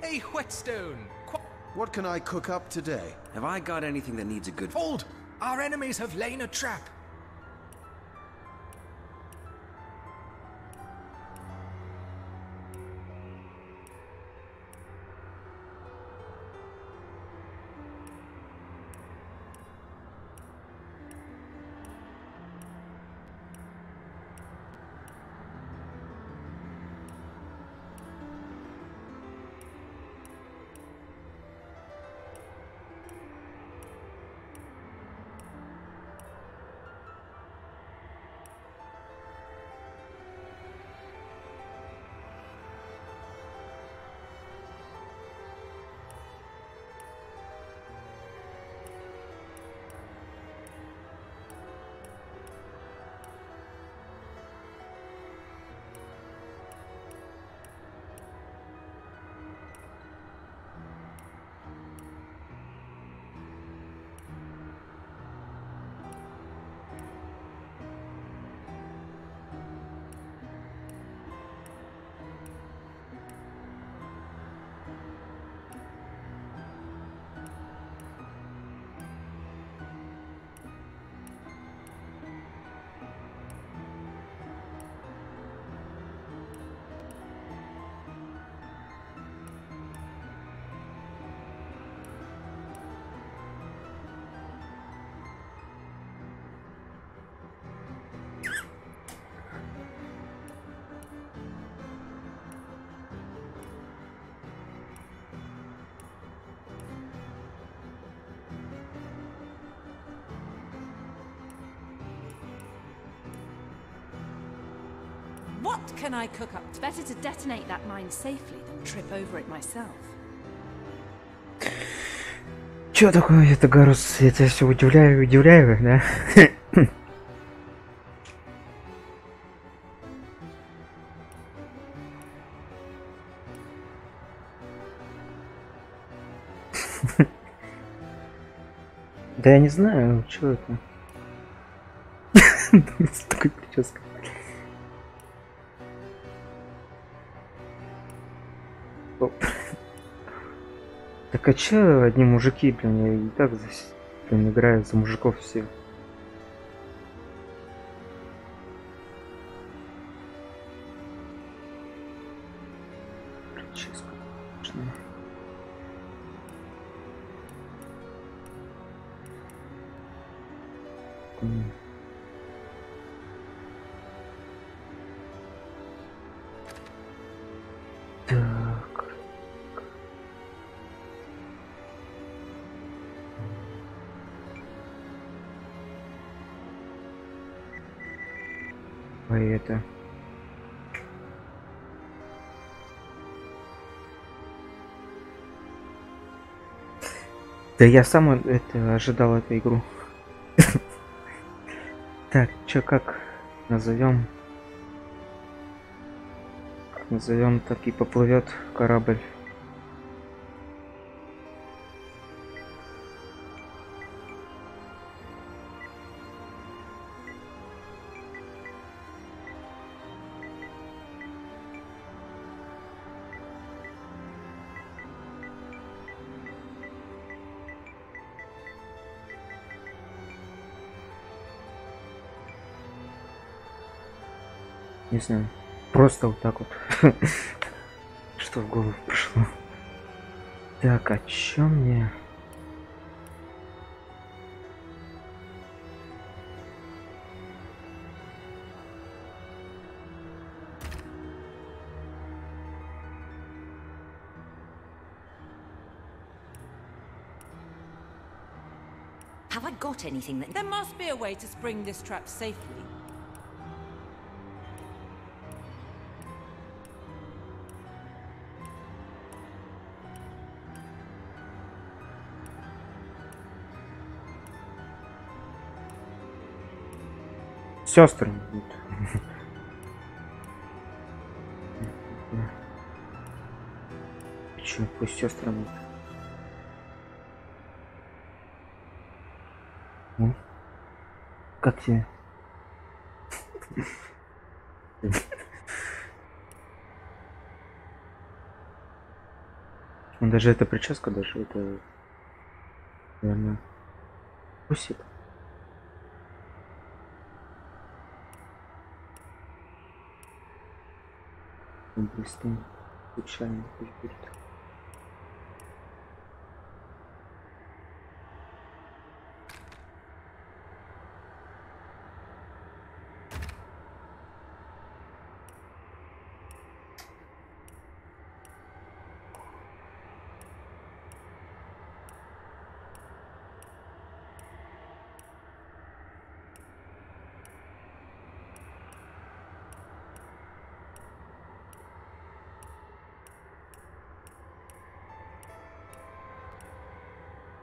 A whetstone. What can I cook up today? Have I got anything that needs a good... Hold! Our enemies have laid a trap. What can I cook up? It's better to detonate that mine safely than trip over it myself. Чё такое это, Гарус? Я тебя все удивляю, да? Да я не знаю, что это. С такой прической. Так а чё одни мужики, блин, я и так блин, играю за мужиков все. Прическа, конечно. Так. А это... Да я сам это ожидал эту игру. Так, чё, как назовем? Назовем, так и поплывет корабль. Не знаю, просто вот так вот. Что в голову пришло. Так, а чё мне? Have I got anything that... There must be a way to spring this trap safely. Сестры. Чё, пусть сестры будут. Ну? Как тебе? Ну, даже эта прическа, даже это, наверное, пусит. Быстрее, случайно пусть будет.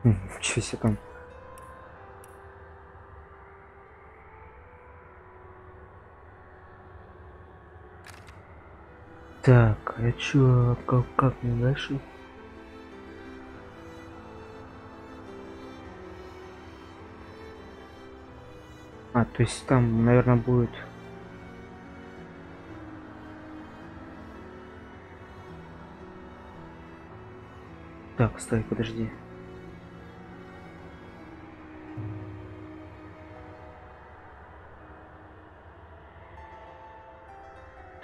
Ничего себе там. Так, а чё, как мне дальше? А, то есть там, наверное, будет... Так, стой, подожди.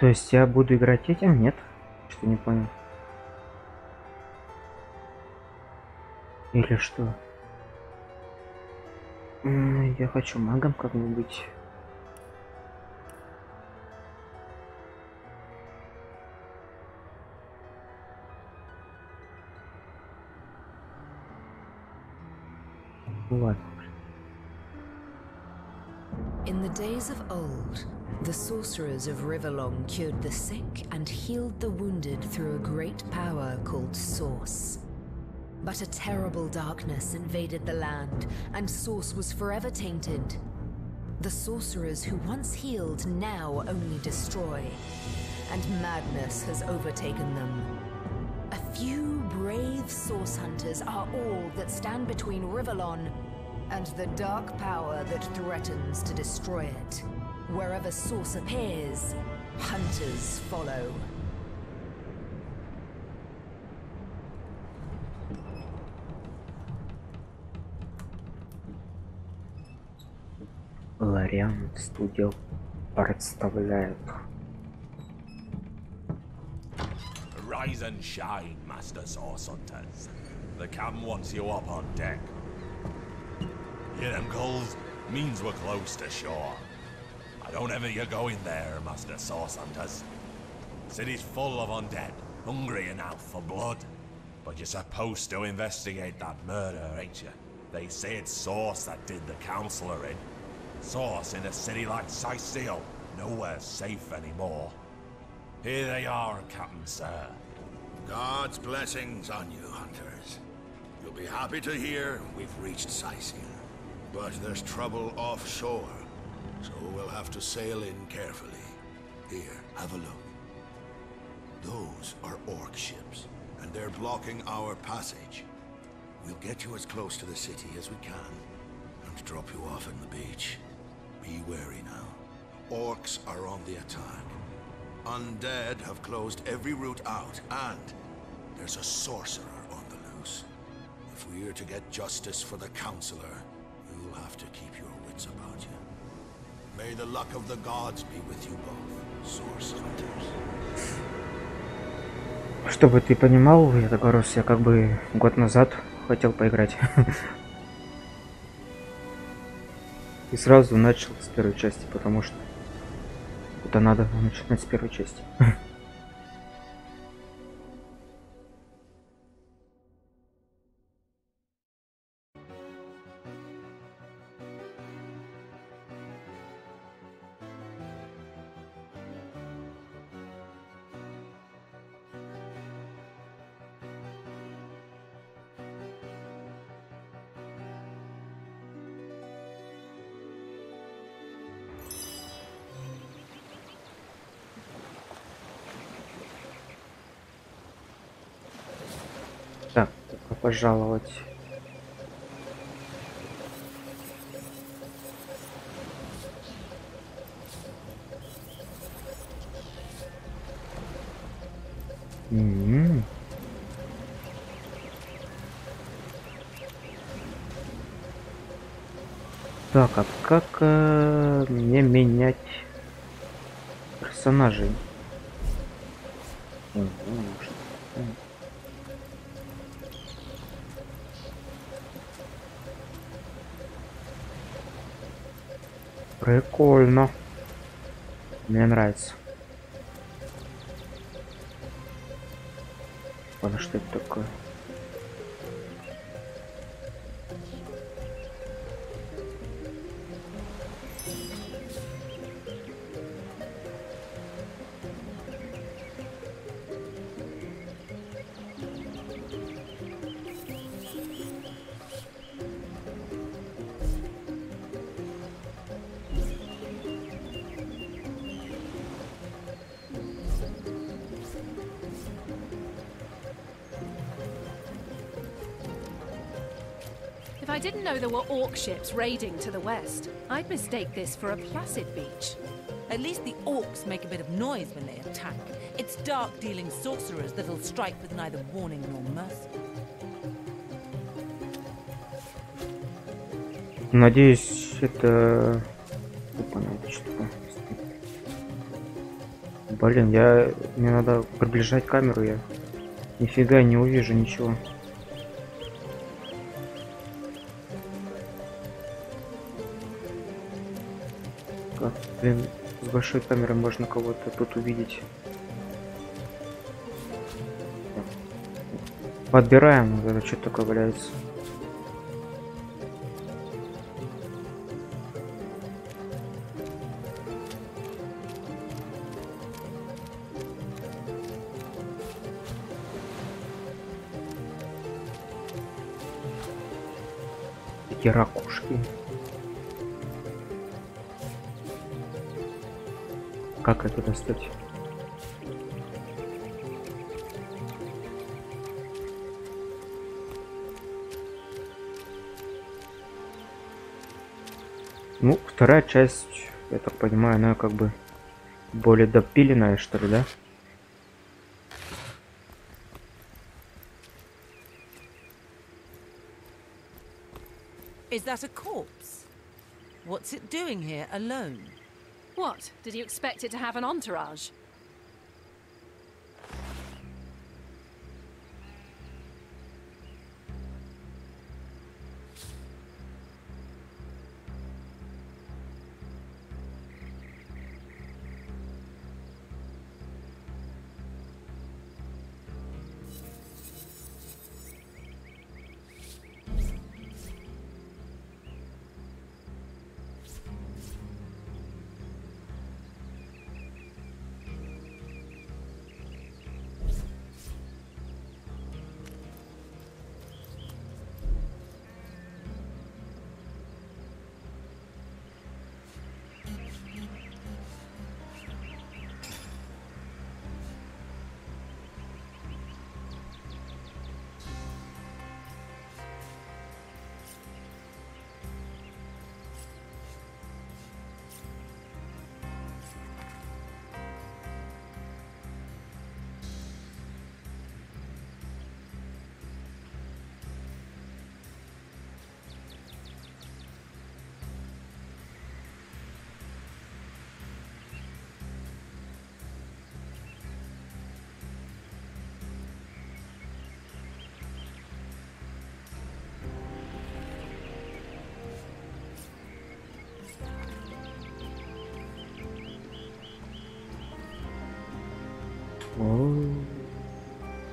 То есть я буду играть этим? Нет? Что не понял. Или что? Я хочу магом как бы быть. Ладно. In the days of old, the sorcerers of Riverlong cured the sick and healed the wounded through a great power called Source. But a terrible darkness invaded the land, and Source was forever tainted. The sorcerers who once healed now only destroy, and madness has overtaken them. A few brave Source hunters are all that stand between Riverlong and the dark power that threatens to destroy it. Wherever Source appears, hunters follow. Valiant Studio представляет. Rise and shine, Master Source Hunters. The cam wants you up on deck. Hear them gulls? Means we're close to shore. I don't ever you go in there, Master Source Hunters. City's full of undead, hungry enough for blood. But you're supposed to investigate that murder, ain't you? They say it's Source that did the counselor in. Source in a city like Sicil, nowhere safe anymore. Here they are, Captain Sir. God's blessings on you, hunters. You'll be happy to hear we've reached Sicil. But there's trouble offshore, so we'll have to sail in carefully. Here, have a look. Those are orc ships, and they're blocking our passage. We'll get you as close to the city as we can, and drop you off on the beach. Be wary now. Orcs are on the attack. Undead have closed every route out, and there's a sorcerer on the loose. If we're to get justice for the counselor, you'll have to keep your wits about you. May the luck of the gods be with you both, Source Hunters. Чтобы ты понимал, я договорился, я как бы год назад хотел поиграть. И сразу начал с первой части, потому что это надо начинать с первой части. Так, только пожаловать. Так, а как мне менять персонажей? Прикольно. Мне нравится. Ладно, что это такое? If I didn't know there were orc ships raiding to the west, I'd mistake this for a placid beach. At least the orcs make a bit of noise when they attack. It's dark-dealing sorcerers that'll strike with neither warning nor mercy. Надеюсь, это... Опа, надо что-то... Блин, мне надо приближать камеру, я нифига не увижу ничего. Как, блин, с большой камерой можно кого-то тут увидеть. Подбираем, это что такое валяется. Такие ракушки. Как это достать? Ну, вторая часть, я так понимаю, она как бы более допиленная, что ли, да? Is that a corpse? What's it doing here alone? What? Did you expect it to have an entourage?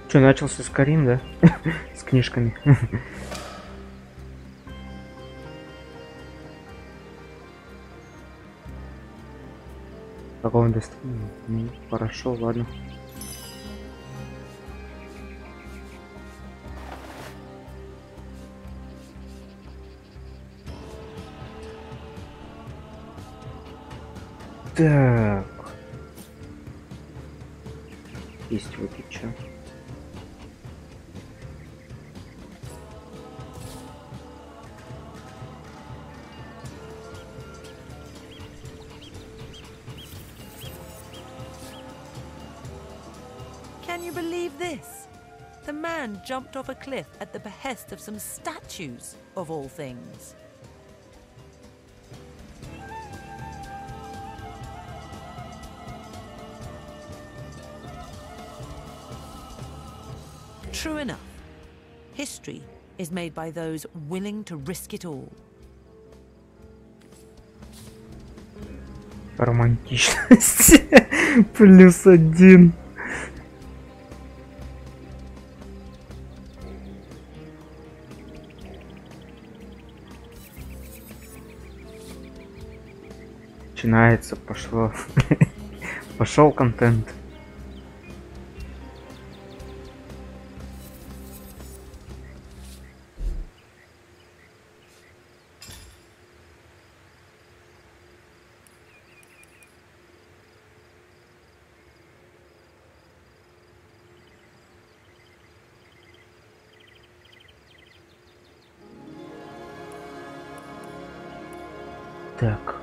Что, начался Скарим, да? С книжками. Как он достал? Ну, хорошо, ладно. Так. Есть выпить что? Can you believe this? The man jumped off a cliff at the behest of some statues, of all things. True enough. History is made by those willing to risk it all. Романтичность. +1. Начинается, пошло. Пошел контент. Так.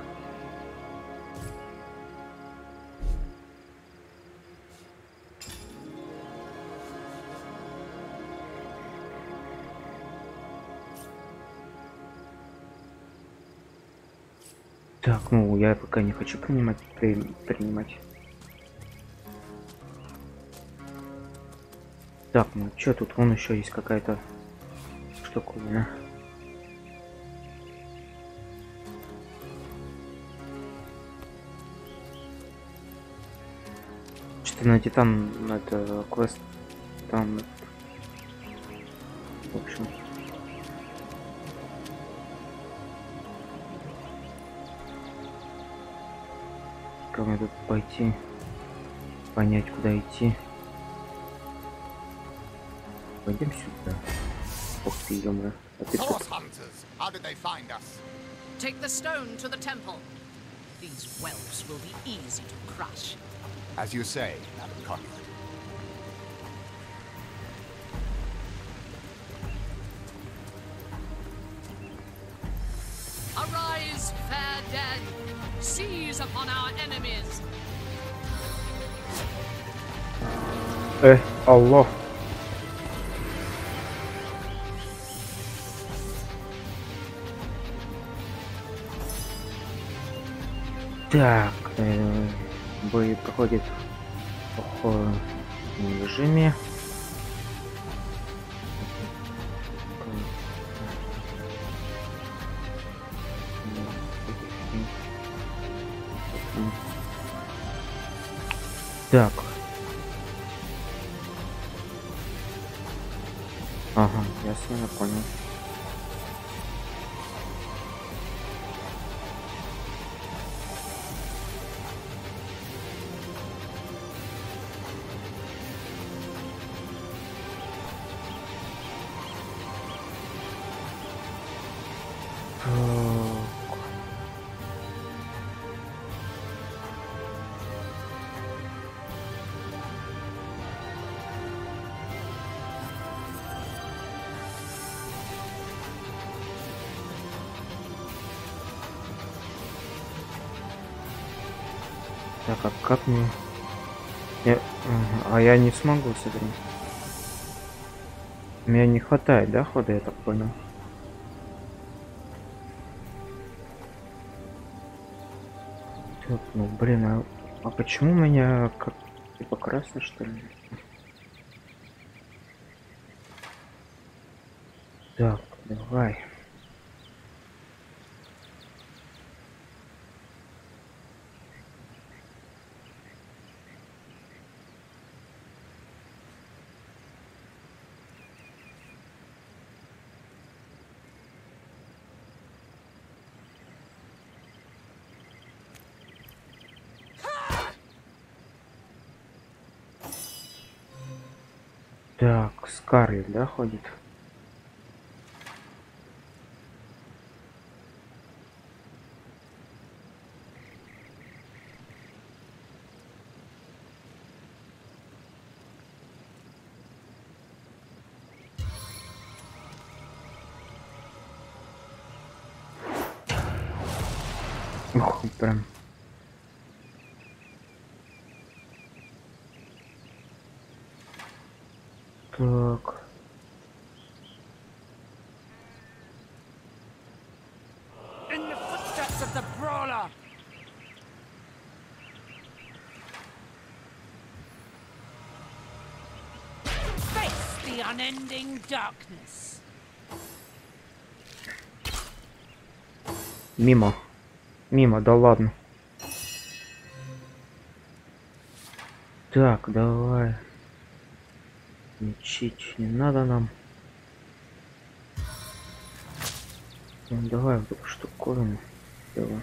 Так, ну я пока не хочу принимать. Так, ну что тут? Вон еще есть какая-то штуковина. Что-то найти там это квест. Там. В общем. Как мне тут пойти? Понять, куда идти. Пойдем сюда. Ох ты, ё-моё. А ты что? Take the stone to the temple. These whelps will be easy to crush. As you say, Madam Connie. Arise, fair dead. Seize upon our enemies. Алло. Так, бой проходит в плохом режиме. Так. Ага, ясно, я понял. Так, а как мне... я не смогу, смотри. Мне не хватает, да, хода, я так понял? Так, ну блин, а почему у меня как типа красно, что ли? Так, давай. Так, Скарлетт, да, ходит? Ух, прям. Так. In the footsteps of the brawler. Face the the unending darkness. Мимо. Мимо, да ладно. Так, давай. Лечить не надо нам. Ну, давай вот эту штуковину. Давай.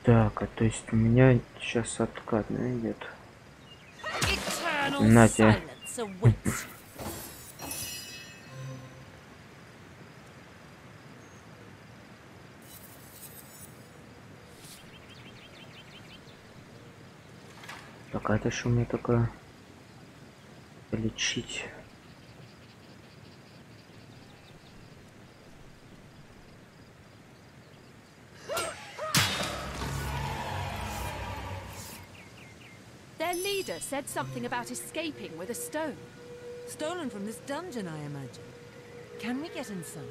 Так, а то есть у меня сейчас откат идет. На тебе. Так, а это что у меня такое? Лечить. Their leader said something about escaping with a stone. Stolen from this dungeon, I imagine. Can we get inside?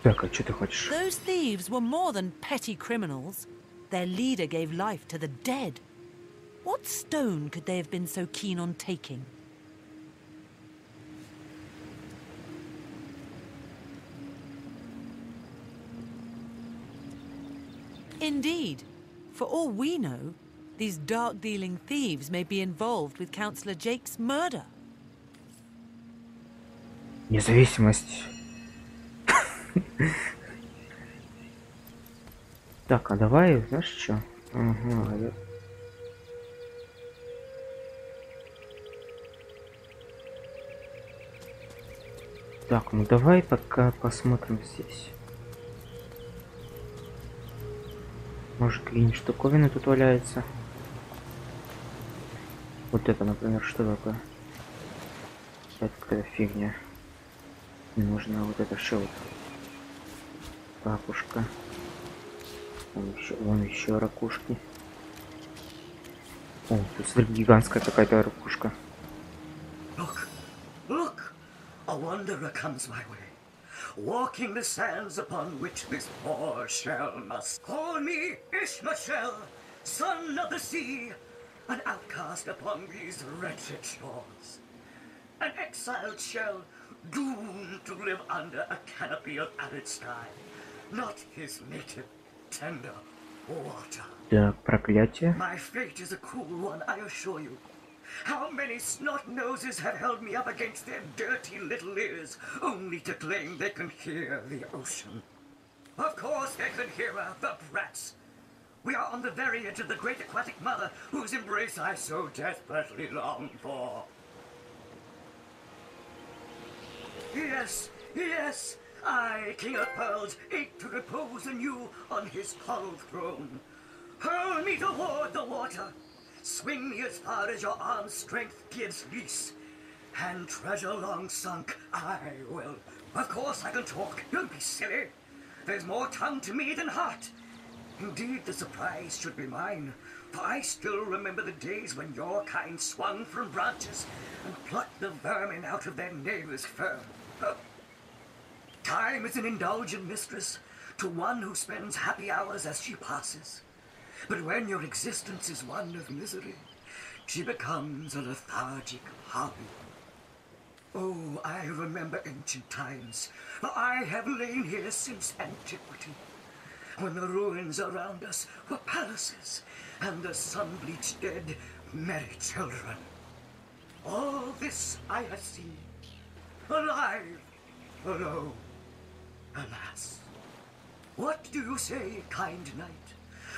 Так, а что ты хочешь? Those thieves were more than petty criminals. Their leader gave life to the dead. What stone could they have been so keen on taking? Indeed. For all we know, these dark-dealing thieves may be involved with Councillor Jake's murder. Независимость. Так, а давай, знаешь что? Ага, Так, ну давай пока посмотрим здесь. Может, какие-нибудь штуковины тут валяются. Вот это, например, что такое? Это какая-то фигня. Не нужна вот это что вот. Ракушка. Вон еще ракушки. О, тут смотри, гигантская какая-то ракушка. Look, look! A wanderer comes my way, walking the sands upon which this poor shell must. Call me Ishmael, son of the sea, an outcast upon these wretched shores. An exiled shell, doomed to live under a canopy of arid sky, not his native tender water. Так, проклятие. My fate is a cruel one, I assure you. How many snot noses have held me up against their dirty little ears, only to claim they can hear the ocean? Of course they can hear her, the brats. We are on the very edge of the great aquatic mother, whose embrace I so desperately long for. Yes, yes, I, King of Pearls, ache to repose anew on his hollow throne. Hurl me toward the water. Swing me as far as your arm's strength gives lease. And treasure long sunk, I will. Of course I can talk, don't be silly. There's more tongue to me than heart. Indeed, the surprise should be mine, for I still remember the days when your kind swung from branches and plucked the vermin out of their neighbor's fur. Time is an indulgent mistress to one who spends happy hours as she passes. But when your existence is one of misery, she becomes a lethargic hobby. Oh, I remember ancient times, for I have lain here since antiquity, when the ruins around us were palaces, and the sun-bleached dead merry children. All this I have seen, alive, alone, alas. What do you say, kind knight?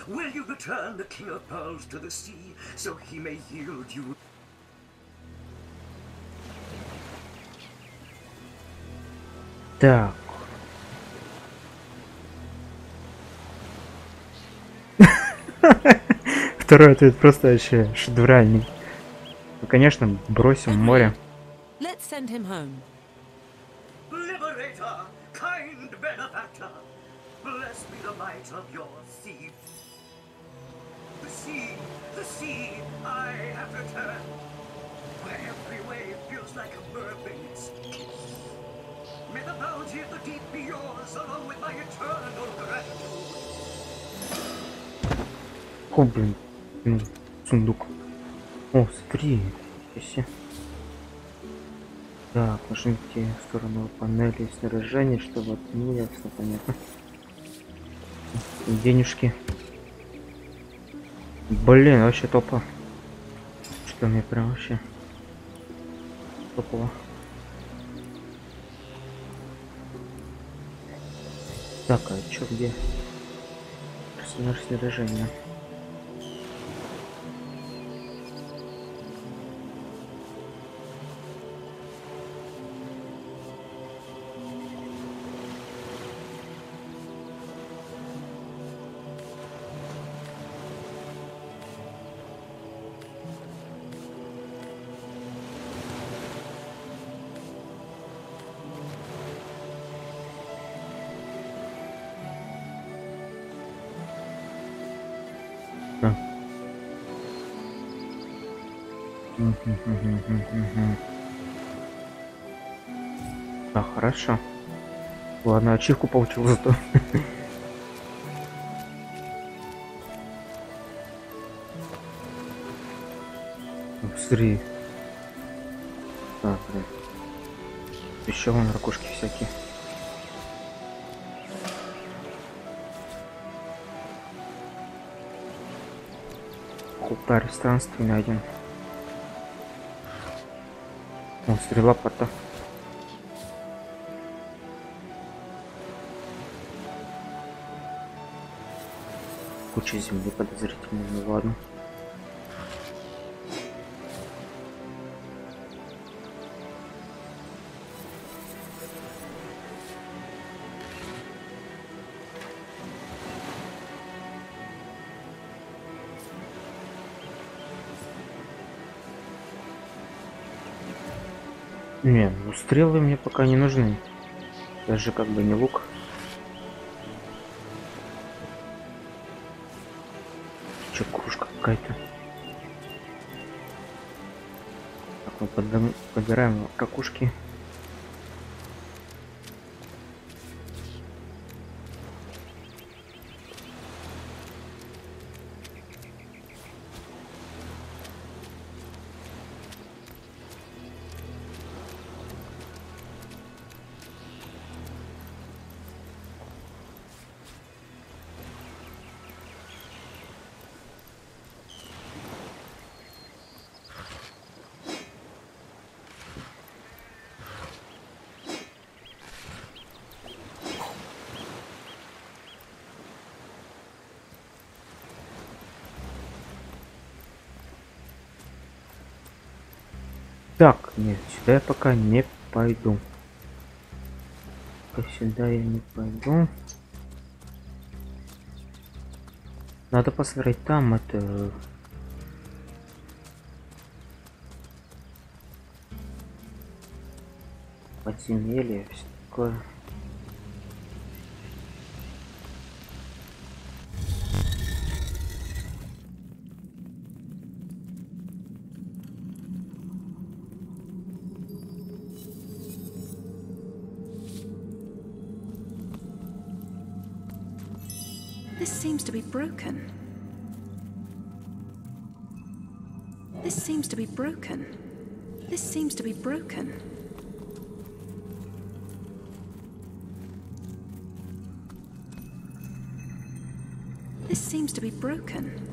Will you return the King of Pearls to the sea, so he may yield you? Так. Второй ответ просто вообще шедевральный. Ну, конечно, бросим в море. Let's send him home. Liberator, kind benefactor, bless me the might of your sea. The sea return, where every wave feels like a mermaid's kiss. May the bounty of the deep be yours, along with my eternal gratitude. О, блин, ну, сундук. О, смотри, все. Так, нажмите в сторону панели снаряжения, чтобы отменили, все понятно. Денежки. Блин, вообще топо. Что мне прям вообще топово. Так, а чё, где персонаж снаряжения? Да, хорошо. Ладно, ачивку получил зато. Смотри. Так, блин. Еще вон ракушки всякие. Алтарь странствий найден. О, стрела пота. Куча земли подозрительно, ну ладно. Не, ну стрелы мне пока не нужны. Даже как бы не лук. Че, кружка какая-то. Так, мы подбираем ракушки. Так, нет, сюда я пока не пойду. Сюда я не пойду. Надо посмотреть там это... подземелье, все такое. This seems to be broken. This seems to be broken. This seems to be broken. This seems to be broken.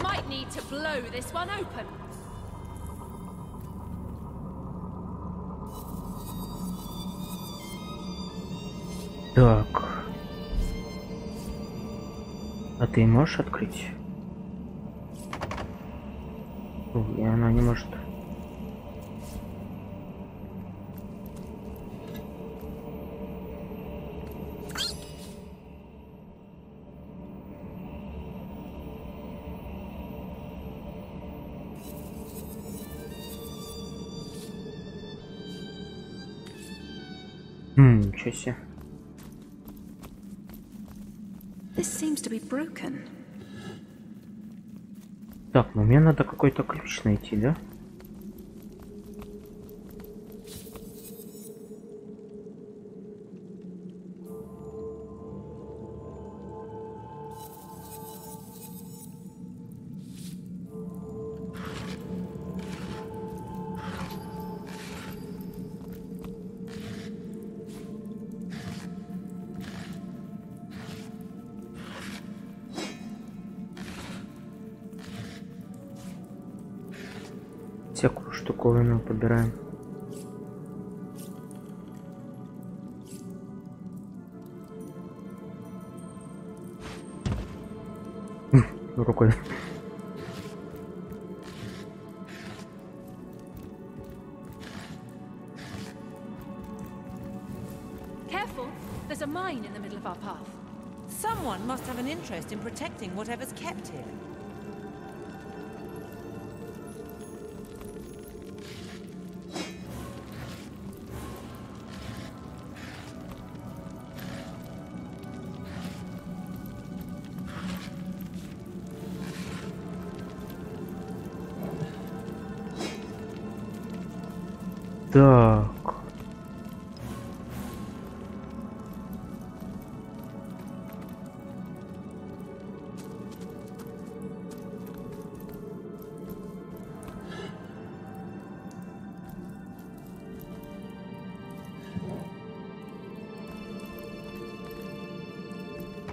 Might need to blow this one open. Так. А ты можешь открыть? И она не может. Ничего себе. This seems to be broken. Так, ну мне надо какой-то ключ найти, да? Всякую штуковину подбираем. Рукой. Careful, there's a mine in the middle of our path. Someone must have an interest in protecting whatever's kept here. Так.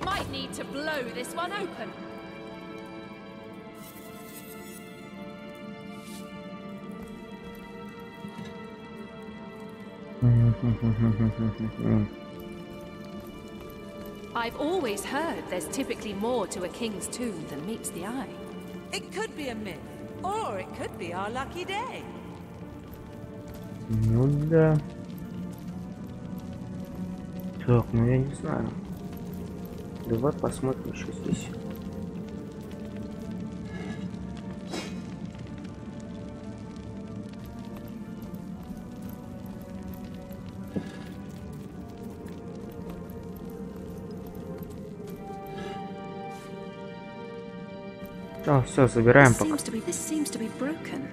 Might need to blow this one open. I've always heard there's typically more to a king's tomb than meets the eye. It could be a myth, or it could be our lucky day. Ну да. Так, ну я не знаю. Давай посмотрим, что здесь. А, все, забираем пока. This seems to be broken.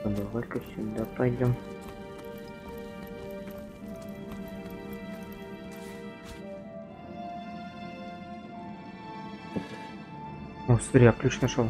Давай-ка сюда пойдем. О, смотри, я ключ нашел.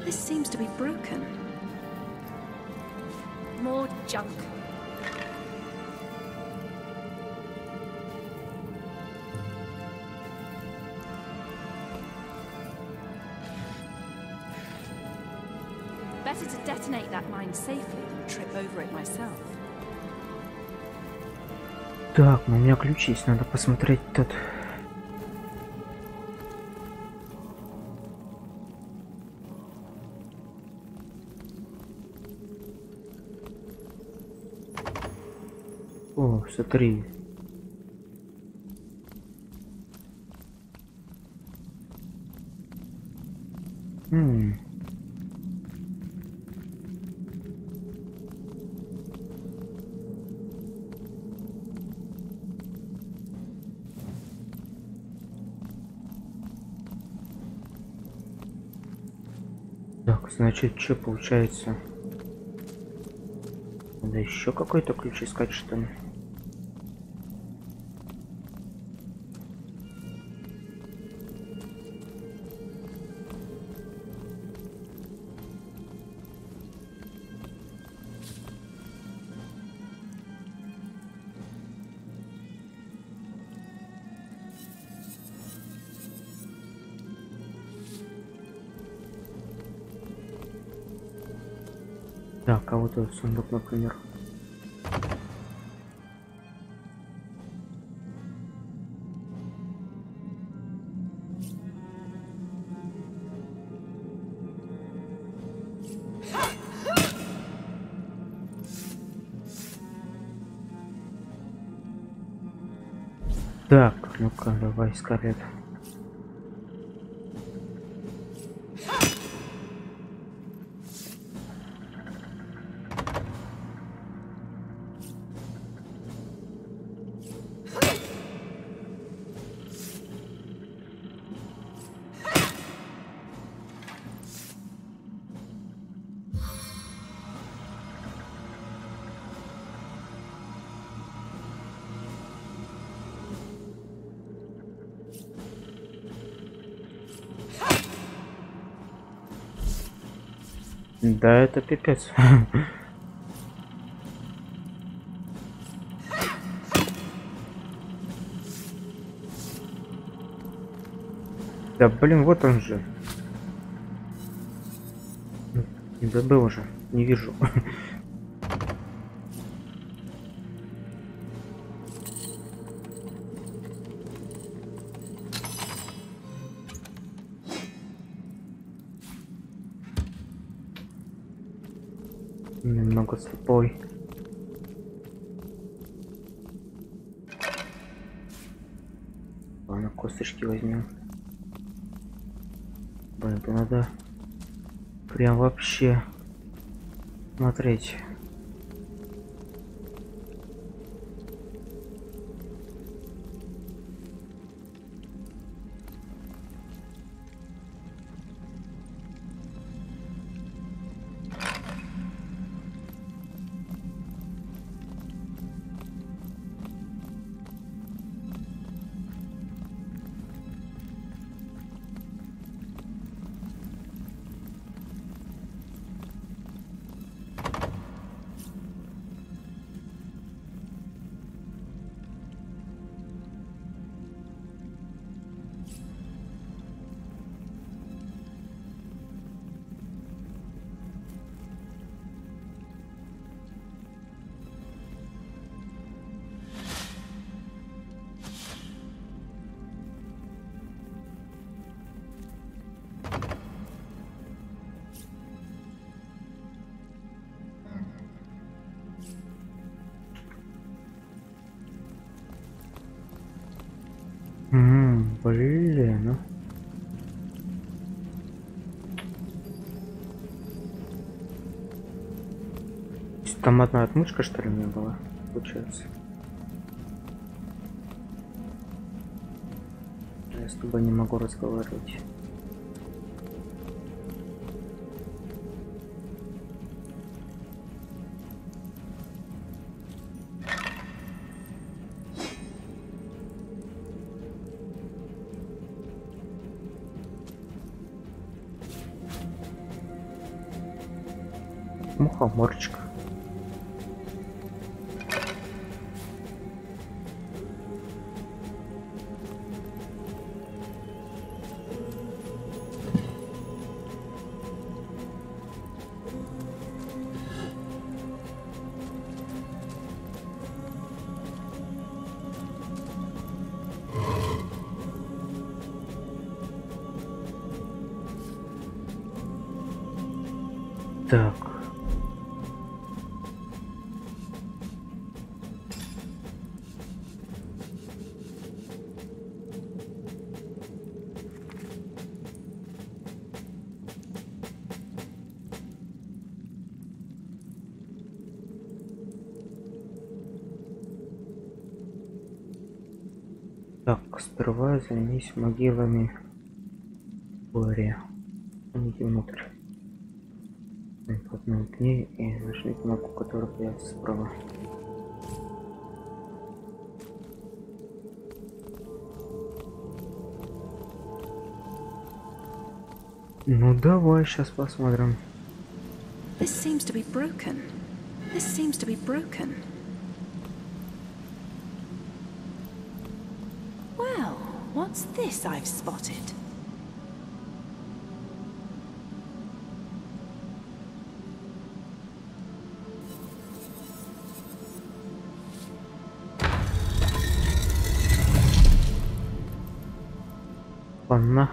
This seems to be broken. More junk. Better to detonate that mine safely than trip over it myself. Так, ну у меня ключ есть, надо посмотреть тут. О, смотри. Так, значит, что получается? Надо еще какой-то ключ искать, что ли? Так, а вот этот сундук, например. Так, ну-ка, давай, Скарлетт. Да, это пипец. Да блин, вот он же. Да был уже, не вижу. Немного слепой. Ладно, косточки возьмем. Блин, это надо прям вообще смотреть. Блин, ну. Там одна отмычка, что ли, не была, получается. Я с тобой не могу разговаривать. Мухоморчик. Так. Так, сперва займись могилами Глория. Идите внутрь. Поднять к ней и нажми кнопку, которая появится справа. Ну давай, сейчас посмотрим. This seems to be broken. This seems to be broken. Well, what's this I've spotted? Ладно.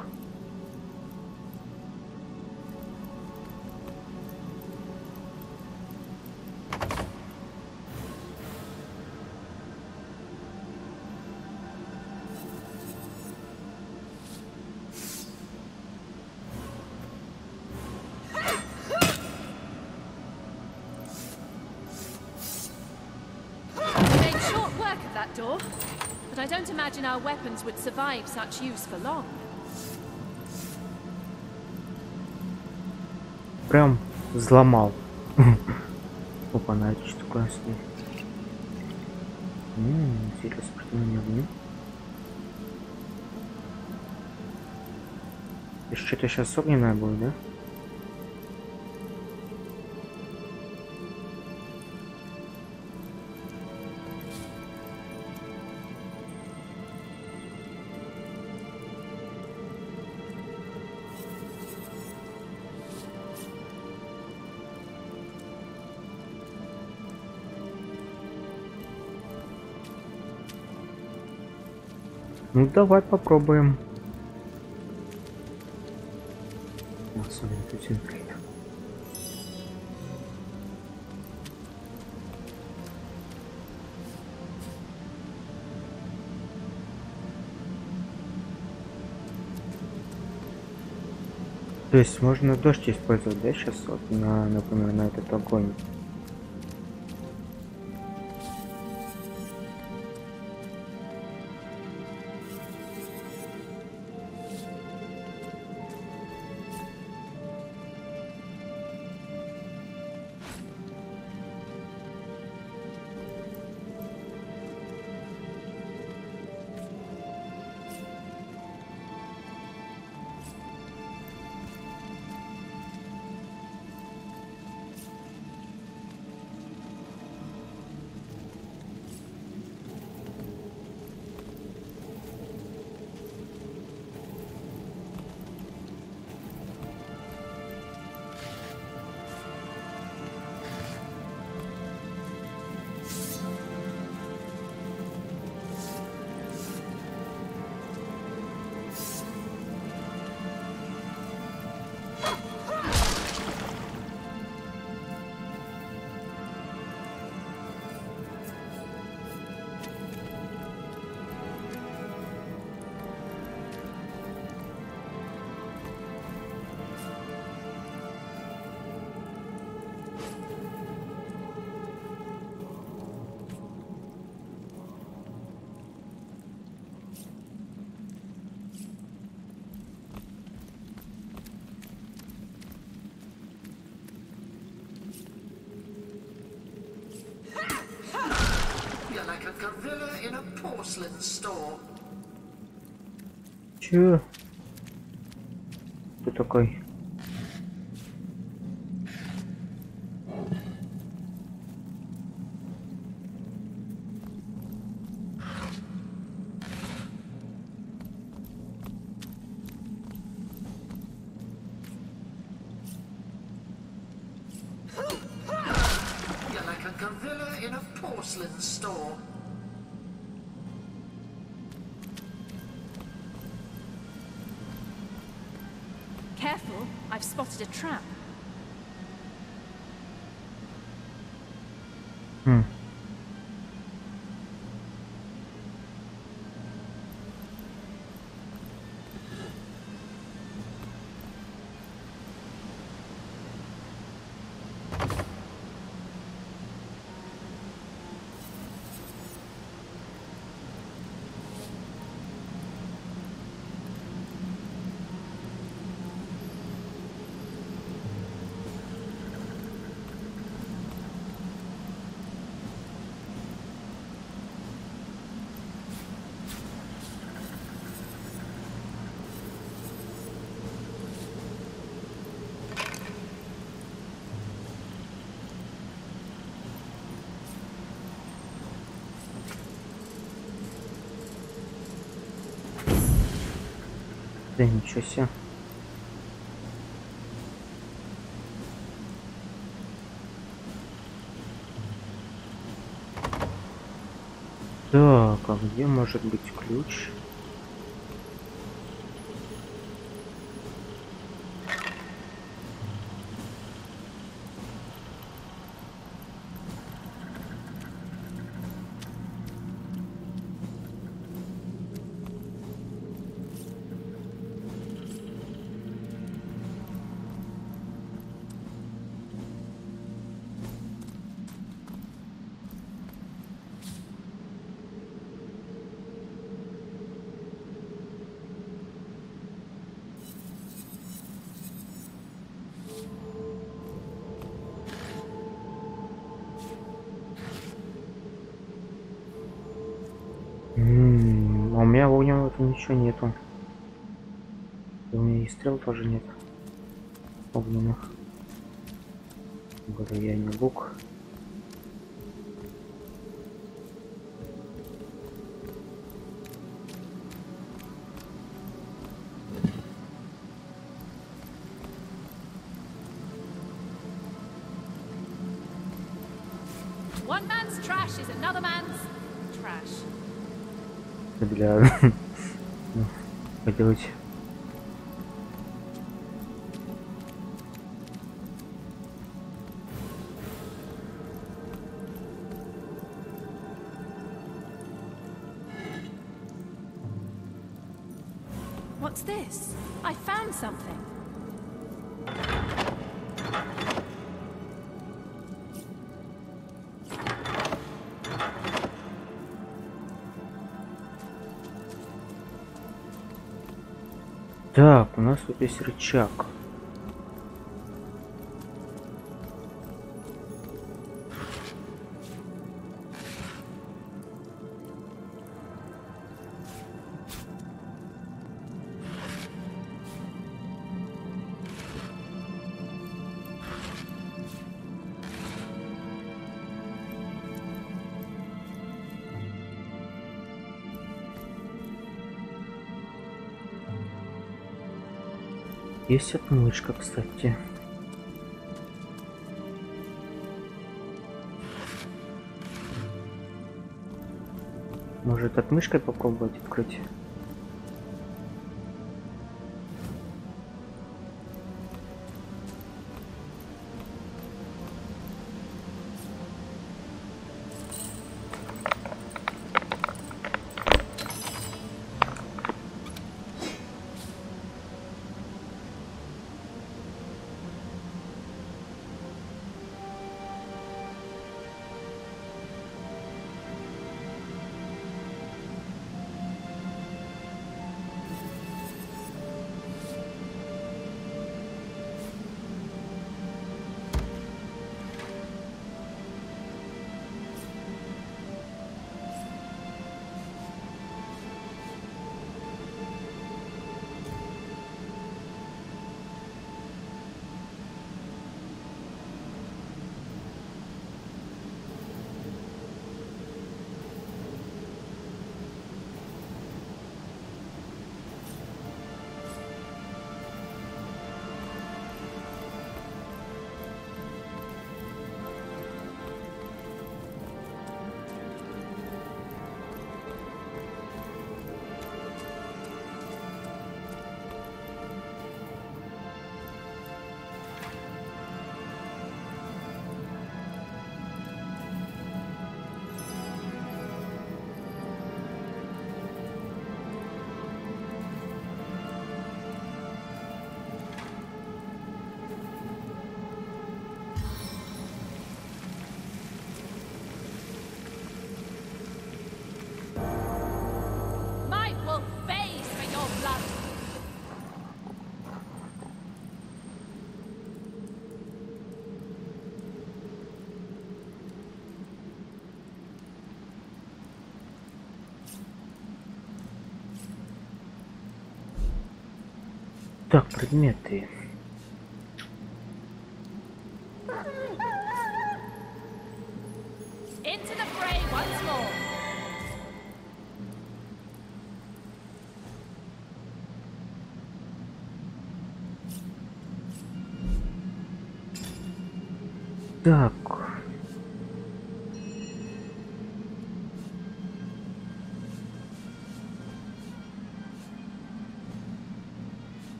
door, but I don't imagine our weapons would survive such use for long. Прям взломал. Опа, на это что такое стоит? Интересно, почему не огню? Что-то сейчас огненное будет, да? Ну давай попробуем. Особенно тут интрига. То есть можно дождь использовать, да, сейчас вот на, например, на этот огонь. Чё? Кто такой? You're like a gorilla in a porcelain store. Careful, I've spotted a trap. Да ничего себе. Так, а где может быть ключ? у меня огненного ничего нету. И у меня и стрел тоже нет. Огненных. Говорю, я не лук. One man's trash is another man's trash. Бля. Поделать. What's this? I found something. Так, у нас тут есть рычаг. Есть отмычка, кстати. Может, отмычкой попробовать открыть? Так, предметы. Into the fray once more. Так.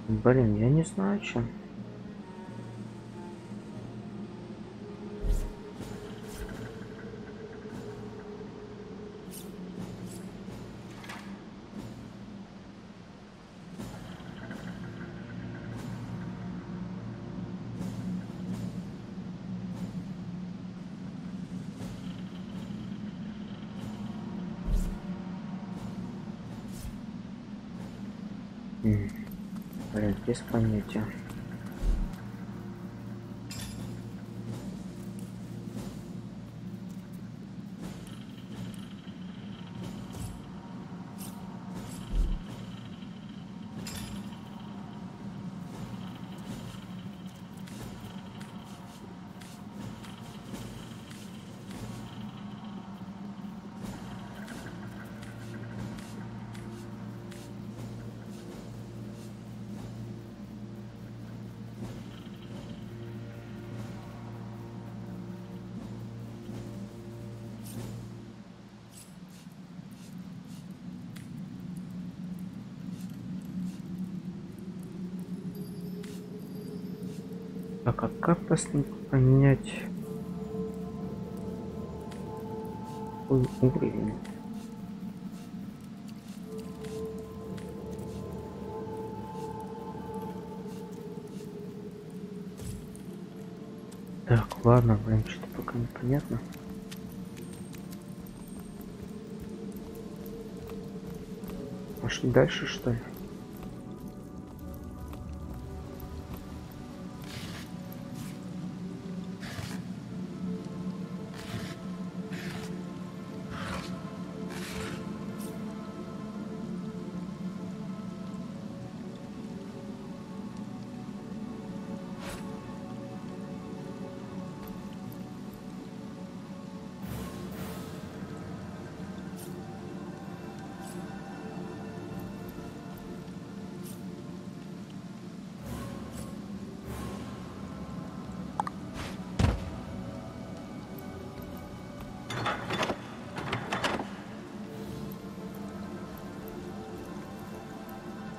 Блин, я не знаю, чем. Блин, без понятия. Так, а как поменять уровень? Так, ладно, блин, что-то пока непонятно. Пошли дальше, что ли?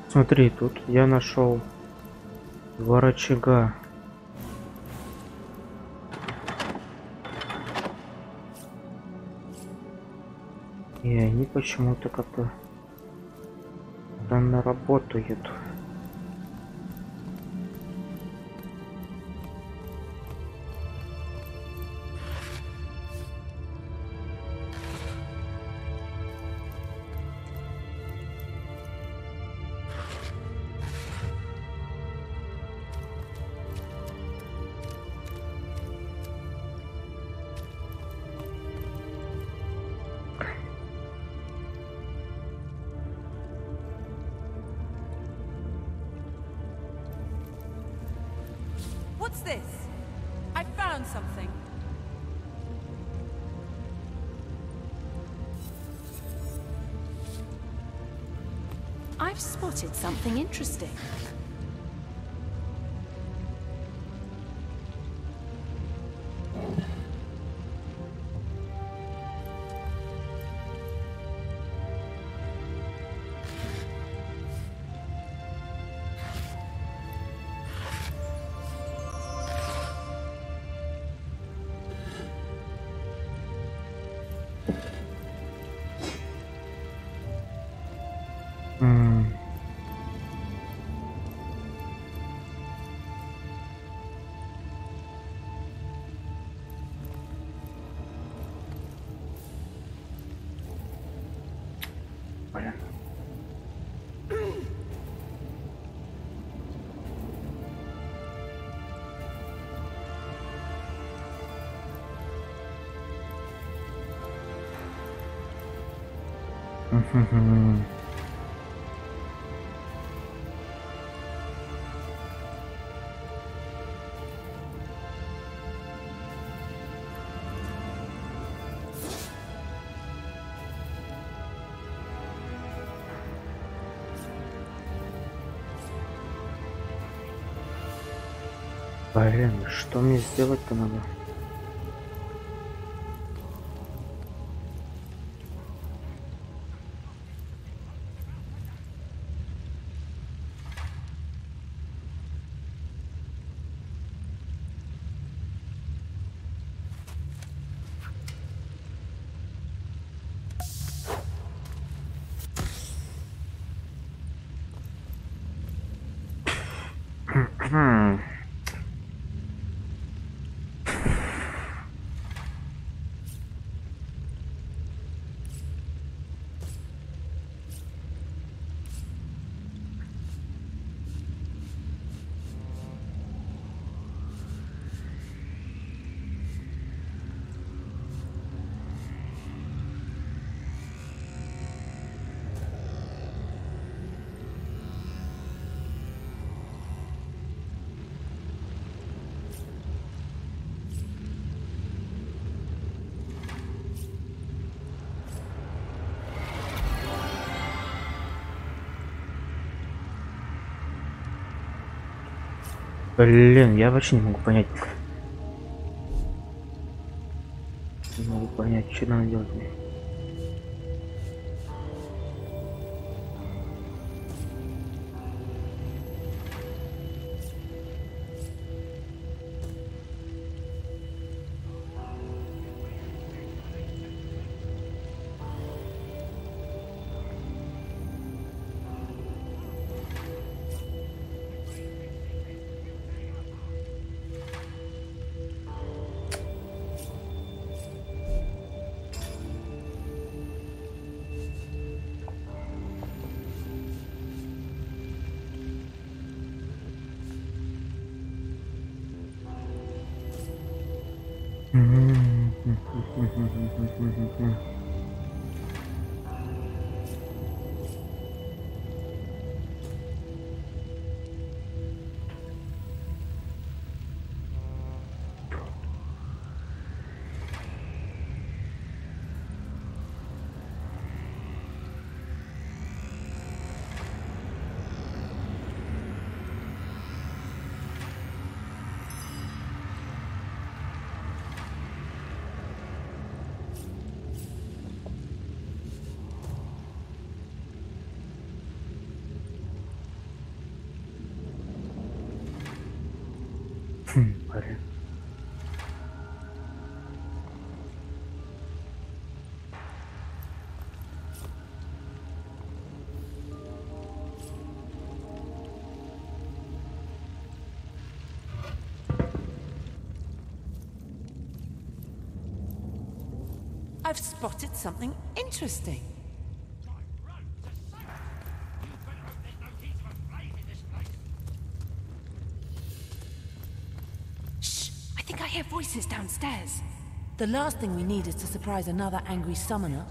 Смотри, тут я нашел два рычага. И они почему-то как-то странно работают. What's this? I found something. I've spotted something interesting. Блин, что мне сделать-то надо? Блин, я вообще не могу понять. Не могу понять, что надо делать мне. Блин. I've spotted something interesting. Shh! I think I hear voices downstairs. The last thing we need is to surprise another angry summoner.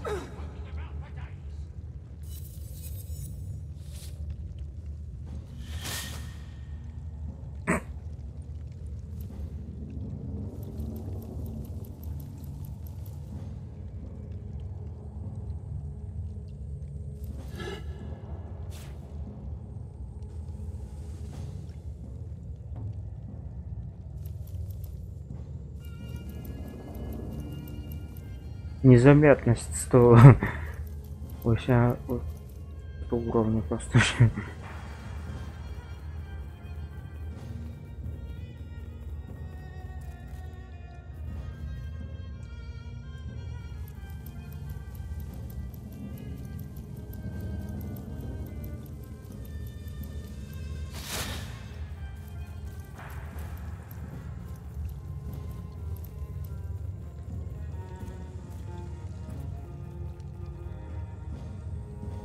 Незаметность 100 уровня просто.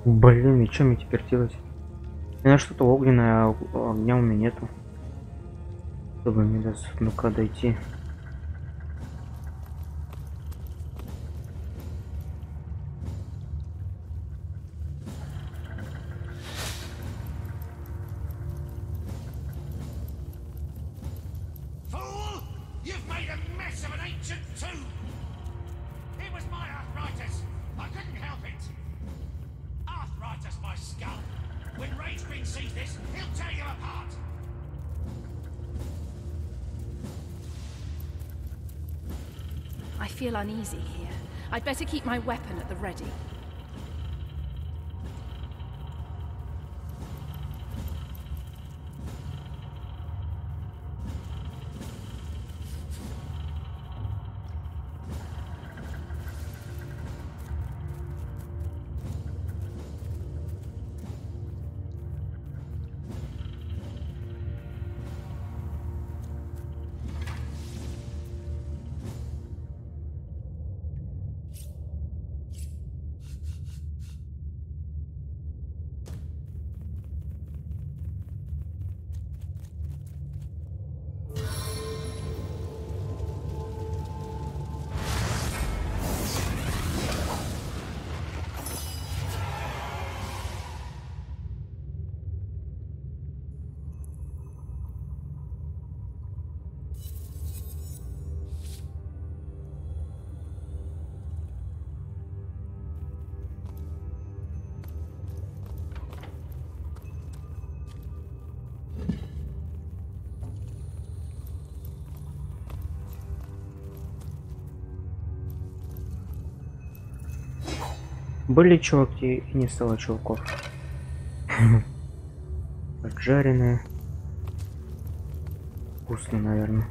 Блин, и что мне теперь делать? У меня что-то огненное, а огня у меня нету. Чтобы мне до сундука дойти. Fool! You've made a mess of an ancient tomb! It was my arthritis! I couldn't help it! Arthritis, my skull! When Rage Queen sees this, he'll tear you apart! I feel uneasy here. I'd better keep my weapon at the ready. Были чуваки и не стало чуваков. Поджаренные. Вкусно, наверное.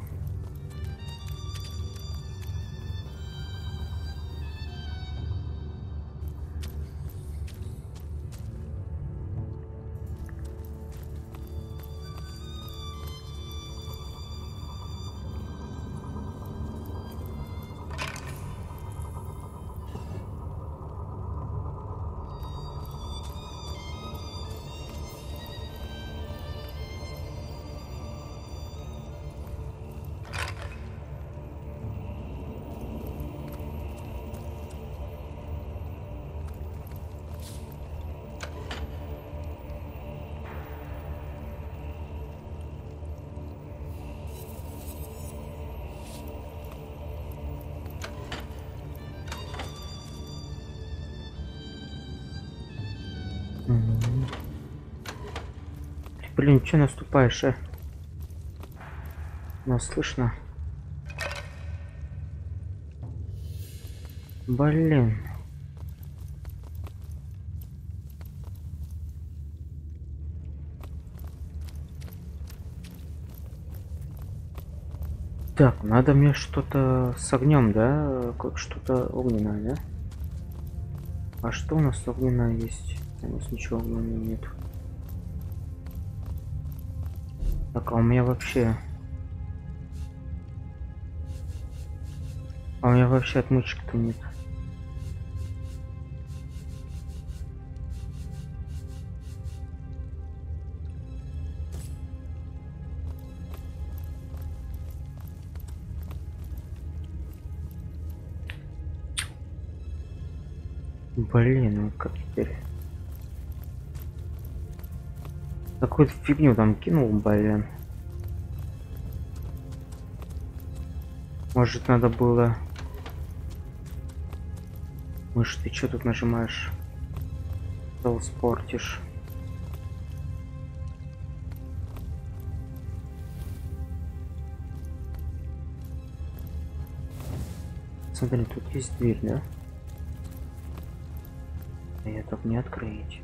Блин, че наступаешь, Нас слышно? Блин. Так, надо мне что-то с огнем, да? Как что-то огненное, да? А что у нас огненное есть? У нас ничего огненного нет. Так, а у меня вообще... А у меня вообще отмычек-то нет. Блин, ну как теперь? Какую-то фигню там кинул, блин. Может, надо было... Мышь, ты что тут нажимаешь? Что спортишь? Смотри, тут есть дверь, да? Я так не открыть.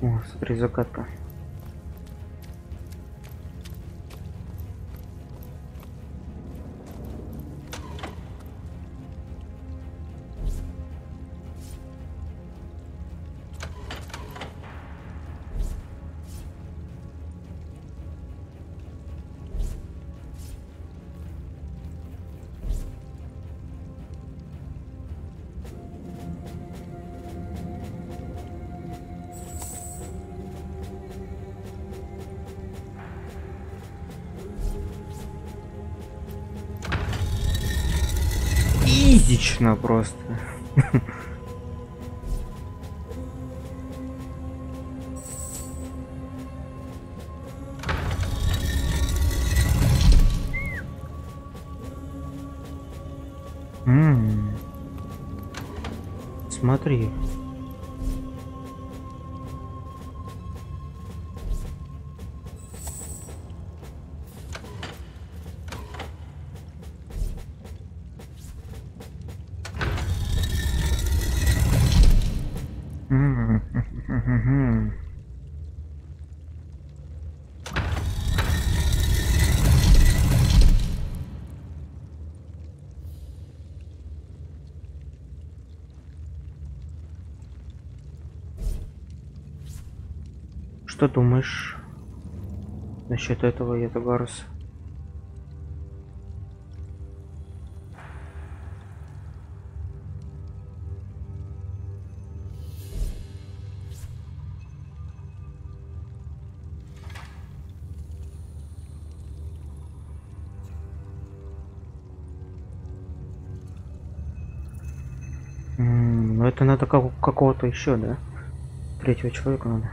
О, смотри, загадка. Изично просто. Смотри. Что думаешь насчет этого, Ятагарс? Ну это надо какого-то еще, да? Третьего человека надо.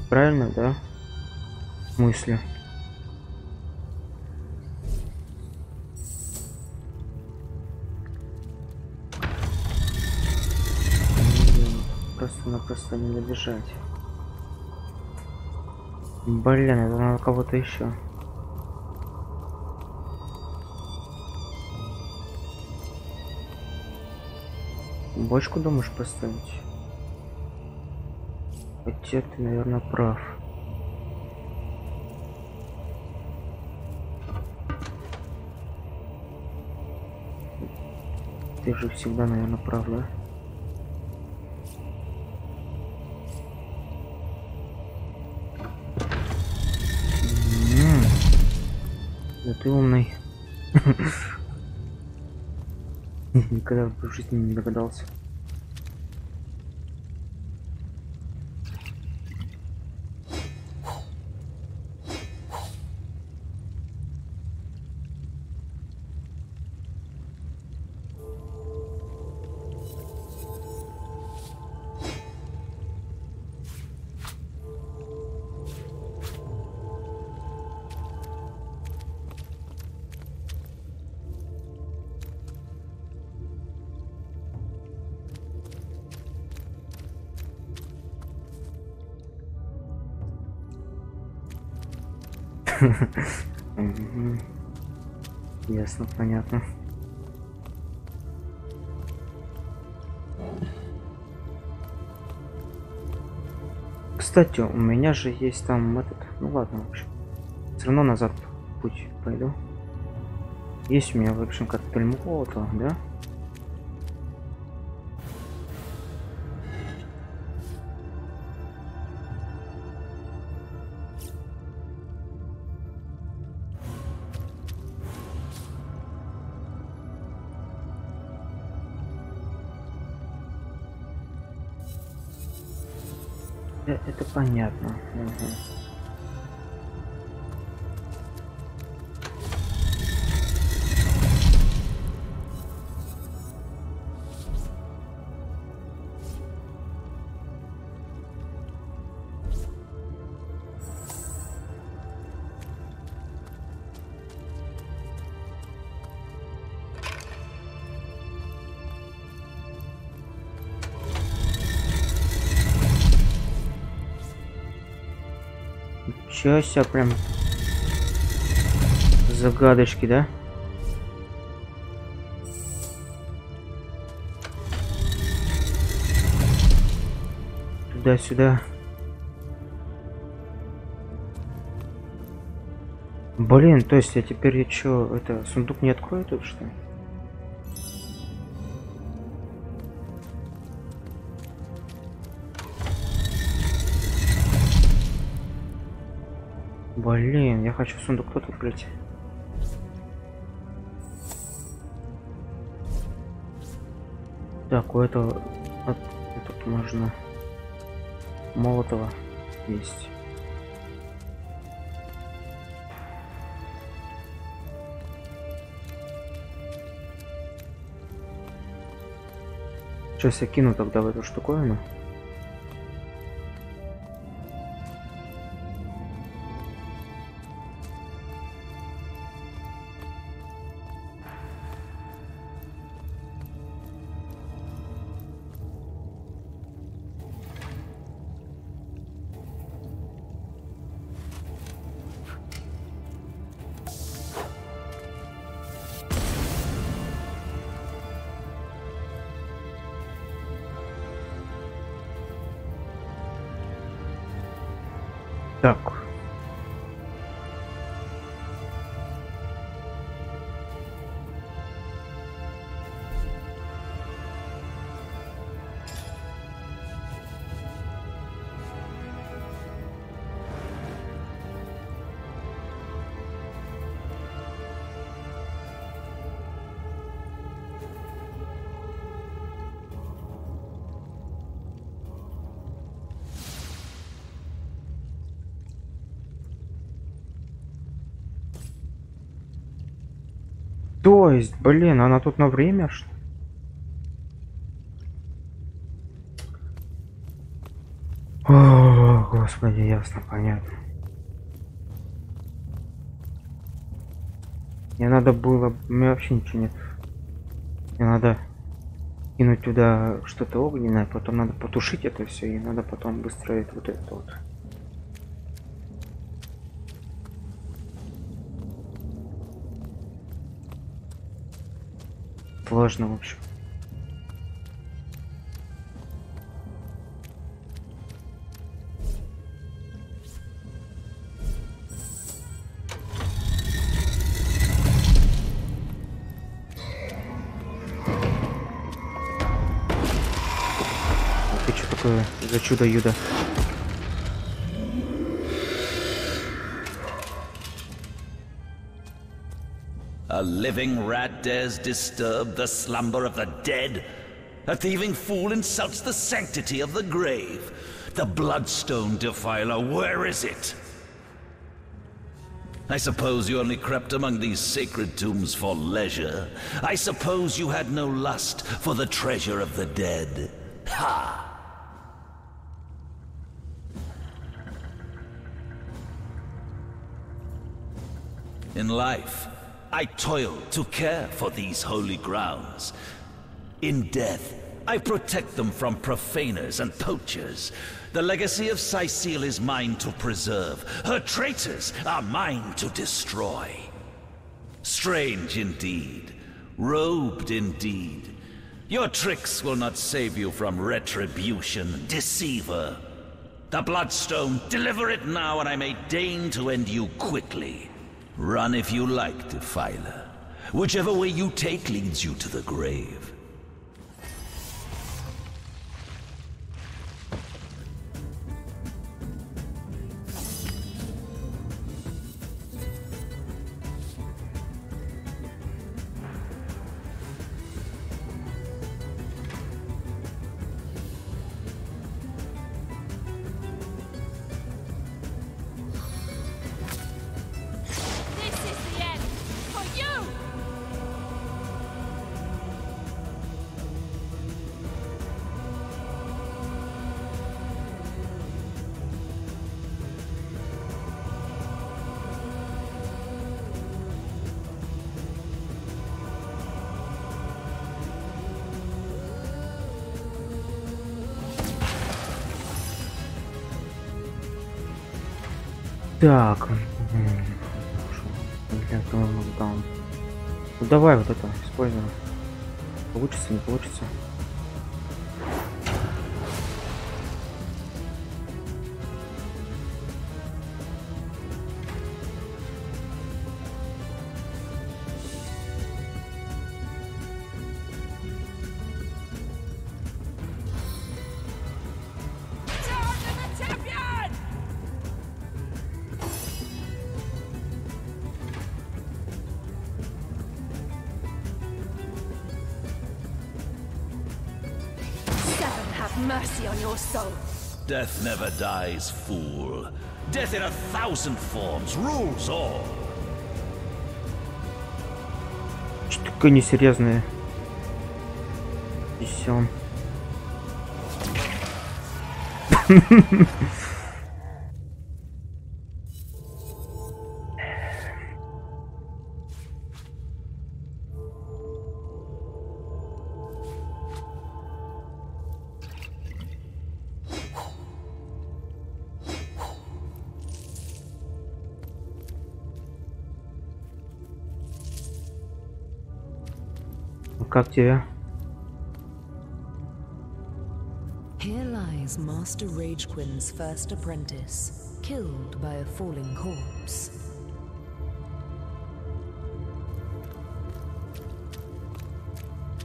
Правильно, да? Мысли. просто-напросто не добежать. Блин, это надо кого-то еще. Бочку думаешь поставить? Хотя ты, наверное, прав. Ты же всегда, наверное, прав, да? Да ты умный. Никогда в жизни не догадался. Ясно, понятно. Кстати, у меня же есть там этот. Ну ладно, в общем. Все равно назад путь пойду. Есть у меня, в общем, коктейль Молотова, да? Это понятно. Угу. Ничего себе, прям загадочки, да? Туда-сюда. Блин, то есть я теперь что, это сундук не открою тут, что ли? Блин, я хочу сундук тут открыть. Так, у этого тут можно Молотова есть. Сейчас я кину тогда в эту штуковину. Так. То есть, блин, она тут на время, что ли? О, господи, ясно, понятно. Мне надо было... У меня вообще ничего нет. Мне надо кинуть туда что-то огненное, потом надо потушить это все, и надо потом быстро вот это вот. Сложно, в общем. Ты что такое за чудо-юдо? A living rat dares disturb the slumber of the dead? A thieving fool insults the sanctity of the grave? The bloodstone defiler, where is it? I suppose you only crept among these sacred tombs for leisure. I suppose you had no lust for the treasure of the dead. Ha! In life, I toil to care for these holy grounds. In death, I protect them from profaners and poachers. The legacy of Cecile is mine to preserve. Her traitors are mine to destroy. Strange indeed. Robed indeed. Your tricks will not save you from retribution, deceiver. The bloodstone, deliver it now and I may deign to end you quickly. Run if you like, defiler. Whichever way you take leads you to the grave. Так, для этого там. Ну давай вот это используем. Получится, не получится. Mercy on your soul. Death never dies, fool. Death in 1,000 forms rules all. Что такое несерьезное? Весём. Как тебе? Here lies Master Ragequin's first apprentice, killed by a falling corpse.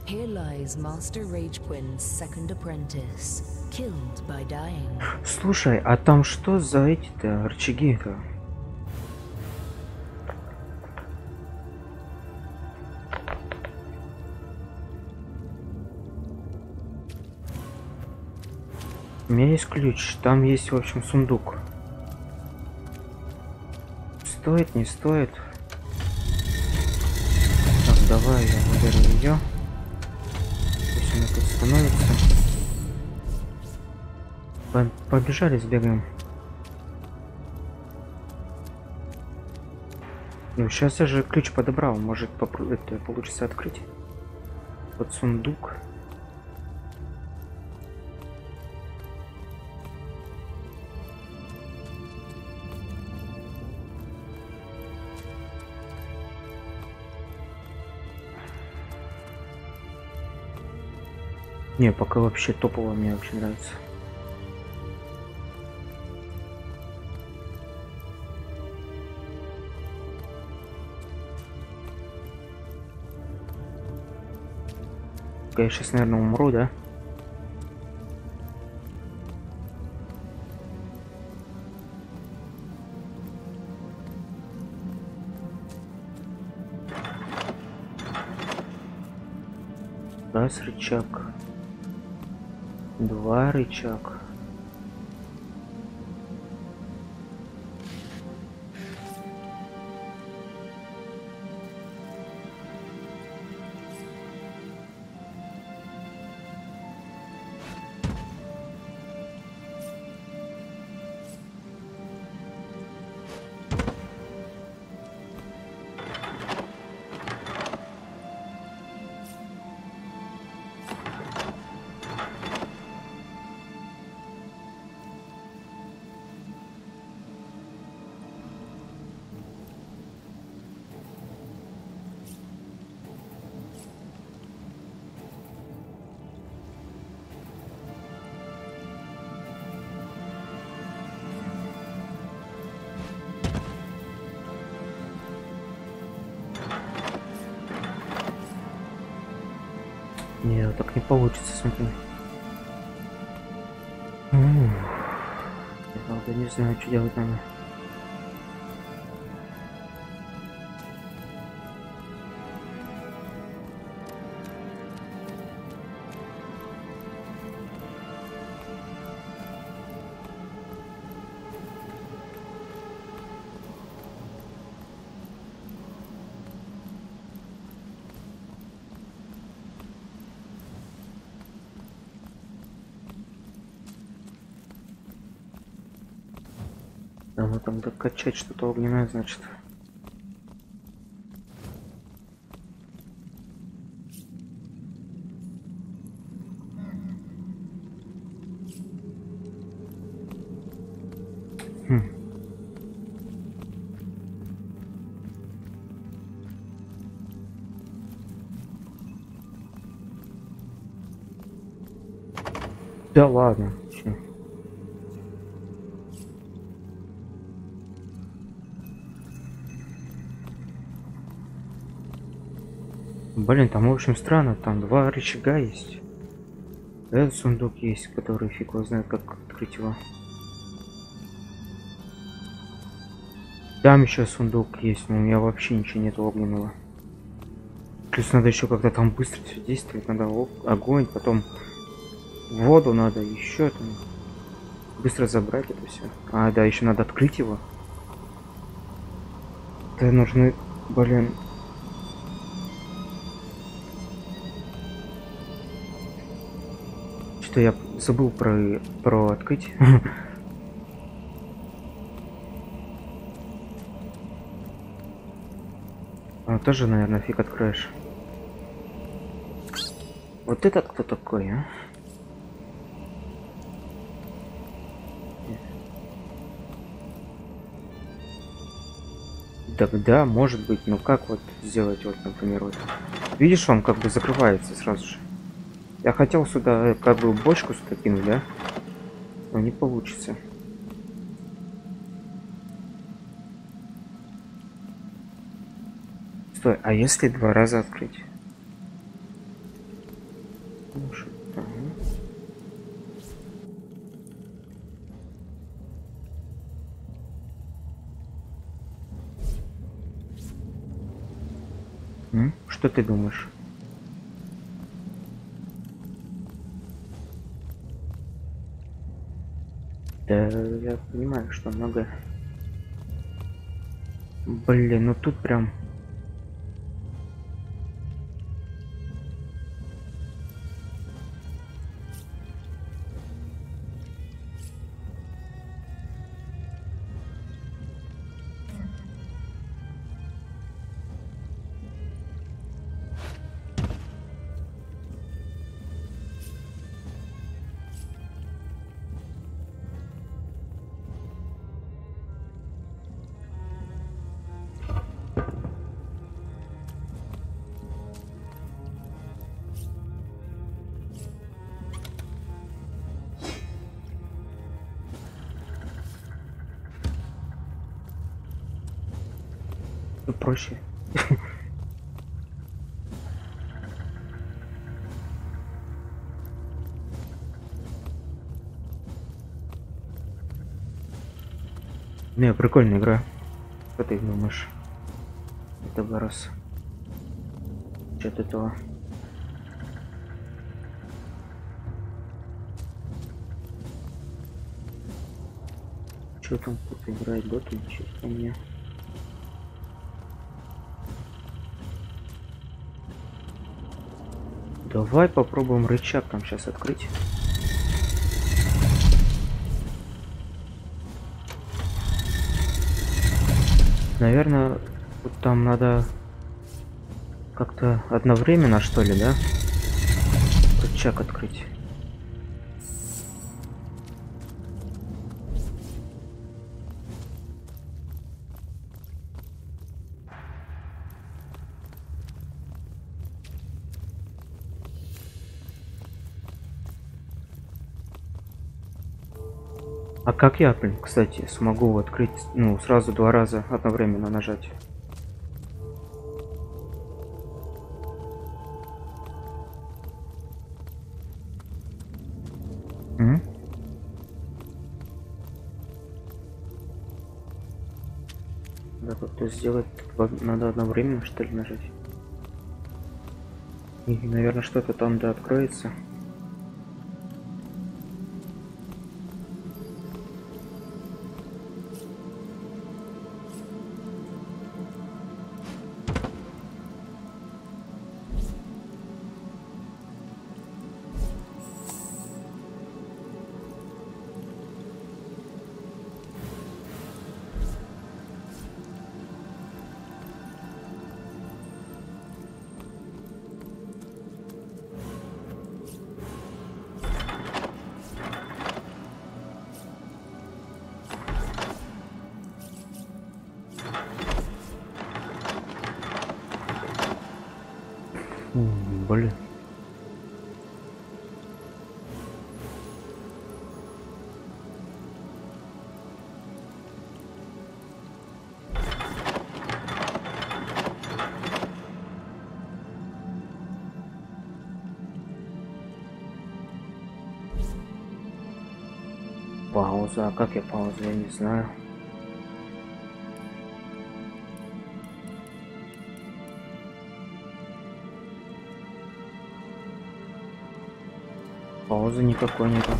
Here lies Master Ragequin's second apprentice, killed by dying. Слушай, а там что за эти-то рычаги-то? У меня есть ключ, там есть, в общем, сундук. Стоит, не стоит. Так, давай я выберу ее. Пусть она тут становится. Побежали, сбегаем. Ну, сейчас я же ключ подобрал, может это получится открыть. Вот сундук. Не, пока вообще топово, мне очень нравится. Я сейчас, наверное, умру, да? Раз рычаг, два рычаг. Нет, так не получится, смотри. Я правда не знаю, что делать надо. Надо там докачать что-то огненное, значит. Да ладно. Чё? Блин, там в общем странно, там два рычага есть. Этот сундук есть, который фиг его знает, как открыть его. Там еще сундук есть, но у меня вообще ничего нет огненного. Плюс надо еще как-то там быстро все действовать, надо огонь, потом воду надо, еще там быстро забрать это все. А, да, еще надо открыть его. Это нужны, блин. Что я забыл про открыть. А тоже, наверное, фиг откроешь. Вот этот кто такой, а? Тогда, может быть, ну как вот сделать, вот, например, вот. Видишь, он как бы закрывается сразу же. Я хотел сюда как бы бочку сюда кинуть, да? Но не получится. Стой, а если два раза открыть? Ну, что-то... Что ты думаешь? Да, я понимаю, что много. Блин, ну тут прям... Проще. Не, прикольная игра. Что ты думаешь? Это раз. Что-то этого. Что там кто-то играет, доты, ничего по мне. Давай попробуем рычаг там сейчас открыть. Наверное, вот там надо как-то одновременно, что ли, да? Рычаг открыть. А как я, блин, кстати, смогу открыть, ну, сразу 2 раза одновременно нажать? Да, как-то сделать надо одновременно, что ли, нажать? И, наверное, что-то там да откроется. Блин. Пауза. А как я паузу? Я не знаю. Паузы никакой нету.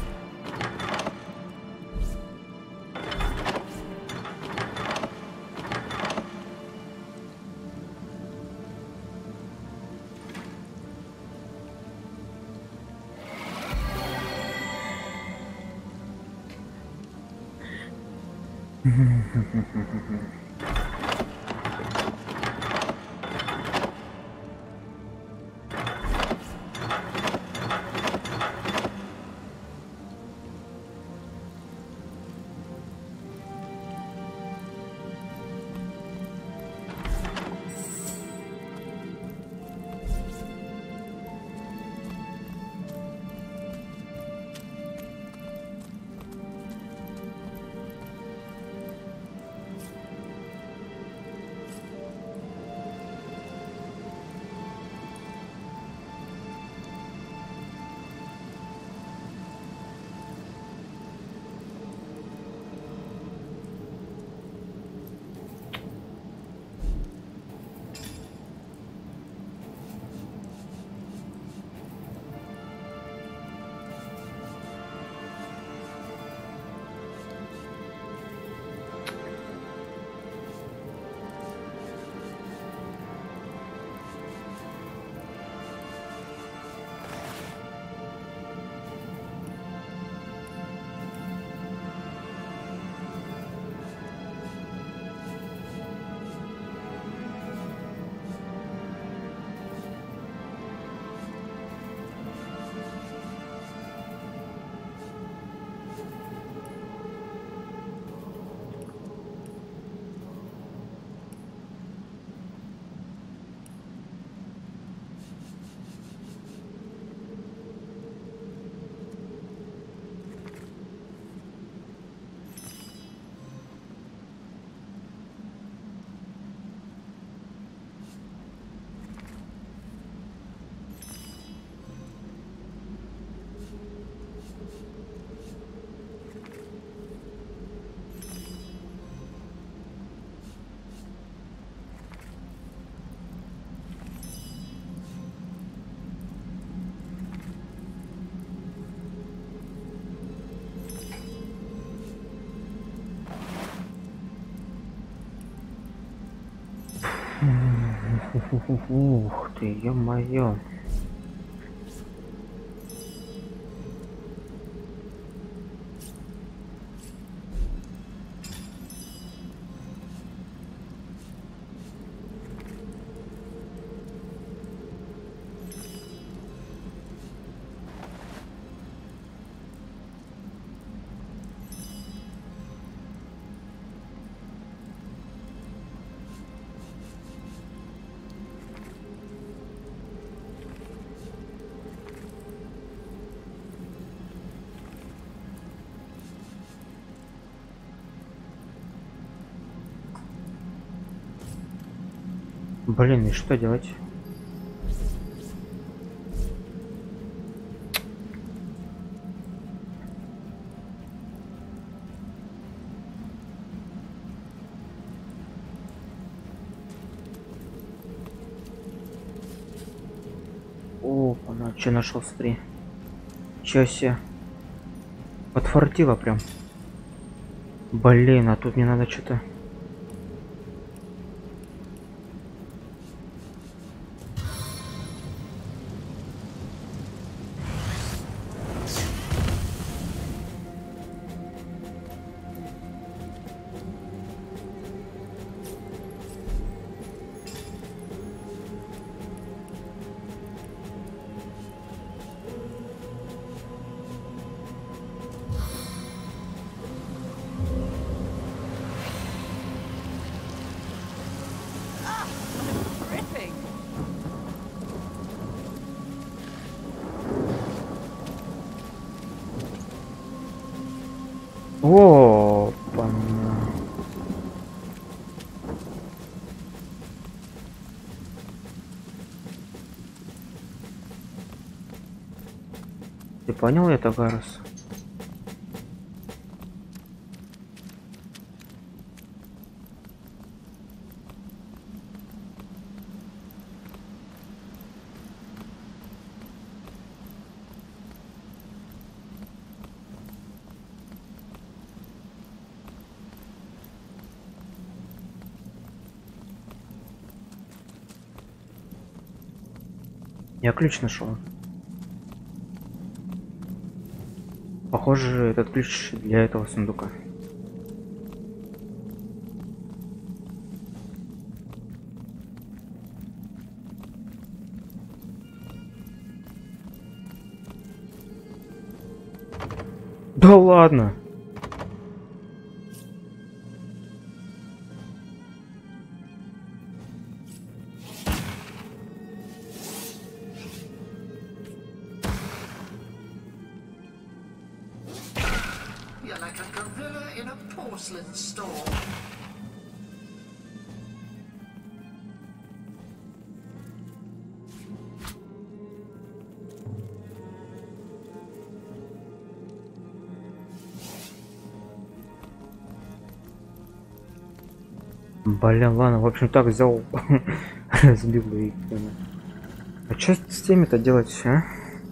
Ух ты, ё-моё. Блин, и что делать? Опа, на что нашел, смотри. Чё себе. Подфартило прям. Блин, а тут мне надо что-то. Опа. Ты понял это, Гарус? Я ключ нашел. Похоже, этот ключ для этого сундука. Да ладно. Блин, ладно, в общем так взял, разбил и... А что с теми-то делать, а?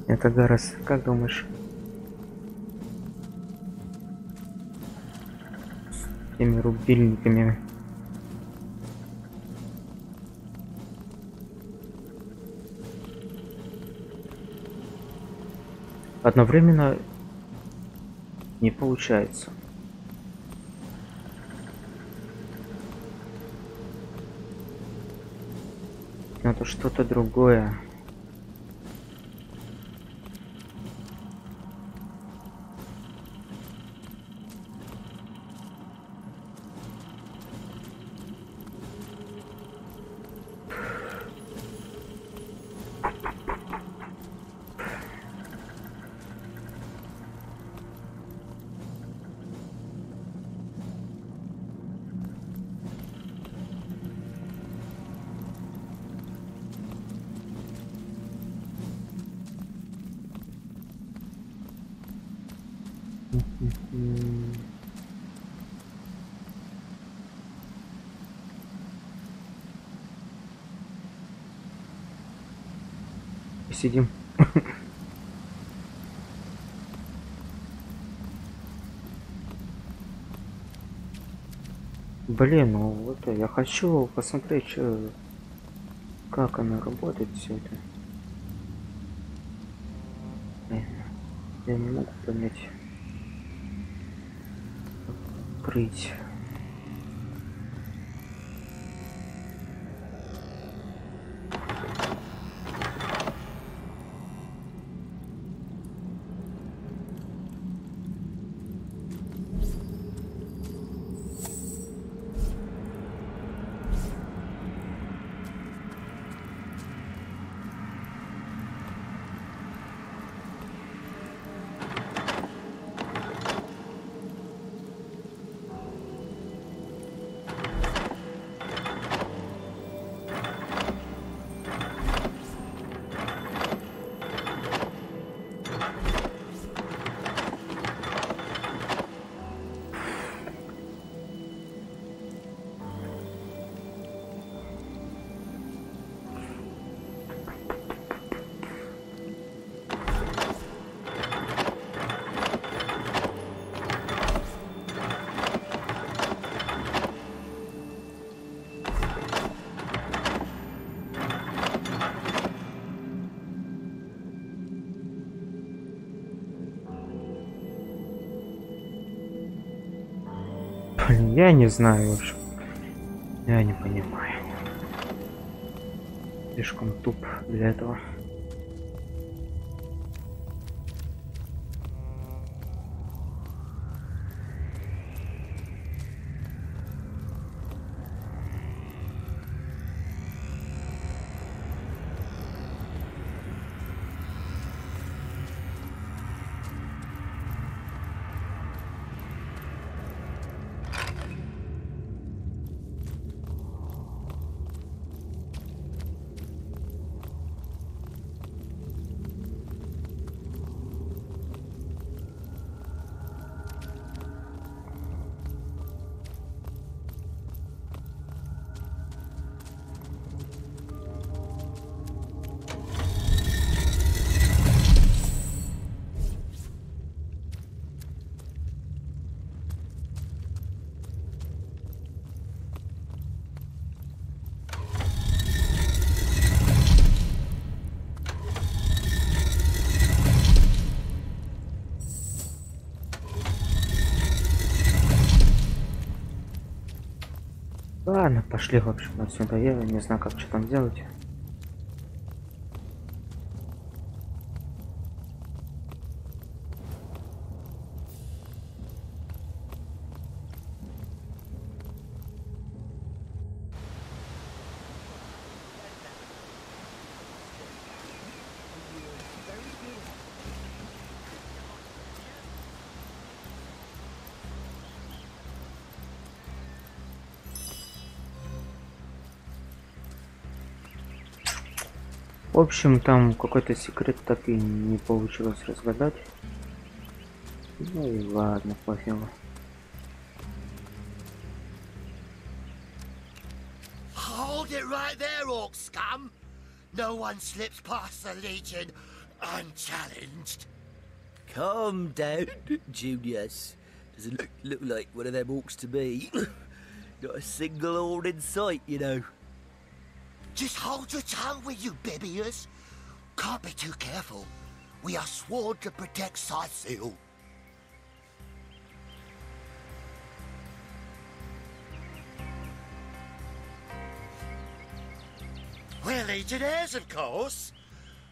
Это Гарас, как думаешь? С теми рубильниками. Одновременно не получается. Надо что-то другое. Сидим. Блин, ну вот я хочу посмотреть, как она работает, все это. Я не могу понять. Открыть. Я не знаю, в общем. Я не понимаю. Слишком туп для этого. Ладно, пошли, в общем, отсюда. Я не знаю, как что там делать. В общем, там какой-то секрет так и не получилось разгадать. Ну и ладно, пофигу. Hold it right there, orc scum! No one slips past the Legion unchallenged. Calm down, Junius. Doesn't look like one of them orcs to me. Not a single horde in sight, you know. Just hold your tongue, will you, Bibias? Can't be too careful. We are sworn to protect Scythiel. We're legionnaires, of course.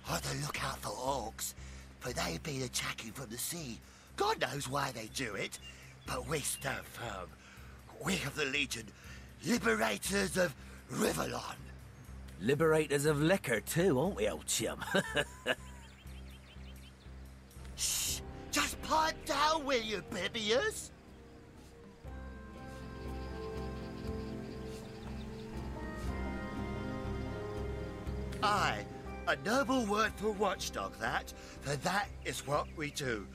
On the lookout for orcs, for they've been attacking from the sea. God knows why they do it, but we stand firm. We of the Legion, liberators of Rivellon. Liberators of liquor too, aren't we, old chum? Shh! Just pipe down, will you, Bibias? Aye, a noble word for watchdog, that. For that is what we do.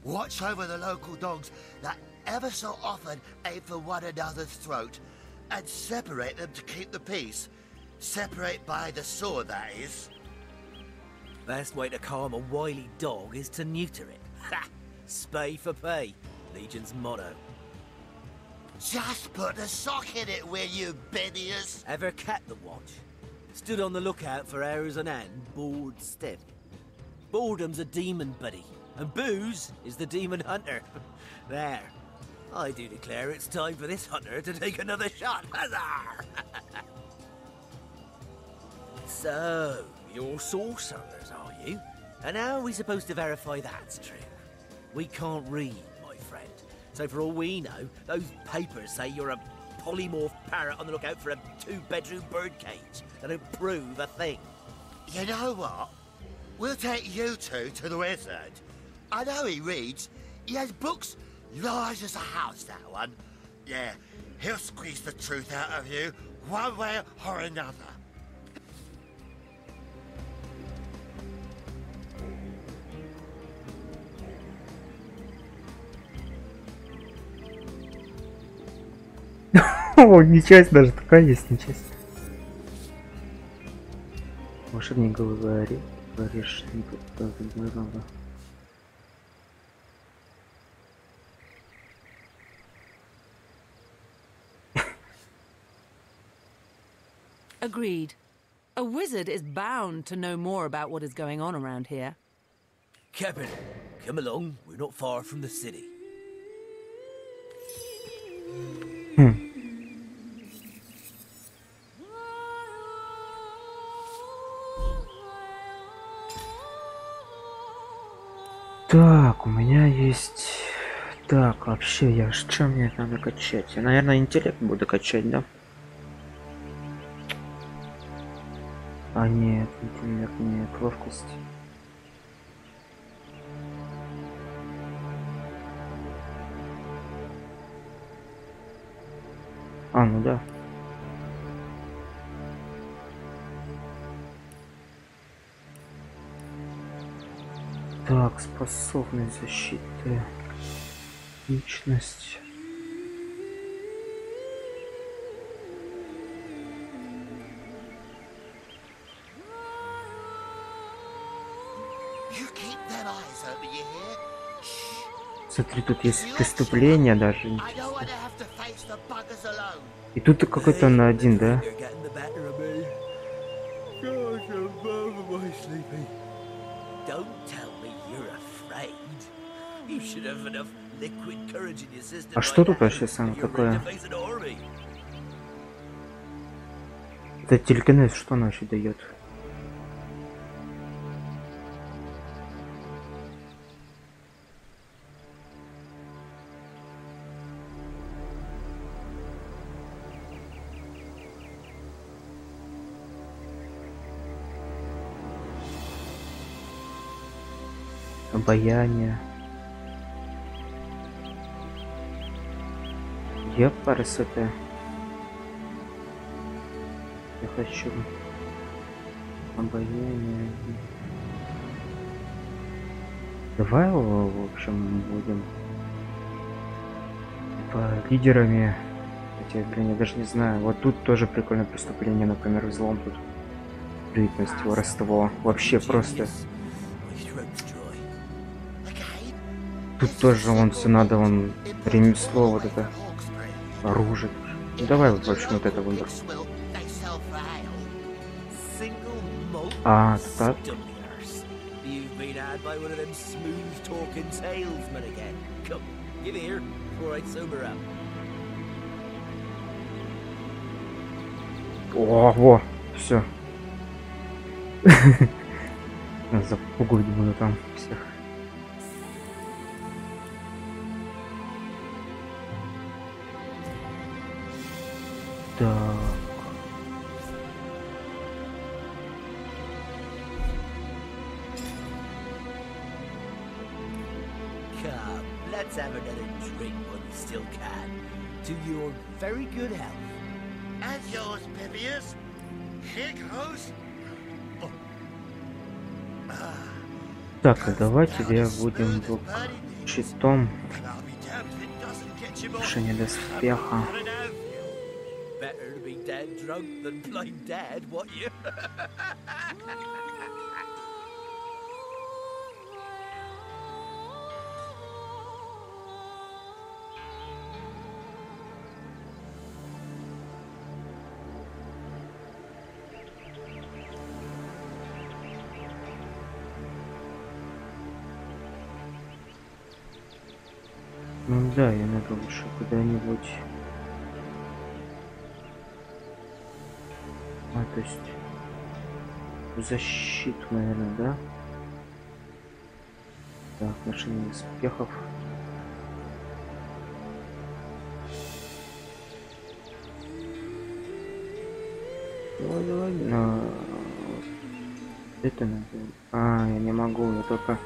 Watch over the local dogs that ever so often aim for one another's throat, and separate them to keep the peace. Separate by the sword, that is. Best way to calm a wily dog is to neuter it. Ha! Spay for pay, Legion's motto. Just put a sock in it, will you, Biddius? Ever kept the watch? Stood on the lookout for hours on end, bored stiff. Boredom's a demon, buddy, and booze is the demon hunter. There. I do declare it's time for this hunter to take another shot. Huzzah! So, you're sorcerers, are you? And how are we supposed to verify that's true? We can't read, my friend. So for all we know, those papers say you're a polymorph parrot on the lookout for a 2-bedroom birdcage. That don't prove a thing. You know what? We'll take you two to the wizard. I know he reads. He has books large as a house, that one. Yeah, he'll squeeze the truth out of you, one way or another. О, нечасть даже такая есть, нечасть. Волшебник говорит, что не надо. Agreed. A wizard is bound to know more about what is going on around here. Captain, come along. We're not far from the city. Так, у меня есть... Так, вообще, я что мне это надо качать? Я, наверное, интеллект буду качать, да? А нет, интеллект нет, ловкость. А, ну да. Так, способность защиты. Личность. Смотри, тут есть преступление даже. И тут какой-то на один, да? А что тут вообще самое такое? Это телекинез, что она вообще дает? Обаяние. Я парасота. Я хочу обаяние. Давай его, в общем, будем типа лидерами. Хотя, блин, я даже не знаю. Вот тут тоже прикольное преступление, например, взлом тут. Притность, воровство. Вообще просто. Тут тоже он все надо, он ремесло, вот это оружие. Ну, давай, в общем, вот это выбор. А, так. О, во, все. Запугивать буду там всех. Так. Come, let's have another drink when we still can. To your very good health. And yours, Bibius. Here goes. Так, а давайте я будем щитом. Решение доспеха. Better to be dead drunk than blind dead, what you? Да, я надо лучше куда-нибудь. То есть в защиту, наверное, да? Так, машина успехов. Давай. Это надо. Я не могу, я только.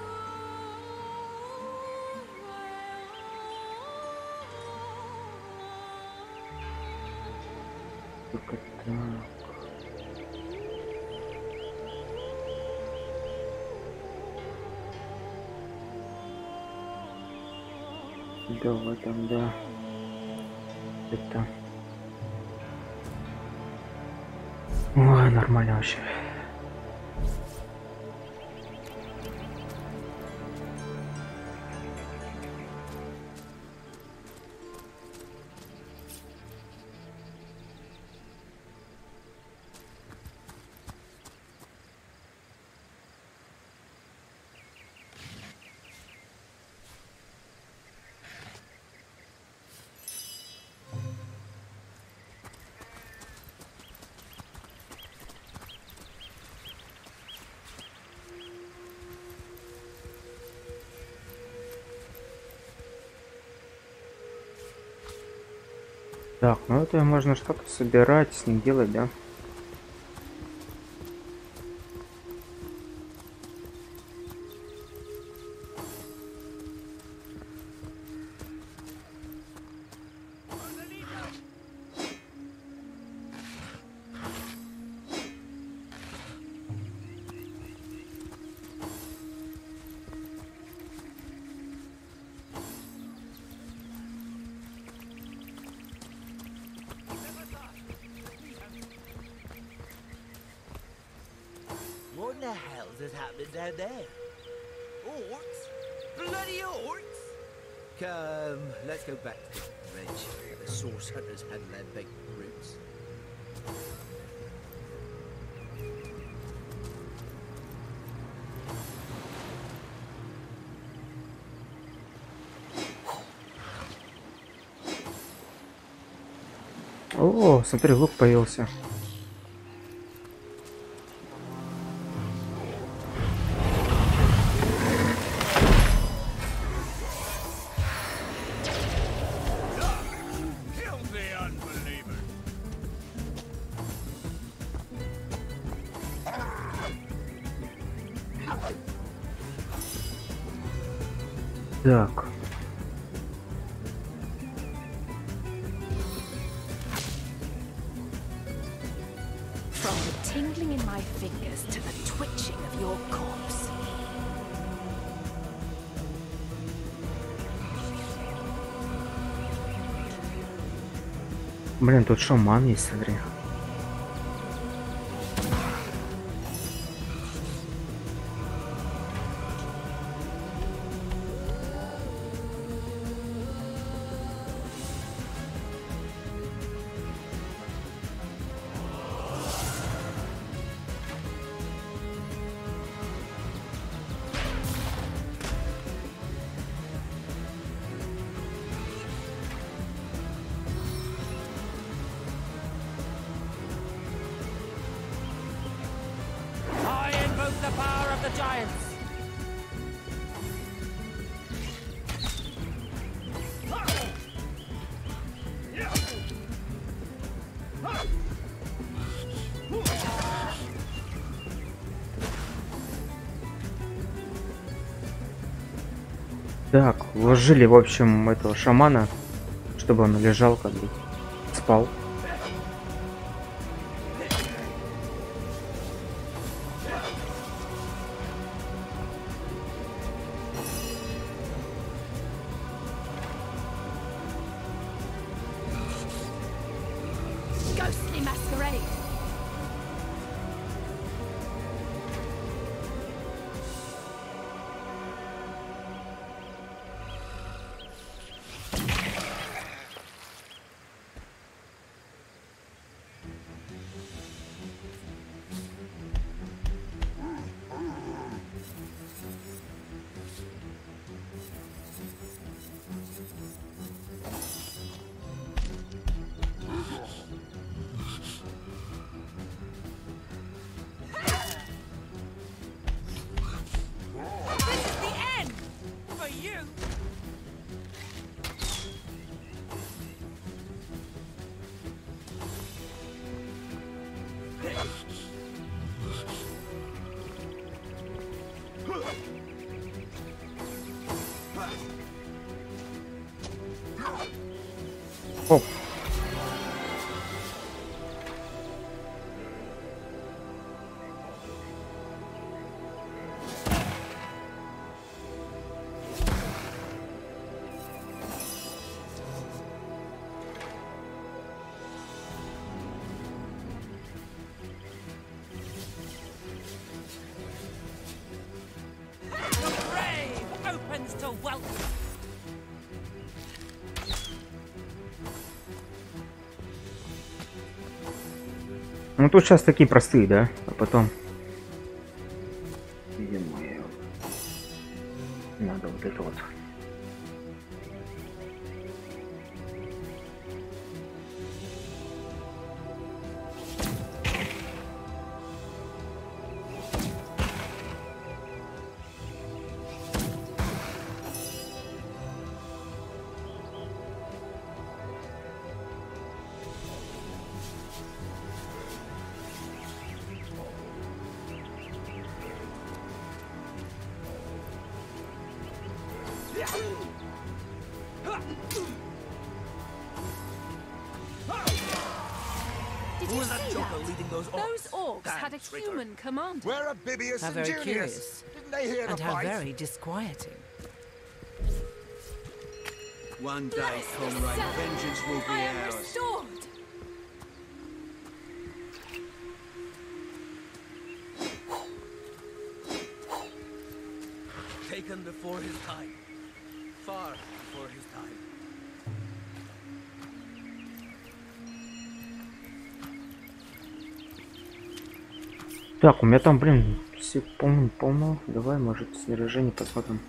Только так. Давай там, да. Это. Ой, нормально вообще. Так, ну это можно что-то собирать, с ним делать, да? What in the hell's is happening down there? Orcs? Bloody orcs? Come, let's go back to the bridge where the source hunters had their big roots. О, смотри, лук появился. Так. From the tingling in my fingers to the twitching of your corpse. Блин, тут шаман есть, смотри. The power of the giants. Так, вложили, в общем, этого шамана, чтобы он лежал, как бы спал. Ghostly masquerade. Оп. Ну тут сейчас такие простые, да? А потом... Ё-моё. Надо вот это вот. Did you see that? Those orcs had a human commander. We're Abibius How and very Junius. curious. Didn't they hear And the how fight? very disquieting. One day, comrade, vengeance will be I am ours. restored. Taken before his time. Far before his time. Так, у меня там, блин, все полно. Давай, может, снаряжение посмотрим.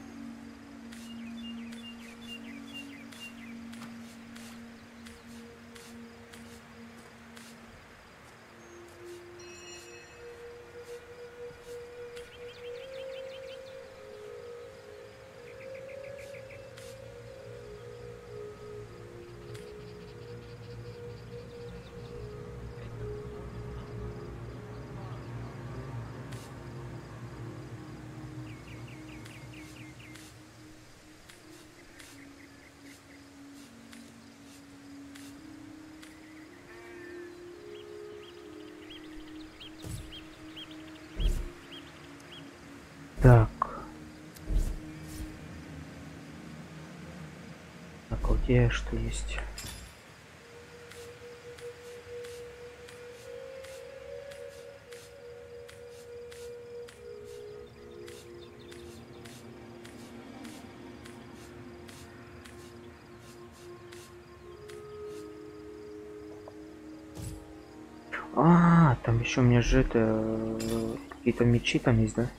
Так. Так, у тебя что есть? А, там еще у меня же это какие-то мечи там есть, да?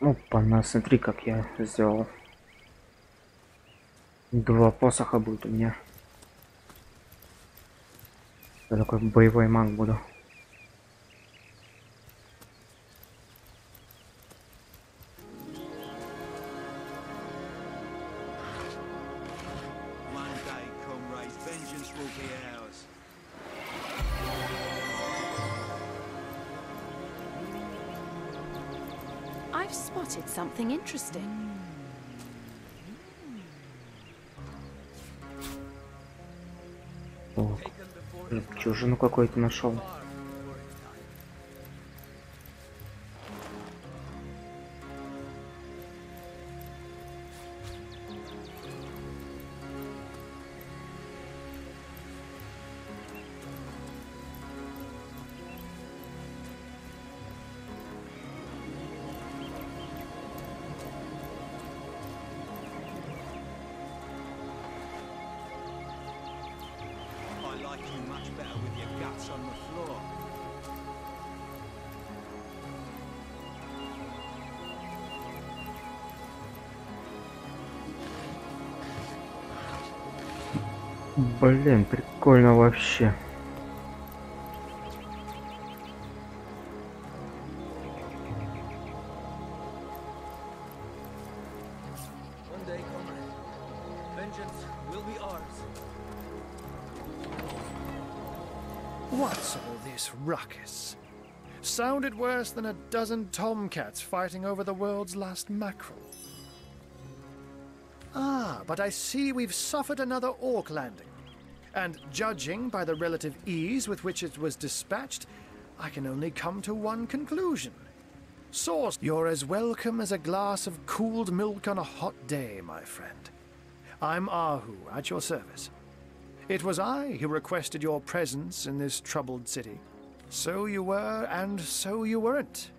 Опа-на, смотри, как я сделал. 2 посоха будет у меня. Я такой боевой маг буду. One day, comrades, vengeance will be ours. I've spotted something interesting. О, чужину какой-то нашел. guts on the floor. Блин, прикольно вообще. One day, comrade, vengeance will be ours. What's all this ruckus? Sounded worse than a dozen tomcats fighting over the world's last mackerel. Ah, but I see we've suffered another orc landing. And judging by the relative ease with which it was dispatched, I can only come to one conclusion. Source, you're as welcome as a glass of cooled milk on a hot day, my friend. I'm Ahu, at your service. It was I who requested your presence in this troubled city. So you were, and so you weren't.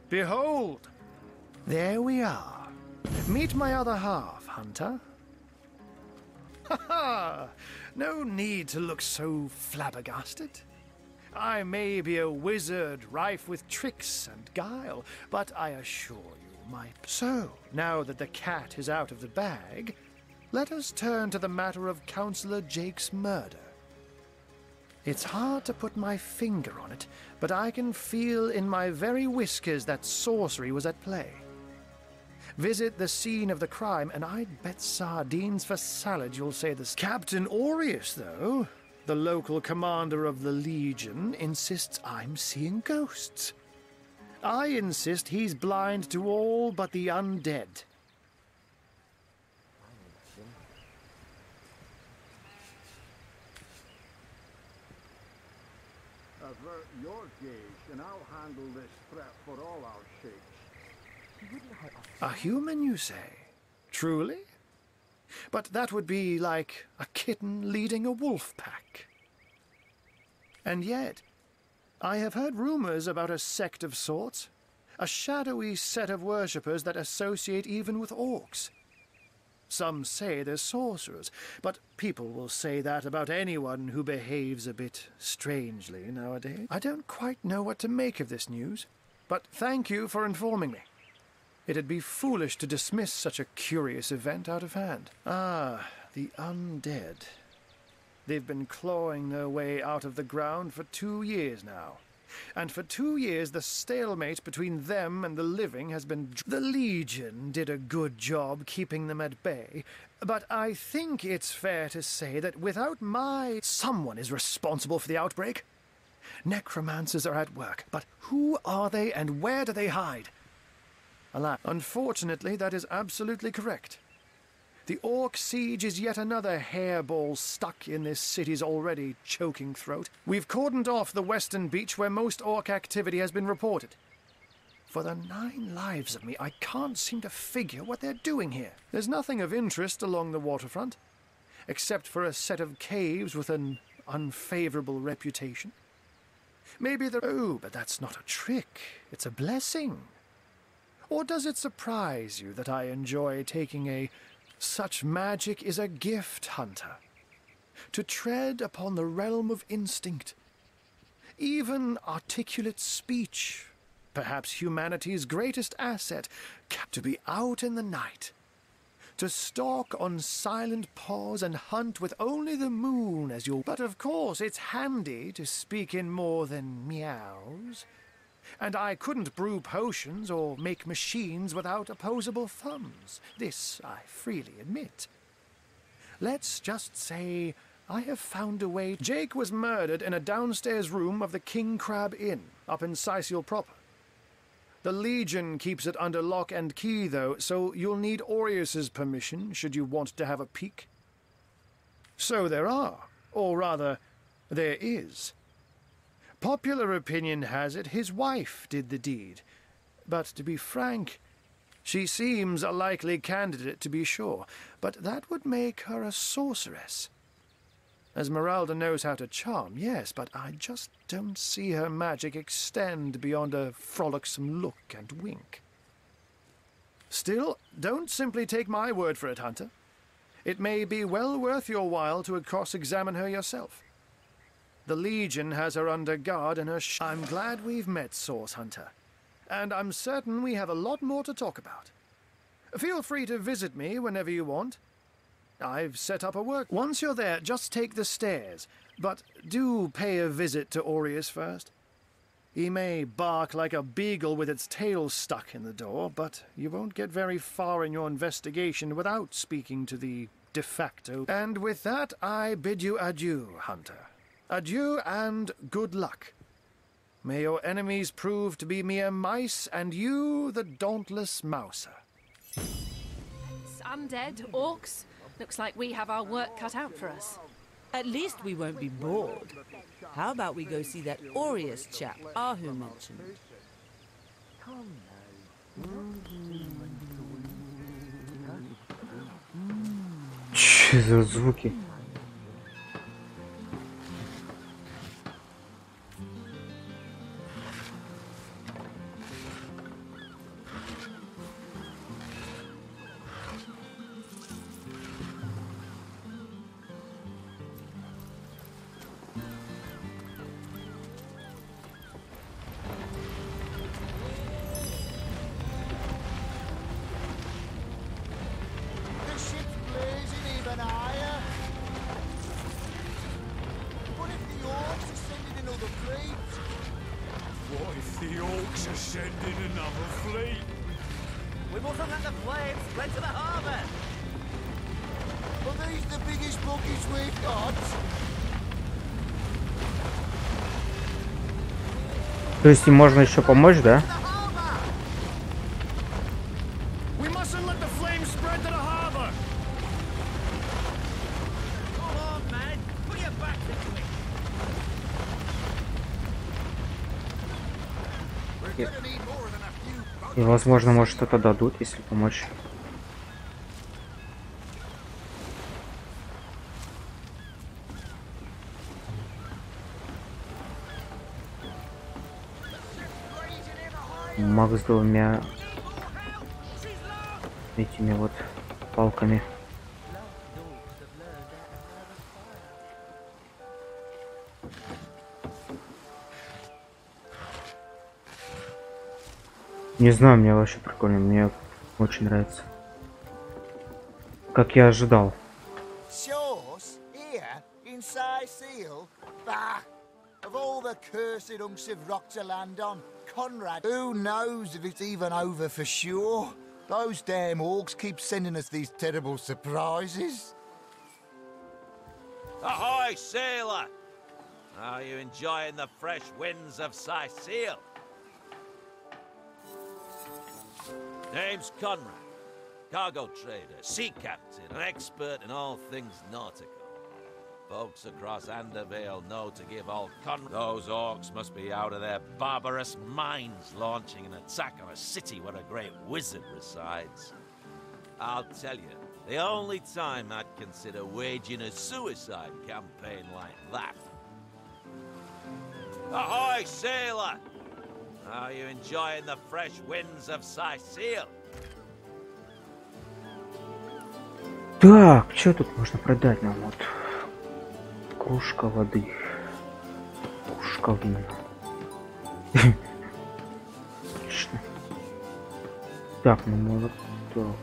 Behold! There we are. Meet my other half, Hunter. Ha ha! No need to look so flabbergasted. I may be a wizard rife with tricks and guile, but I assure you, my... So, now that the cat is out of the bag, let us turn to the matter of Councillor Jake's murder. It's hard to put my finger on it, but I can feel in my very whiskers that sorcery was at play. Visit the scene of the crime, and I'd bet sardines for salad you'll say this. Captain Aureus, though, the local commander of the Legion, insists I'm seeing ghosts. I insist he's blind to all but the undead. Avert your gaze, and I'll handle this threat for all our sakes. A human, you say? Truly? But that would be like a kitten leading a wolf pack. And yet, I have heard rumors about a sect of sorts, a shadowy set of worshippers that associate even with orcs. Some say they're sorcerers, but people will say that about anyone who behaves a bit strangely nowadays. I don't quite know what to make of this news, but thank you for informing me. It'd be foolish to dismiss such a curious event out of hand. Ah, the undead. They've been clawing their way out of the ground for 2 years now. And for 2 years the stalemate between them and the living has been... The Legion did a good job keeping them at bay, but I think it's fair to say that without my... Someone is responsible for the outbreak. Necromancers are at work, but who are they and where do they hide? Alas, unfortunately, that is absolutely correct. The orc siege is yet another hairball stuck in this city's already choking throat. We've cordoned off the western beach where most orc activity has been reported. For the 9 lives of me, I can't seem to figure what they're doing here. There's nothing of interest along the waterfront, except for a set of caves with an unfavorable reputation. Maybe they're... Oh, but that's not a trick. It's a blessing. Or does it surprise you that I enjoy taking a... Such magic is a gift, Hunter. To tread upon the realm of instinct. Even articulate speech. Perhaps humanity's greatest asset. To be out in the night. To stalk on silent paws and hunt with only the moon as your... But of course it's handy to speak in more than meows. And I couldn't brew potions or make machines without opposable thumbs. This I freely admit. Let's just say I have found a way... Jake was murdered in a downstairs room of the King Crab Inn, up in Sicil proper. The Legion keeps it under lock and key, though, so you'll need Aureus's permission should you want to have a peek. So there are, or rather, there is. Popular opinion has it his wife did the deed. But to be frank, she seems a likely candidate to be sure. But that would make her a sorceress. Esmeralda knows how to charm, yes, but I just don't see her magic extend beyond a frolicsome look and wink. Still, don't simply take my word for it, Hunter. It may be well worth your while to cross-examine her yourself. The Legion has her under guard and I'm glad we've met, Source Hunter. And I'm certain we have a lot more to talk about. Feel free to visit me whenever you want. I've set up a work. Once you're there, just take the stairs. But do pay a visit to Aureus first. He may bark like a beagle with its tail stuck in the door, but you won't get very far in your investigation without speaking to the de facto. And with that, I bid you adieu, Hunter. Adieu and good luck. May your enemies prove to be mere mice, and you the dauntless mouser. Undead, orcs. Looks like we have our work cut out for us. At least we won't be bored. How about we go see that Aureus chap Ahu mentioned? Че за звуки? То есть им можно еще помочь, да? И возможно, может, что-то дадут, если помочь. Маг с двумя этими вот палками. Не знаю, мне вообще прикольно, мне очень нравится. Как я ожидал. Of all the cursed hunks of rock to land on, Conrad, who knows if it's even over for sure? Those damn orcs keep sending us these terrible surprises. Ahoy, sailor! Are you enjoying the fresh winds of Sicil? Name's Conrad, cargo trader, sea captain, an expert in all things nautical. Folks across Andervale know to give old Conrad. Those orcs must be out of their barbarous minds launching an attack on a city where a great wizard resides. I'll tell you, the only time I'd consider waging a suicide campaign like that. Ahoy, sailor! Are you enjoying the fresh winds of Sicil? Так, что тут можно продать нам? Вот кружка воды, кружка вина. Отлично. Так, ну молоток.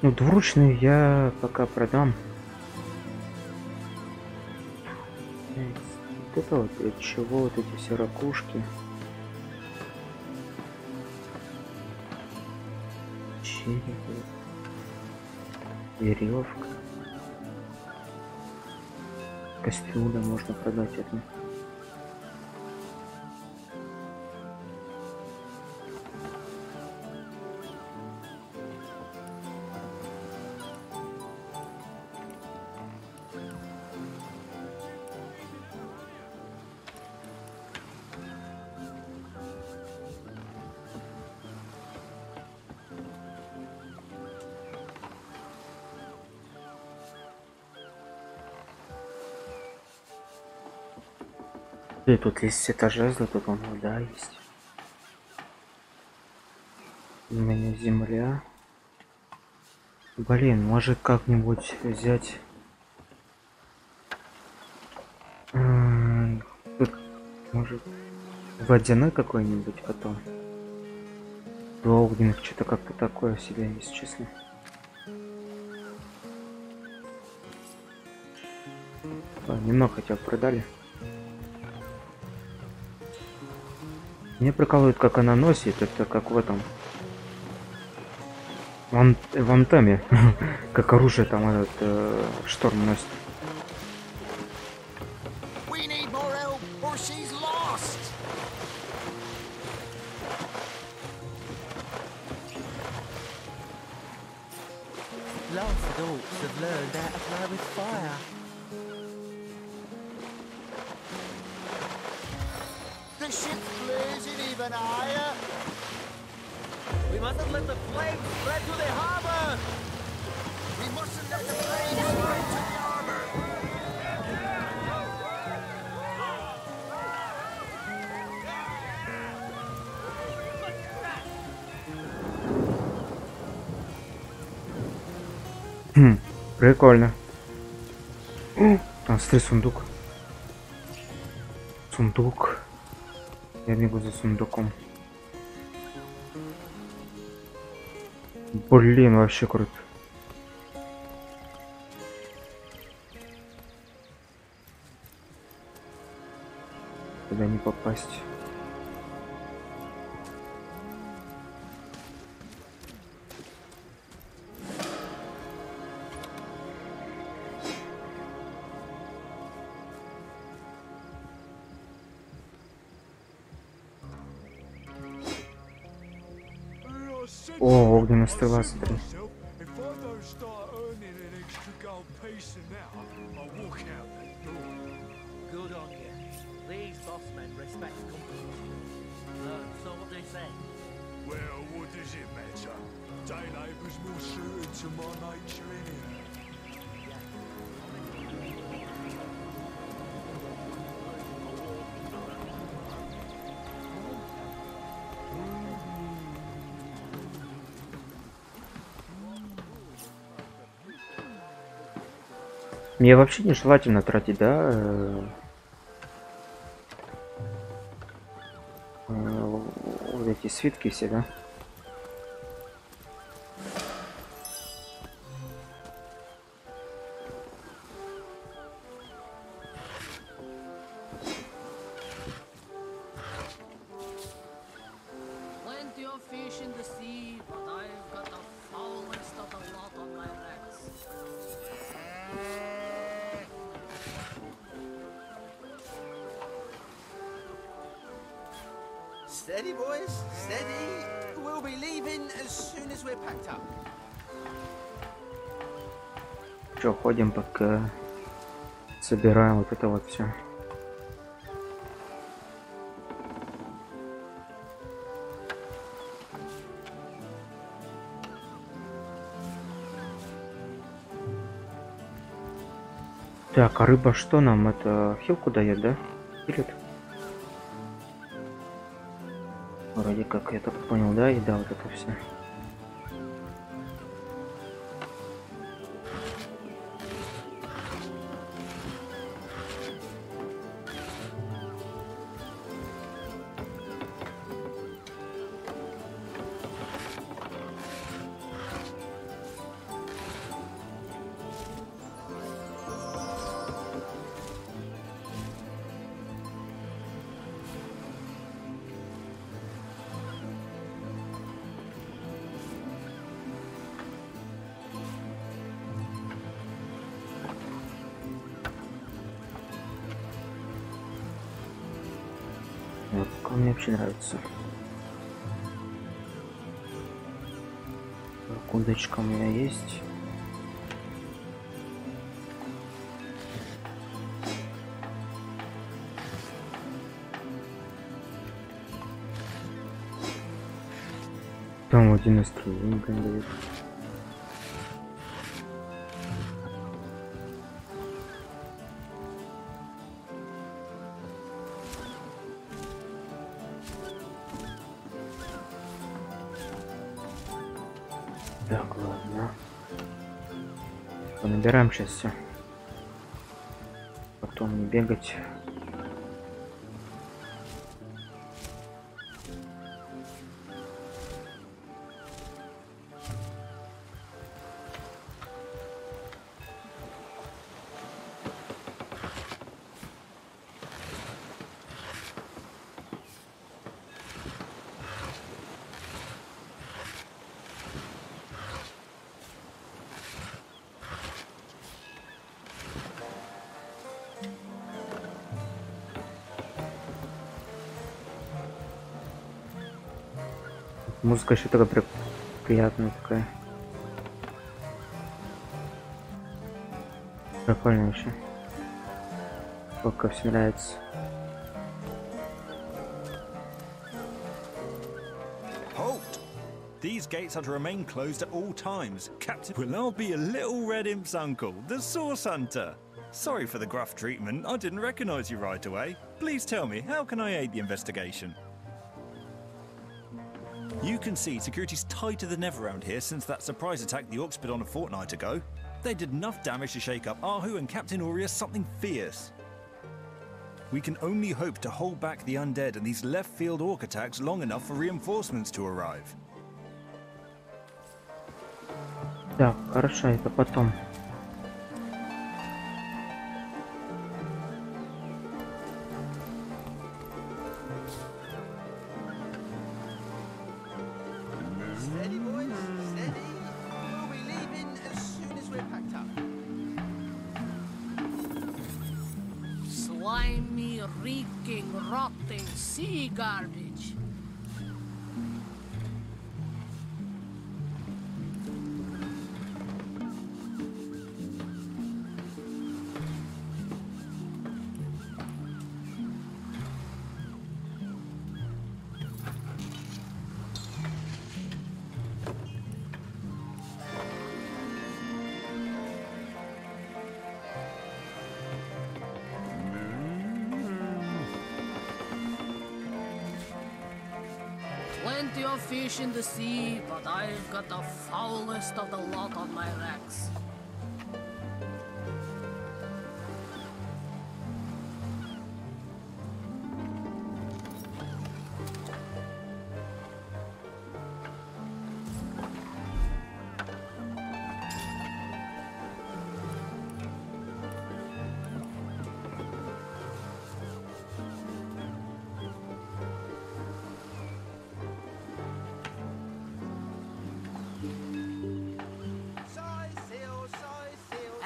Ну, двуручную я пока продам. Вот это вот, для чего вот эти все ракушки? Череп. Веревка. Кастрюля можно продать это. И тут есть это жезлы, тут он, да, есть. У меня земля. Блин, может как-нибудь взять... Тут, может, водяной какой-нибудь потом. Два огненных, что-то как-то такое себе, если честно. Немного хотя бы продали. Мне прикалывает, как она носит, это как в этом в Антоме, как оружие там этот шторм носит. Last adults have learned how to play with fire. The ship's blazing even higher. We mustn't let the flames spread to the harbor. We mustn't let the flames spread to the harbor. Прикольно. Там стоит сундук. Сундук. Я бегу за сундуком. Блин, вообще круто. Куда не попасть. О, огненная стрела, смотри. Good on you. These boss men respect company. So what do they say? Well, what does it matter? Day labour's more suited to my nature anyhow. Мне вообще нежелательно тратить, да, вот эти свитки все, да. Plenty of fish in the sea, but I've got the foulest of the lot on my legs. Steady, boys, steady. We'll be leaving as soon as we're packed up. Что, ходим, пока собираем вот это вот все. Так, а рыба что нам? Это хилку дает, да? Хилит? Вроде как, я так понял, да? И да, вот это все. Вот, мне вообще нравится. Так, удочка у меня есть. Там один настроение, блин, дает. Так, ладно. Набираем сейчас все. Потом не бегать. Музыка еще такая приятная такая. Прикольно еще. Пока все нравится. Halt! These gates are to remain closed at all times. Captain will now be a little red imp's uncle, the Source Hunter. Sorry for the gruff treatment. I didn't recognize you right away. Please tell me, how can I aid the investigation? You can see security's tighter than ever around here since that surprise attack the Orcs put on a fortnight ago. They did enough damage to shake up Ahu and Captain Aureus something fierce. We can only hope to hold back the undead and these left-field Orc attacks long enough for reinforcements to arrive. Так, хорошо, это потом. Slimy, reeking, rotting sea garbage. Plenty of fish in the sea, but I've got the foulest of the lot on my racks.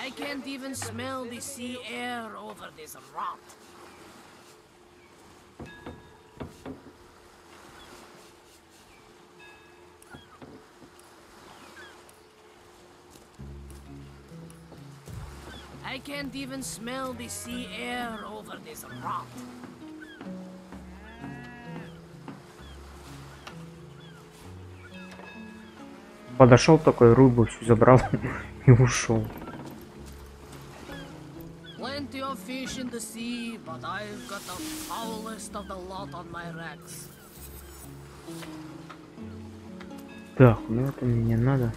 I can't even smell the sea air over this rot. I can't even smell the sea air over this rot. Подошел такой, рыбу всю забрал и ушел. Plenty of fish in the sea, but I've got the foulest of the lot on my racks. Так, ну это мне не надо.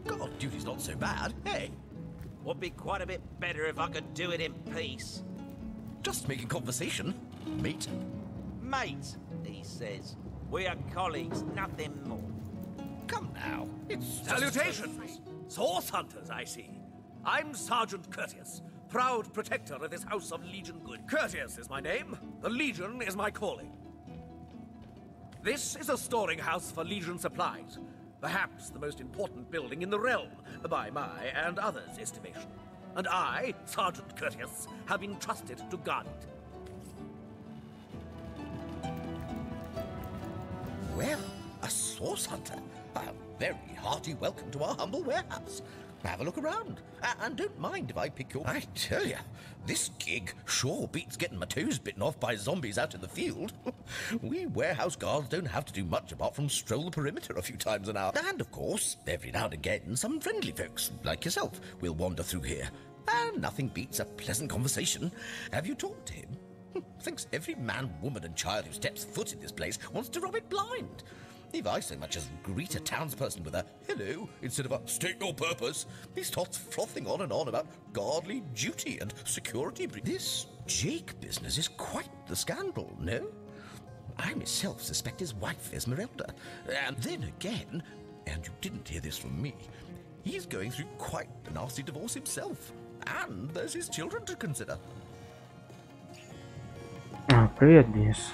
God, duty's not so bad, hey? Would be quite a bit better if I could do it in peace. Just making conversation, mate. Mate, he says. We are colleagues, nothing more. Come now, it's Salutations! Source hunters, I see. I'm Sergeant Courteous, proud protector of this house of Legion Good. Courteous is my name. The Legion is my calling. This is a storing house for Legion supplies. Perhaps the most important building in the realm, by my and others' estimation. And I, Sergeant Courteous, have been trusted to guard it. Well, a source hunter. A very hearty welcome to our humble warehouse. Have a look around. And don't mind if I pick your... I tell you, this gig sure beats getting my toes bitten off by zombies out in the field. We warehouse guards don't have to do much apart from stroll the perimeter a few times an hour. And, of course, every now and again, some friendly folks, like yourself, will wander through here. And nothing beats a pleasant conversation. Have you talked to him? Thinks every man, woman and child who steps foot in this place wants to rob it blind. If I so much as greet a townsperson with a hello instead of a state your purpose, he starts frothing on and on about godly duty and security. This Jake business is quite the scandal, no? I myself suspect his wife Esmeralda. And then again, and you didn't hear this from me, he's going through quite a nasty divorce himself. And there's his children to consider. Привет, Денис.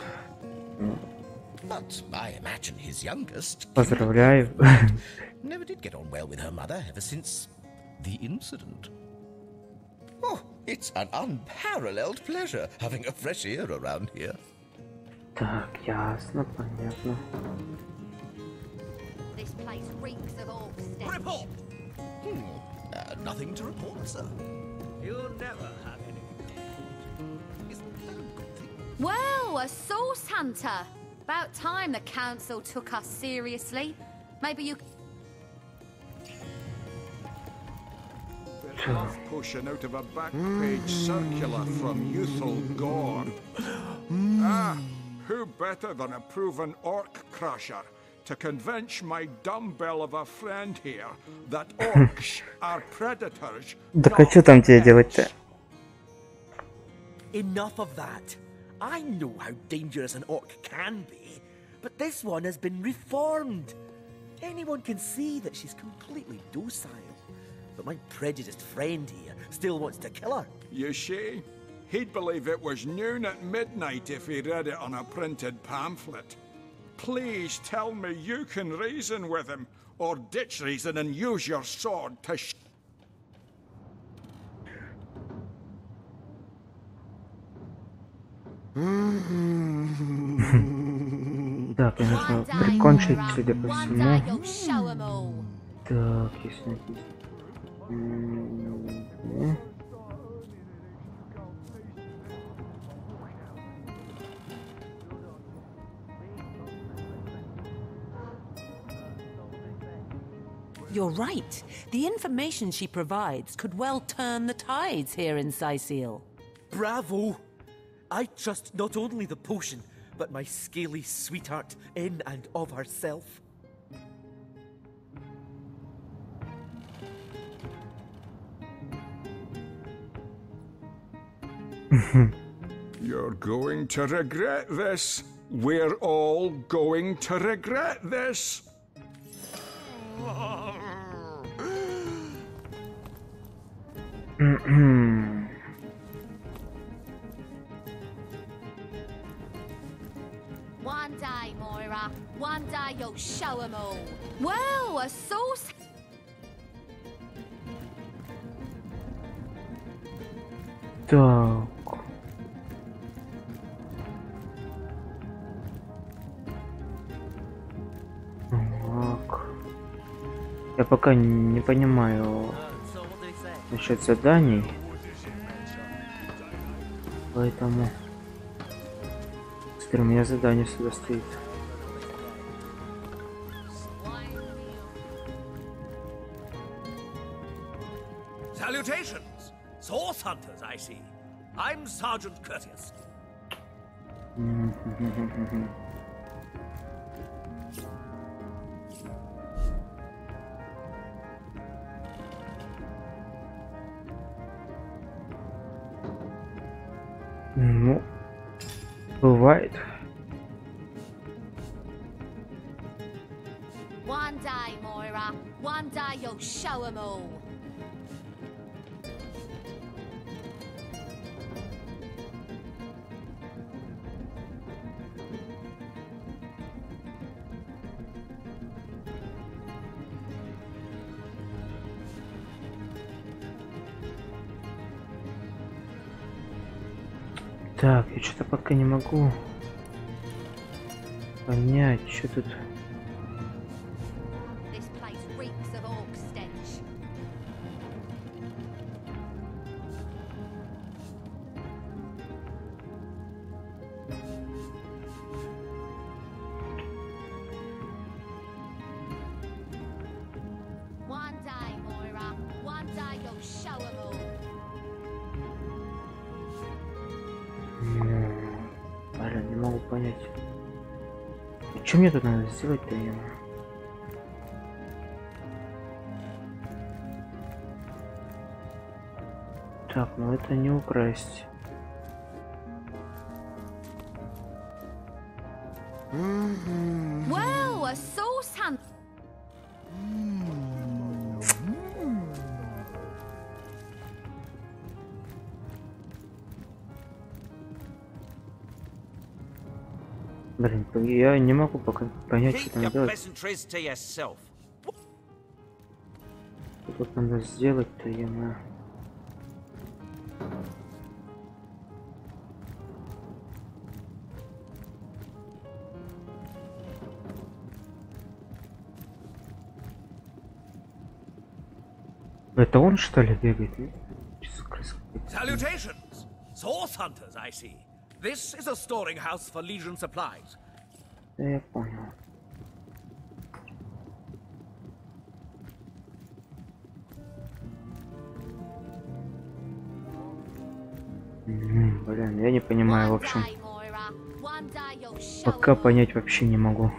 But I imagine his youngest... Поздравляю. Never did get on well with her mother ever since the incident. Oh, it's an unparalleled pleasure having a fresh ear around here. Так, ясно, понятно. This place reeks of orc stench. Report! Nothing to report, sir. You'll never have anything. Well, a source hunter. About time the council took us seriously. Maybe you... Bit love potion out of a back page circular from youthful gore. Who better than a proven orc crusher to convince my dumbbell of a friend here that orcs are predators? Так а что там тебе делать-то? Enough of that. I know how dangerous an orc can be, but this one has been reformed. Anyone can see that she's completely docile. But my prejudiced friend here still wants to kill her. You see? He'd believe it was noon at midnight if he read it on a printed pamphlet. Please tell me you can reason with him, or ditch reason and use your sword to Так, мне нужно прикончить, судя по всему. Так, если написано... You're right. The information she provides could well turn the tides here in Sicil. Bravo! I trust not only the potion, but my scaly sweetheart in and of herself. You're going to regret this. We're all going to regret this. One day, Moira. One day you'll show 'em all. Well, a source... Так. Так. Я пока не понимаю насчет заданий. Поэтому... Смотри, у меня задание сюда стоит. Salutations! Source hunters, I see. I'm Sergeant Courteous. Ну, бывает. One day, Moira. One day you'll show 'em all. Так, я что-то пока не могу понять, что тут. This place reeks of orc stench. понять. Что мне тут надо сделать-то, я? Так, ну это не украсть. Well, a sauce hunt. Блин, я не могу пока понять, что там делать. Что тут надо сделать-то, я. Это он, что ли, бегает? Salutations! Source hunters, I see. This is a storing house for Legion supplies. Да, я понял. Блин, я не понимаю, в общем. Пока понять вообще не могу.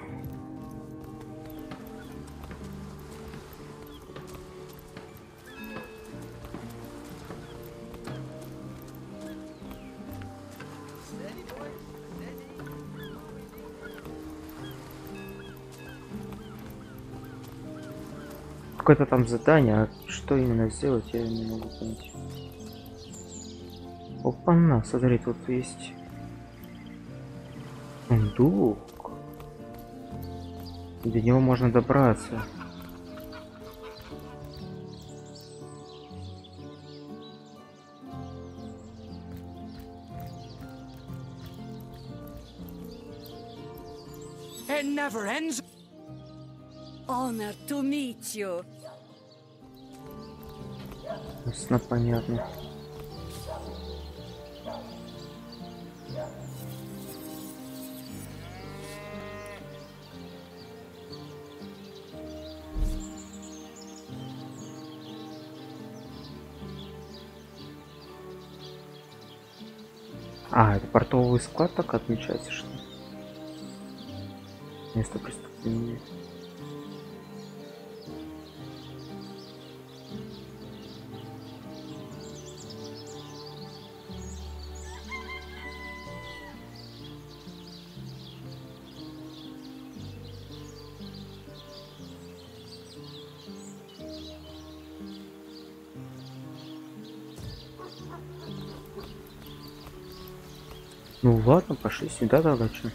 Какое-то там задание, а что именно сделать, я не могу понять. Опа-на, смотри, тут есть сундук. До него можно добраться. It never ends. Honor to meet you. Ясно, понятно. А, это портовый склад так отмечается, что ли? Место преступления. Ну ладно, пошли сюда тогда, что?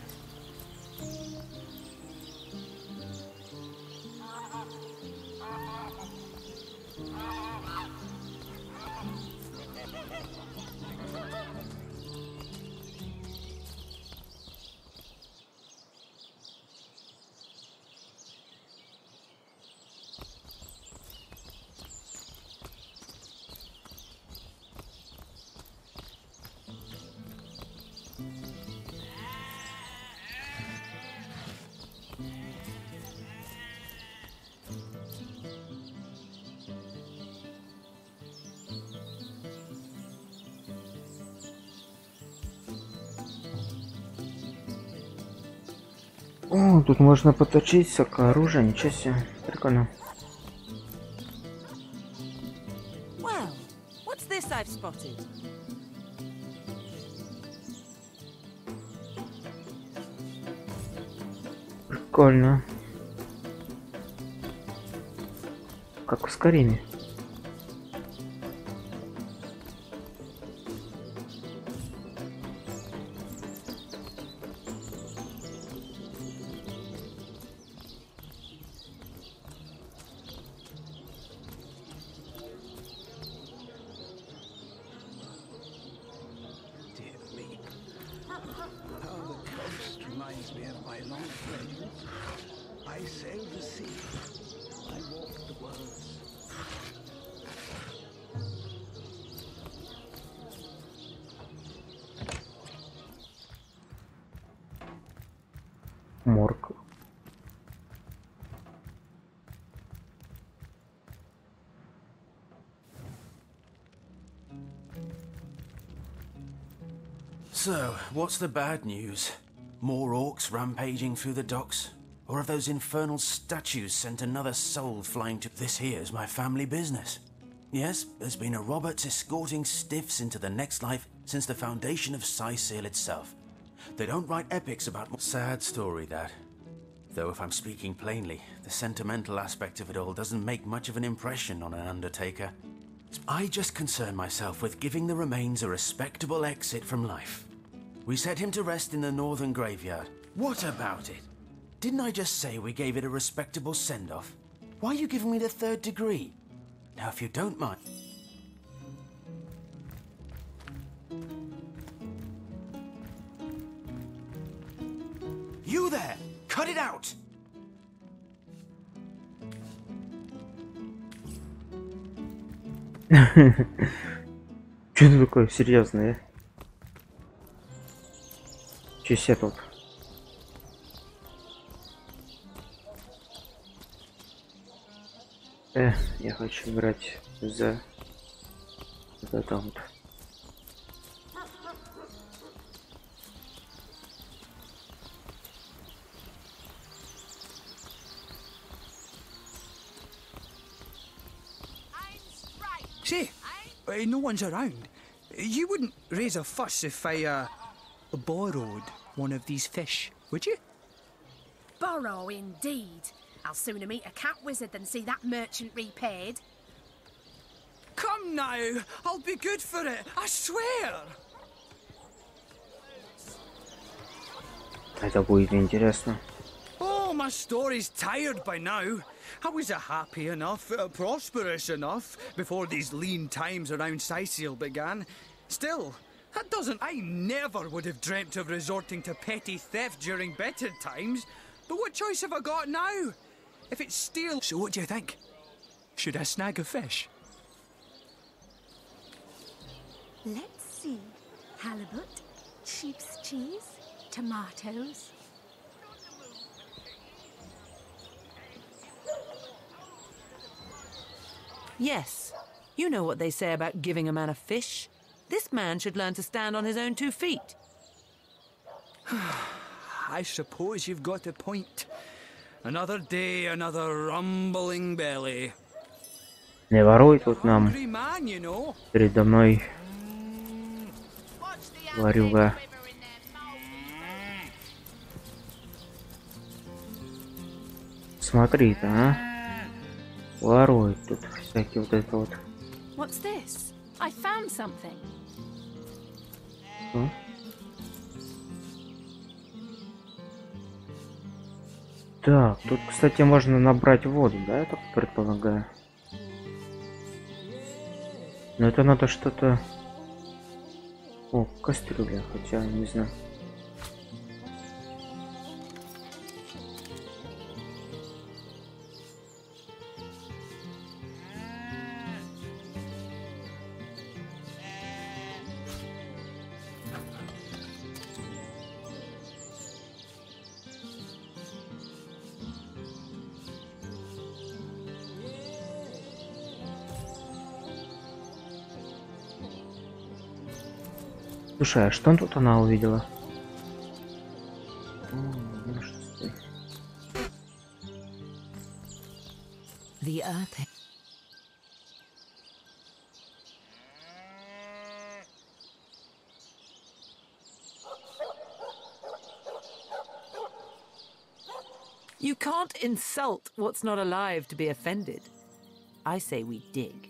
О, тут можно поточить всякое оружие, ничего себе, прикольно. Well, what's this I've spotted? Прикольно. Как ускорение. Морг. So, what's the bad news? More orcs rampaging through the docks? Or have those infernal statues sent another soul flying to... This here's my family business. Yes, there's been a Roberts escorting stiffs into the next life since the foundation of Cyseal itself. They don't write epics about... Sad story, that. Though if I'm speaking plainly, the sentimental aspect of it all doesn't make much of an impression on an undertaker. I just concern myself with giving the remains a respectable exit from life. We set him to rest in the northern graveyard. What about it? Didn't I just say we gave it a respectable send-off? Why are you giving me the 3rd degree? Now, if you don't mind... You there! Cut it out! Что ты такое серьезное? Че все тут? Я хочу играть за это вот. Say, no one's around. You wouldn't raise a fuss if I, borrowed one of these fish, would you? Borrow indeed. I'll sooner meet a cat wizard than see that merchant repaid. Come now, I'll be good for it, I swear. Это будет интересно. Oh, my story's tired by now. I was happy enough, prosperous enough, before these lean times around Cyseal began. Still, that doesn't... I never would have dreamt of resorting to petty theft during better times. But what choice have I got now? If it's steal... So what do you think? Should I snag a fish? Let's see. Halibut, sheep's cheese, tomatoes. Yes, you know what they say about giving a man a fish. This man should learn to stand on his own 2 feet. I suppose you've got a point. Another day, another rumbling belly. Не воруй тут нам. Передо мной варюга. Смотри-то, а? Ворует тут всякие вот это вот. What's this? I found something. Так, тут, кстати, можно набрать воду, да, я так предполагаю. Но это надо что-то... О, кастрюля, хотя не знаю. Слушай, а что тут она увидела? The earth. You can't insult what's not alive to be offended. I say we dig.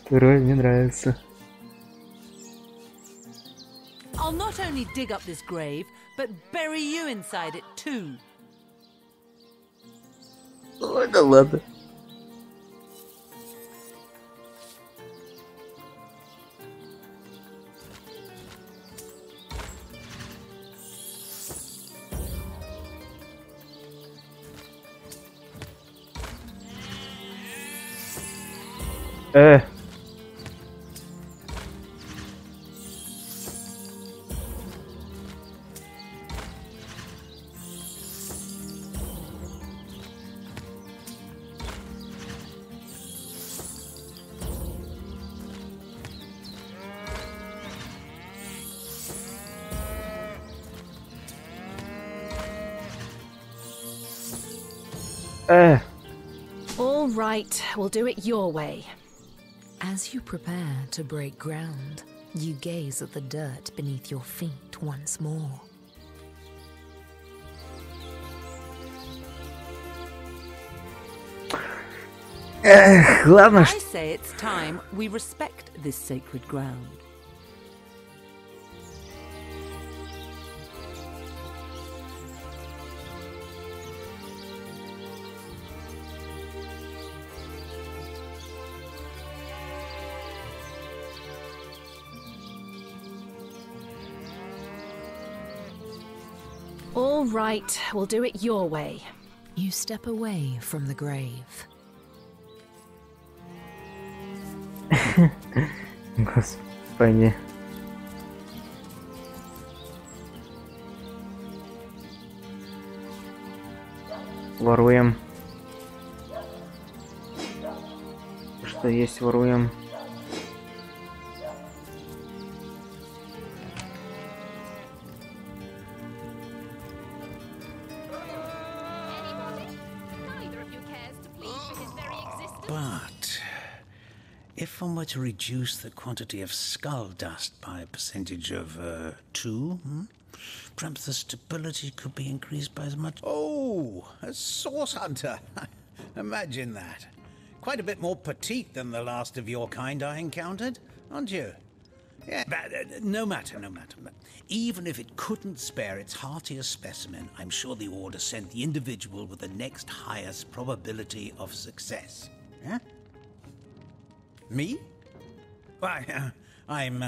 Второй мне нравится. I'll not only dig up this grave, but bury you inside it too. Ой, да ладно. All right, we'll do it your way. As you prepare to break ground, you gaze at the dirt beneath your feet once more. Ладно. I say it's time we respect this sacred ground. All right, we'll do it your way. You step away from the grave. Господи. Воруем. Что есть, воруем. But if one were to reduce the quantity of skull dust by a percentage of 2, perhaps the stability could be increased by as much. Oh, a source hunter. Imagine that. Quite a bit more petite than the last of your kind I encountered, aren't you? Yeah, but no matter. Even if it couldn't spare its heartiest specimen, I'm sure the order sent the individual with the next highest probability of success. Huh? Me? Why, I'm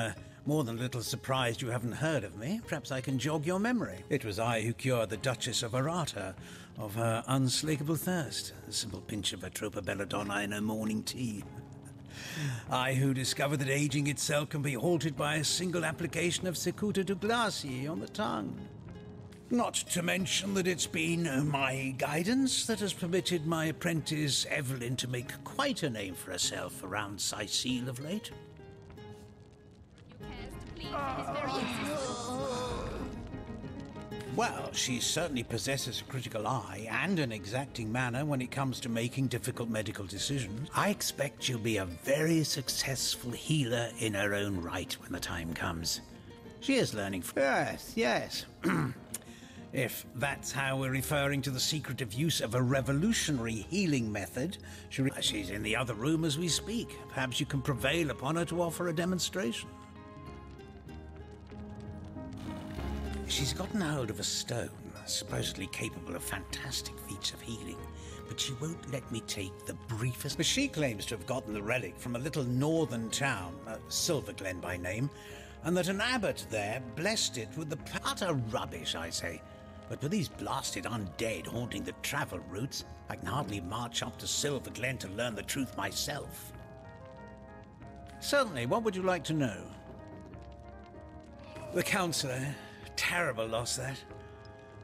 more than a little surprised you haven't heard of me. Perhaps I can jog your memory. It was I who cured the Duchess of Arata of her unslakable thirst. A simple pinch of atropa belladonna in her morning tea. I who discovered that aging itself can be halted by a single application of cicuta de glacie on the tongue. Not to mention that it's been my guidance that has permitted my apprentice Evelyn to make quite a name for herself around Sicile of late. Well, she certainly possesses a critical eye and an exacting manner when it comes to making difficult medical decisions. I expect she'll be a very successful healer in her own right when the time comes. She is learning. Yes. If that's how we're referring to the secretive use of a revolutionary healing method, she's in the other room as we speak. Perhaps you can prevail upon her to offer a demonstration. She's gotten hold of a stone, supposedly capable of fantastic feats of healing, but she won't let me take the briefest. But she claims to have gotten the relic from a little northern town, Silverglen by name, and that an abbot there blessed it with the utter rubbish, I say. But with these blasted undead haunting the travel routes, I can hardly march up to Silverglen to learn the truth myself. Certainly, what would you like to know? The counsellor. Terrible loss, that.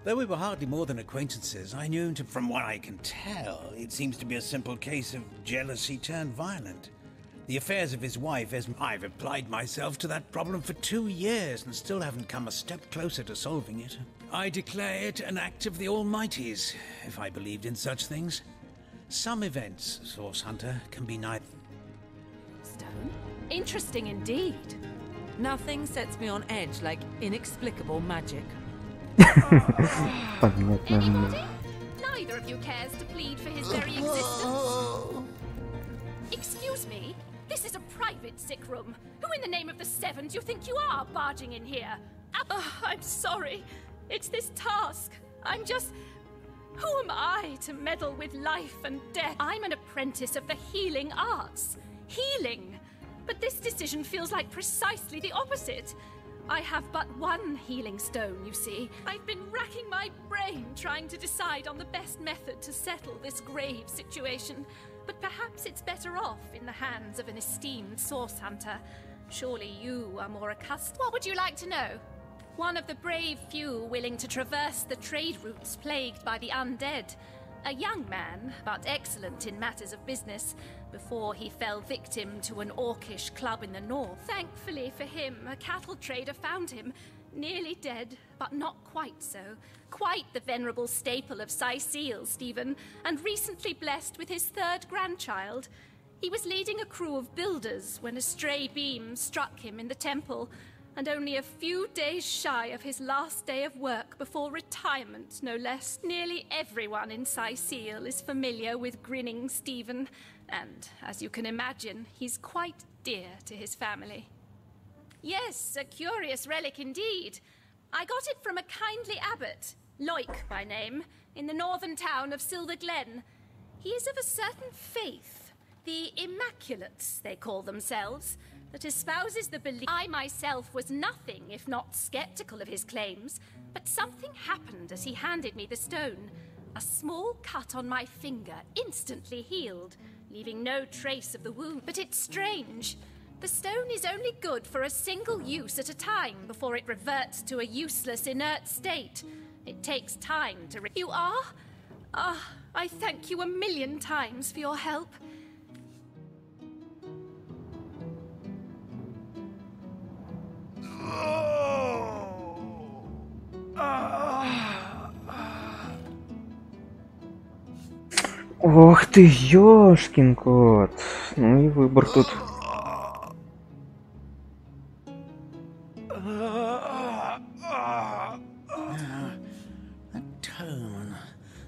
Though we were hardly more than acquaintances, I knew him to... From what I can tell, it seems to be a simple case of jealousy turned violent. The affairs of his wife, as I've applied myself to that problem for 2 years and still haven't come a step closer to solving it. I declare it an act of the Almighty's, if I believed in such things. Some events, Source Hunter, can be neither. Stone? Interesting indeed. Nothing sets me on edge like inexplicable magic. Anybody? Neither of you cares to plead for his very existence. Excuse me? This is a private sick room. Who in the name of the Seven do you think you are barging in here? I'm sorry. It's this task. I'm just... Who am I to meddle with life and death? I'm an apprentice of the healing arts. Healing. But this decision feels like precisely the opposite. I have but one healing stone, you see. I've been racking my brain trying to decide on the best method to settle this grave situation. But perhaps it's better off in the hands of an esteemed source hunter. Surely you are more accustomed. What would you like to know? One of the brave few willing to traverse the trade routes plagued by the undead. A young man, but excellent in matters of business, before he fell victim to an orcish club in the north. Thankfully for him, a cattle trader found him. nearly dead, but not quite so. Quite the venerable staple of Sicil, Stephen, and recently blessed with his 3rd grandchild. He was leading a crew of builders when a stray beam struck him in the temple, and only a few days shy of his last day of work before retirement, no less. Nearly everyone in Sicil is familiar with grinning Stephen, and, as you can imagine, he's quite dear to his family. Yes, a curious relic indeed. I got it from a kindly abbot, Loic by name, in the northern town of Silver Glen. He is of a certain faith, the Immaculates, they call themselves, that espouses the belief. I myself was nothing if not skeptical of his claims, but something happened as he handed me the stone. A small cut on my finger instantly healed, leaving no trace of the wound. But it's strange. The stone is only good for a single use at a time before it reverts to a useless, inert state. It takes time to You are? Ah, I thank you a million times for your help. Ох ты, ёшкин кот. Ну и выбор тут.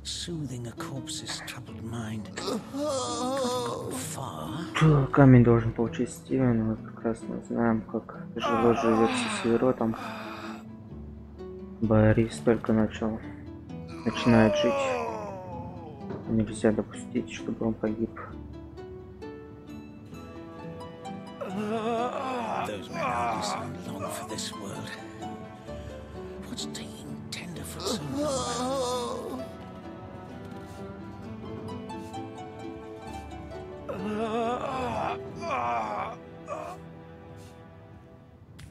Soothing a corpse's troubled mind. Камень должен получить Стивен. Мы прекрасно знаем, как тяжело живется с Северотом. Борис только начинает жить. Нельзя допустить, чтобы он погиб. Those men only seem long for this world. What's taking Tenderfoot so long?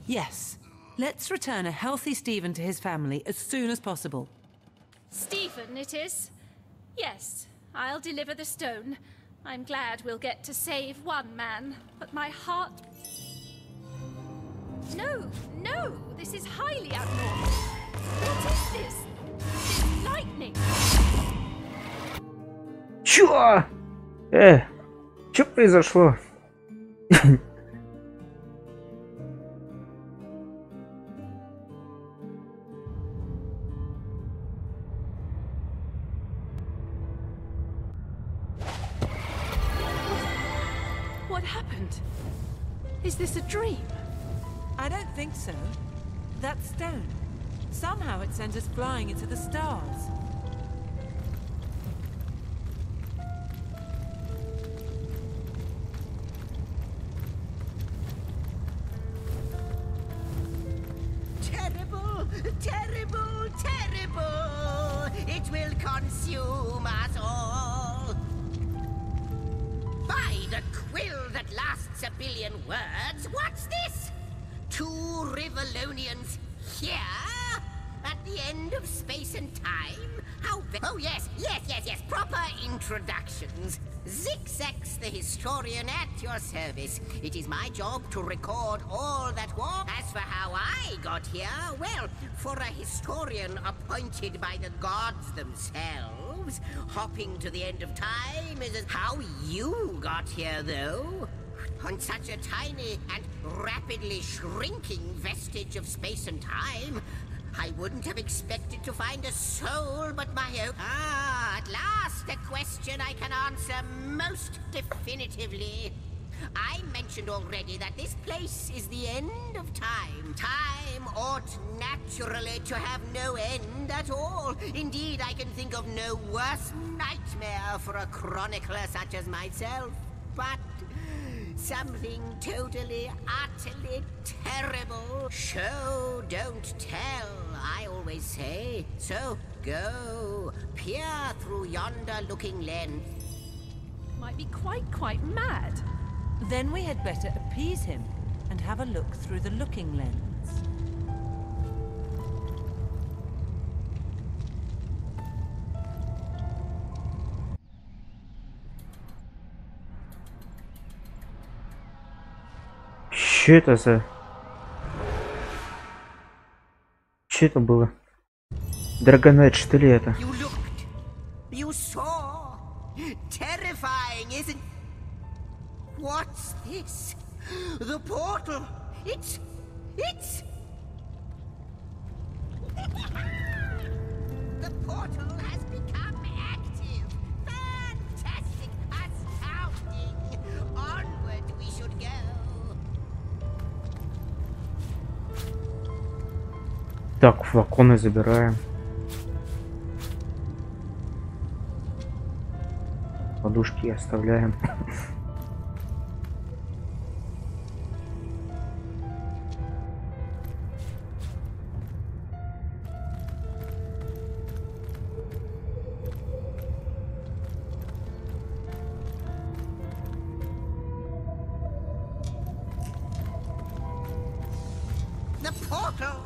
Yes. Let's return a healthy Stephen to his family as soon as possible. Stephen, it is? Yes, I'll deliver the stone. I'm glad we'll get to save one man, but my heart... No, no, this is highly abnormal. What is this? This lightning? Чё? Чё произошло? What happened? Is this a dream? I don't think so. That stone. Somehow it sent us flying into the stars. Terrible, terrible, terrible! It will consume us all. By the quill that lasts a billion words, what's this? 2 Rivalonians here? At the end of space and time? Oh yes, proper introductions. Zigzags the historian at your service. It is my job to record all that was. As for how I got here, well, for a historian appointed by the gods themselves, hopping to the end of time is how you got here, though. On such a tiny and rapidly shrinking vestige of space and time, I wouldn't have expected to find a soul but my own. Ah, at last a question I can answer most definitively. I mentioned already that this place is the end of time. Time ought naturally to have no end at all. Indeed, I can think of no worse nightmare for a chronicler such as myself. But something totally, utterly terrible. Show, don't tell, I always say. So go, peer through yonder looking lens. Might be quite mad. Then we had better appease him and have a look through the looking lens. Что это за... Что это было? Драгонайт, что ли это? You saw. Terrifying, isn't? What's this? The portal. It's. The portal has become active. Fantastic, astounding. Onward we should go. Так, флаконы забираем. Подушки оставляем. The portal!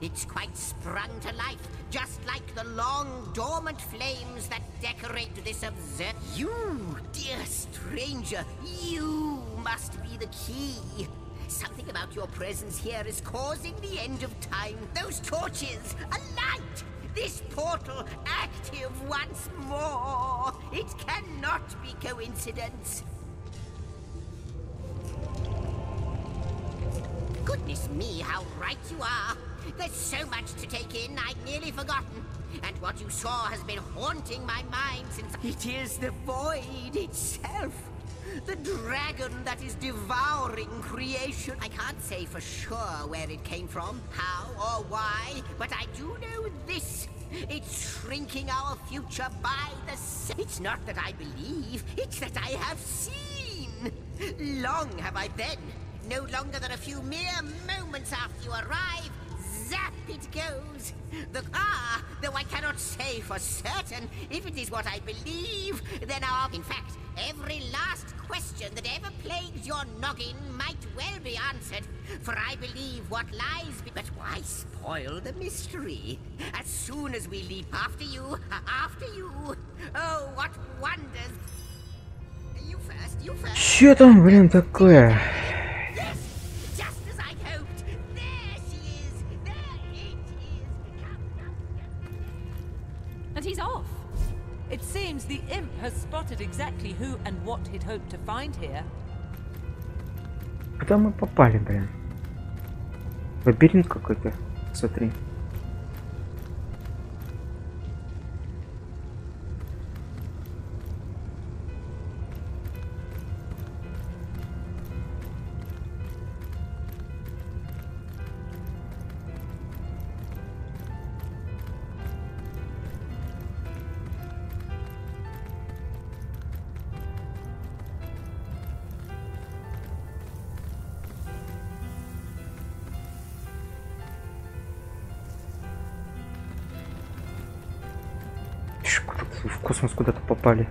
It's quite sprung to life, just like the long dormant flames that decorate this observatory. You, dear stranger, you must be the key. Something about your presence here is causing the end of time. Those torches, a light! This portal active once more. It cannot be coincidence. Goodness me, how right you are. There's so much to take in, I'd nearly forgotten. And what you saw has been haunting my mind since... It is the void itself. The dragon that is devouring creation. I can't say for sure where it came from, how or why, but I do know this. It's shrinking our future by the... It's not that I believe, it's that I have seen. Long have I been. No longer than a few mere moments after you arrive, zap it goes. Though I cannot say for certain if it is what I believe, then in fact, every last question that ever plagues your noggin might well be answered, for I believe what lies but why spoil the mystery? As soon as we leap after you, oh, what wonders. You first. Что там, блин, такое? And he's off. It seems the imp has spotted exactly who and what he'd hoped to find here. Куда мы попали, блин? Лабиринт какой-то. Смотри. В космос куда-то попали.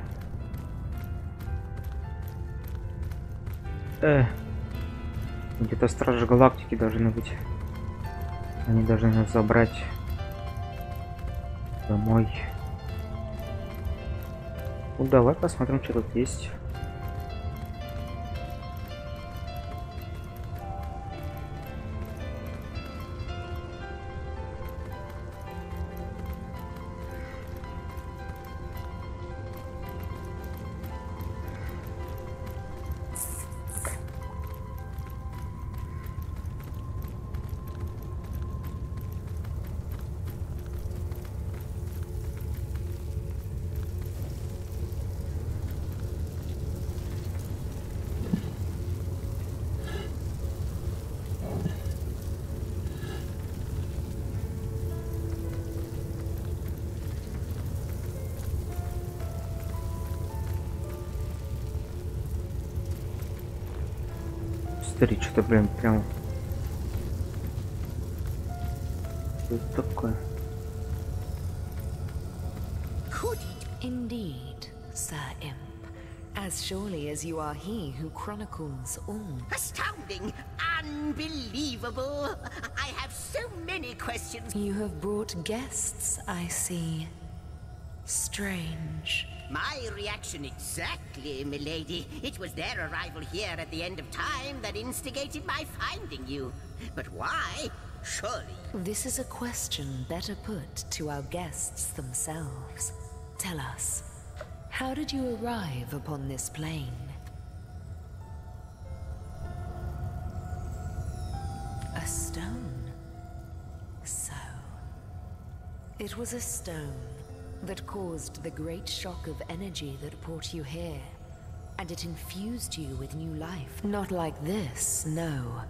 Где-то стражи галактики должны быть. Они должны нас забрать домой. Ну давай посмотрим, что тут есть. Смотри, что-то, блин, прям... Что это такое? Indeed, Sir Imp. As surely as you are he who chronicles all. Astounding! Unbelievable! I have so many questions. You have brought guests, I see. Strange. My reaction exactly, milady. It was their arrival here at the end of time that instigated my finding you. But why? surely. This is a question better put to our guests themselves. Tell us, how did you arrive upon this plane? A stone. So, it was a stone that caused the great shock of energy that brought you here, and it infused you with new life. Not like this, no.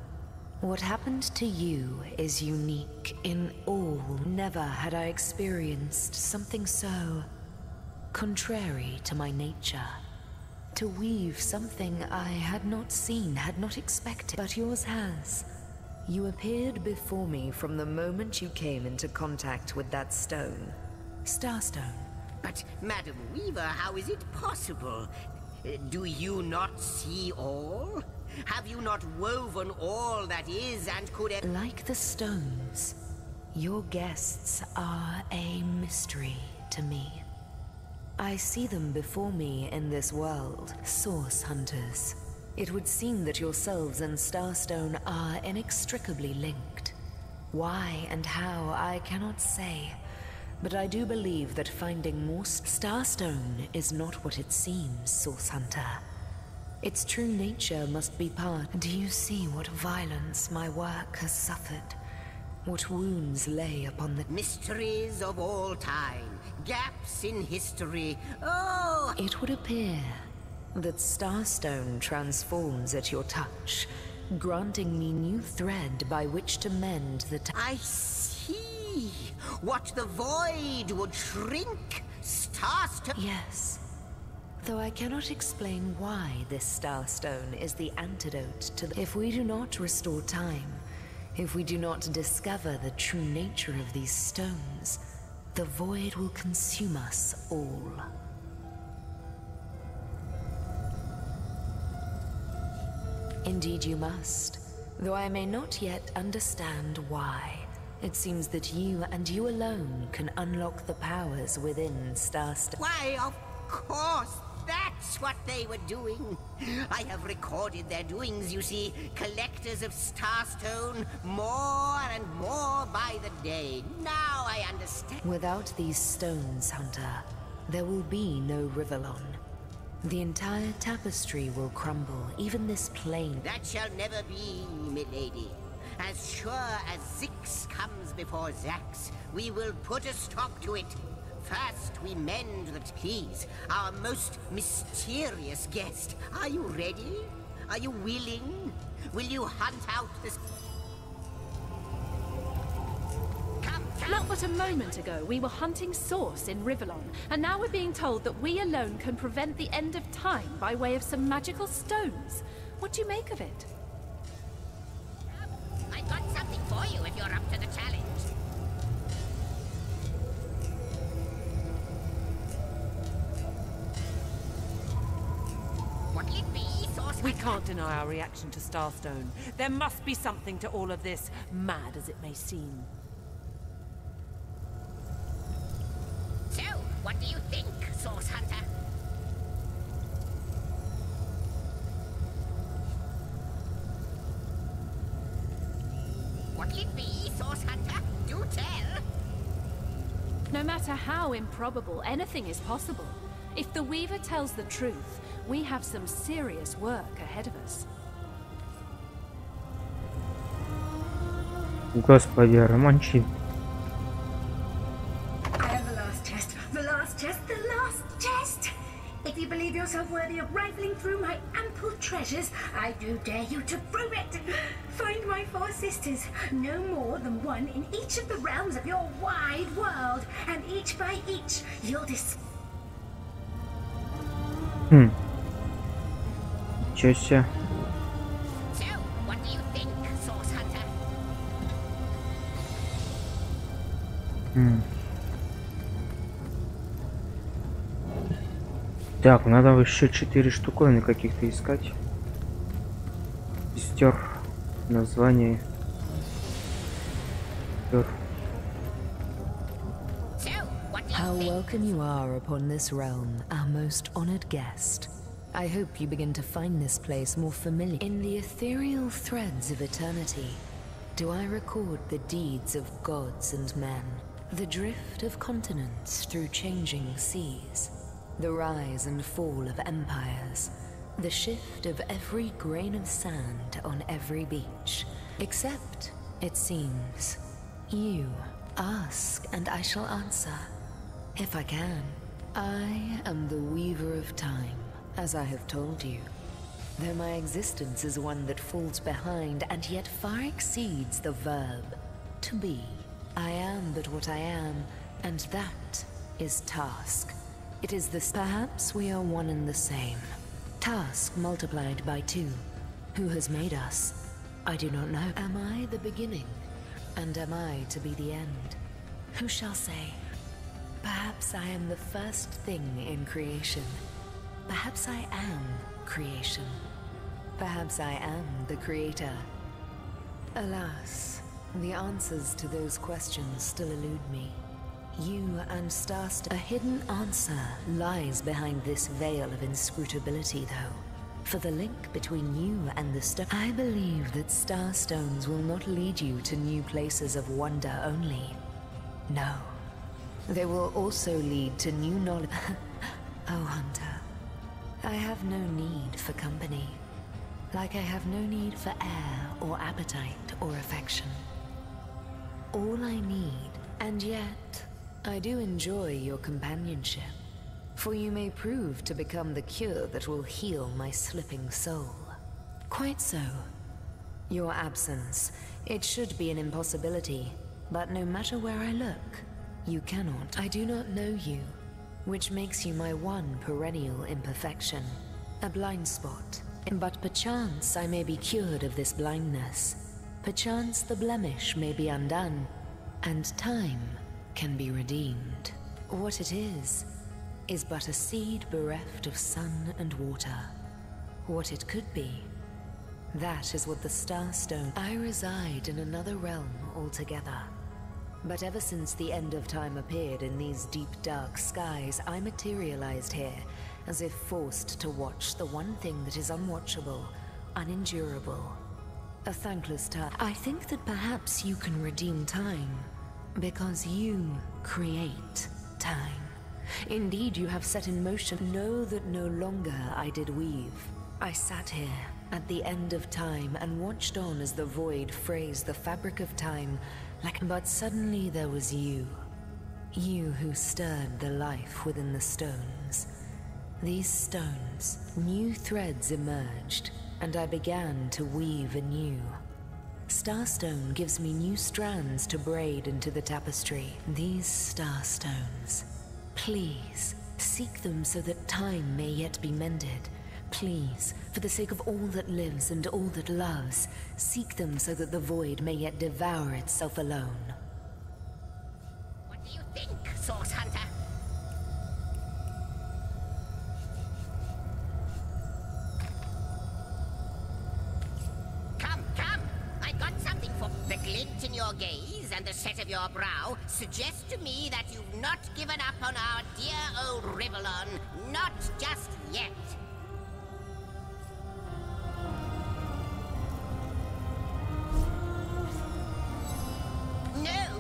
What happened to you is unique in all. Never had I experienced something so contrary to my nature. To weave something I had not seen, had not expected, but yours has. You appeared before me from the moment you came into contact with that stone. Starstone. But, Madam Weaver, how is it possible? Do you not see all? Have you not woven all that is and could... Like the stones, your guests are a mystery to me. I see them before me in this world, source hunters. It would seem that yourselves and Starstone are inextricably linked. Why and how, I cannot say. But I do believe that finding more Starstone is not what it seems, Source Hunter. Its true nature must be part. Do you see what violence my work has suffered? What wounds lay upon the... Mysteries of all time. Gaps in history. Oh! It would appear that Starstone transforms at your touch, granting me new thread by which to mend the... I see. What the void would shrink. Starstone... Yes. Though I cannot explain why this Starstone is the antidote to the... If we do not restore time, if we do not discover the true nature of these stones, the void will consume us all. Indeed you must, though I may not yet understand why. It seems that you and you alone can unlock the powers within Starstone. Why, of course, that's what they were doing. I have recorded their doings, you see. Collectors of Starstone, more and more by the day. Now I understand. Without these stones, Hunter, there will be no Rivellon. The entire tapestry will crumble, even this plane. That shall never be, milady. As sure as Zix comes before Zax, we will put a stop to it. First, we mend the keys. Our most mysterious guest. Are you ready? Are you willing? Will you hunt out this... Not but a moment ago, we were hunting Source in Rivellon, and now we're being told that we alone can prevent the end of time by way of some magical stones. What do you make of it? I've got something for you if you're up to the challenge. What'll it be, Source? We can't deny our reaction to Starstone. There must be something to all of this, mad as it may seem. So, what do you think, Source Hunter? What'll it be, Source Hunter? Do tell! No matter how improbable, anything is possible. If the Weaver tells the truth, we have some serious work ahead of us. Господи, романчик. I have the last chest, the last chest, the last chest! If you believe yourself worthy of rifling through my ample treasures, I do dare you to prove it! Find my 4 sisters, no more than one in each of the realms of your wide world, and each by each, you'll discover... Чё се? So, what do you think, Source Hunter? Так, надо еще 4 штуковины каких-то искать. Стер название. How welcome you are upon this realm, our most honored guest. I hope you begin to find this place more familiar. In the ethereal threads of eternity, do I record the deeds of gods and men, the drift of continents through changing seas, the rise and fall of empires, the shift of every grain of sand on every beach. Except, it seems, you ask and I shall answer, if I can. I am the weaver of time, as I have told you. Though my existence is one that falls behind and yet far exceeds the verb to be. I am but what I am, and that is task. It is this. Perhaps we are one and the same. Task multiplied by 2. Who has made us? I do not know. Am I the beginning? And am I to be the end? Who shall say? Perhaps I am the first thing in creation. Perhaps I am creation. Perhaps I am the creator. Alas, the answers to those questions still elude me. You and a hidden answer lies behind this veil of inscrutability, though. For the link between you and the stone, I believe that starstones will not lead you to new places of wonder only. No. They will also lead to new knowledge. Oh, Hunter, I have no need for company. Like I have no need for air or appetite or affection. All I need, and yet, I do enjoy your companionship. For you may prove to become the cure that will heal my slipping soul. Quite so. Your absence, it should be an impossibility, but no matter where I look, you cannot. I do not know you, which makes you my one perennial imperfection, a blind spot. But perchance I may be cured of this blindness. Perchance the blemish may be undone, and time can be redeemed. What it is but a seed bereft of sun and water. What it could be, that is what the Starstone. I reside in another realm altogether. But ever since the end of time appeared in these deep dark skies, I materialized here, as if forced to watch the one thing that is unwatchable, unendurable. A thankless task. I think that perhaps you can redeem time, because you create time. Indeed, you have set in motion. Know that no longer I did weave. I sat here at the end of time and watched on as the void phrased the fabric of time but suddenly there was you. You who stirred the life within the stones. These stones, new threads emerged, and I began to weave anew. Starstone gives me new strands to braid into the tapestry. These starstones, please, seek them so that time may yet be mended. Please, for the sake of all that lives and all that loves, seek them so that the void may yet devour itself alone. What do you think, Source Hunter? Come, I got something for the glint in your gaze and the set of your brow suggests to me that you've not given up on our dear old Rivellon, not just yet.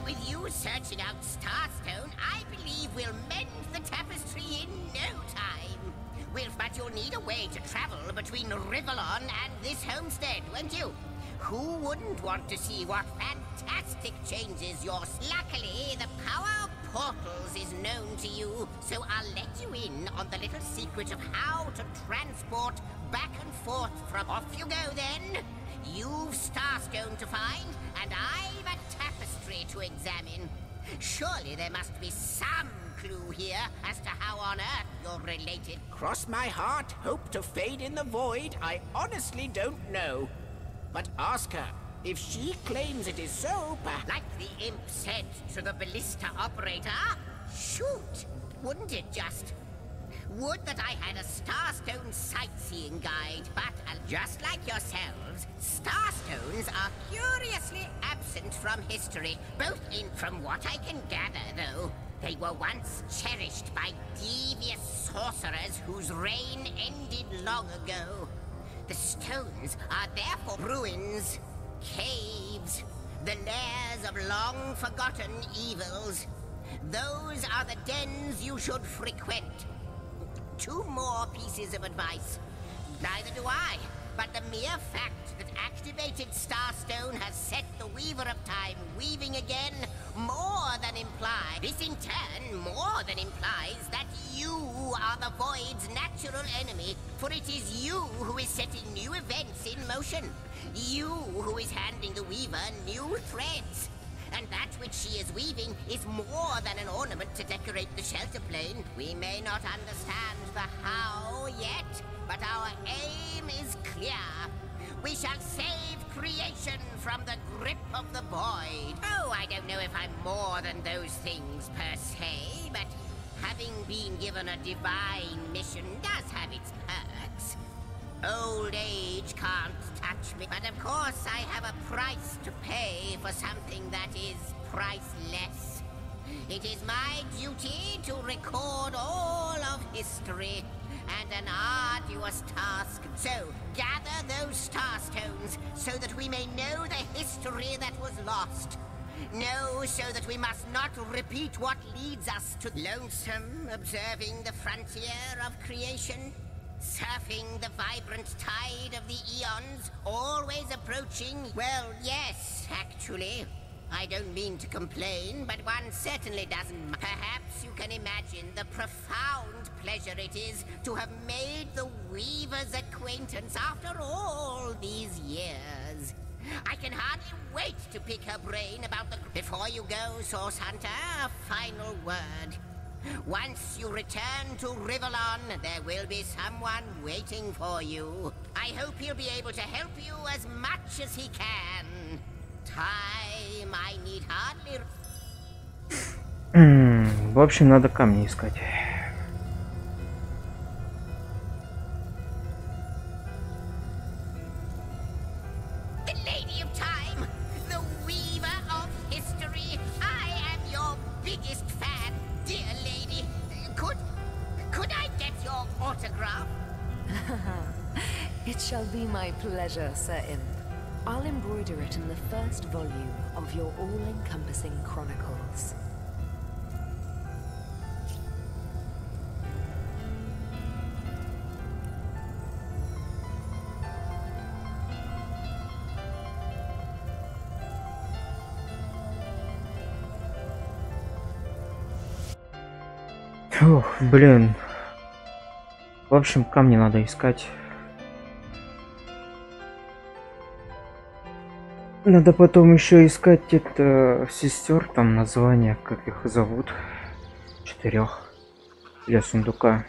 With you searching out Starstone, I believe we'll mend the tapestry in no time. But you'll need a way to travel between Rivellon and this homestead, won't you? Who wouldn't want to see what fantastic changes yours? Luckily, the power of portals is known to you, so I'll let you in on the little secret of how to transport back and forth from... Off you go, then! You've Starstone to find, and I've a tapestry to examine. Surely there must be some clue here as to how on earth you're related. Cross my heart, hope to fade in the void. I honestly don't know. But ask her. If she claims it is so, like the imp said to the ballista operator, shoot, wouldn't it just? Would that I had a Starstone sightseeing guide, but just like yourselves, Starstones are curiously absent from history, from what I can gather, though. They were once cherished by devious sorcerers whose reign ended long ago. The stones are therefore ruins, caves, The lairs of long-forgotten evils. Those are the dens you should frequent. 2 more pieces of advice. Neither do I, but the mere fact that activated Starstone has set the Weaver of Time weaving again more than implies. This in turn more than implies that you are the Void's natural enemy, for it is you who is setting new events in motion. You who is handing the Weaver new threads. And that which she is weaving is more than an ornament to decorate the shelter plane. We may not understand the how yet, but our aim is clear. We shall save creation from the grip of the void. Oh, I don't know if I'm more than those things per se, but having been given a divine mission does have its perks. Old age can't touch me, but of course I have a price to pay for something that is priceless. It is my duty to record all of history, and an arduous task. So, gather those starstones so that we may know the history that was lost. Know so that we must not repeat what leads us to lonesome, observing the frontier of creation. Surfing the vibrant tide of the eons, always approaching. Well, yes, actually. I don't mean to complain, but one certainly doesn't. Perhaps you can imagine the profound pleasure it is to have made the Weaver's acquaintance after all these years. I can hardly wait to pick her brain about the... Before you go, Source Hunter, a final word. Once you return to Rivellon, there will be someone waiting for you. I hope he'll be able to help you as much as he can. Time I need hardly... В общем, надо камни искать. The Lady of Time, the Weaver of History. I am your biggest fan, dear lady. Could I get your autograph? It shall be my pleasure, Sir Imp. I'll embroider it in the first volume of your all-encompassing chronicles. Фух, блин. В общем, камни надо искать. Надо потом еще искать это сестер, там названия, как их зовут. 4 для сундука.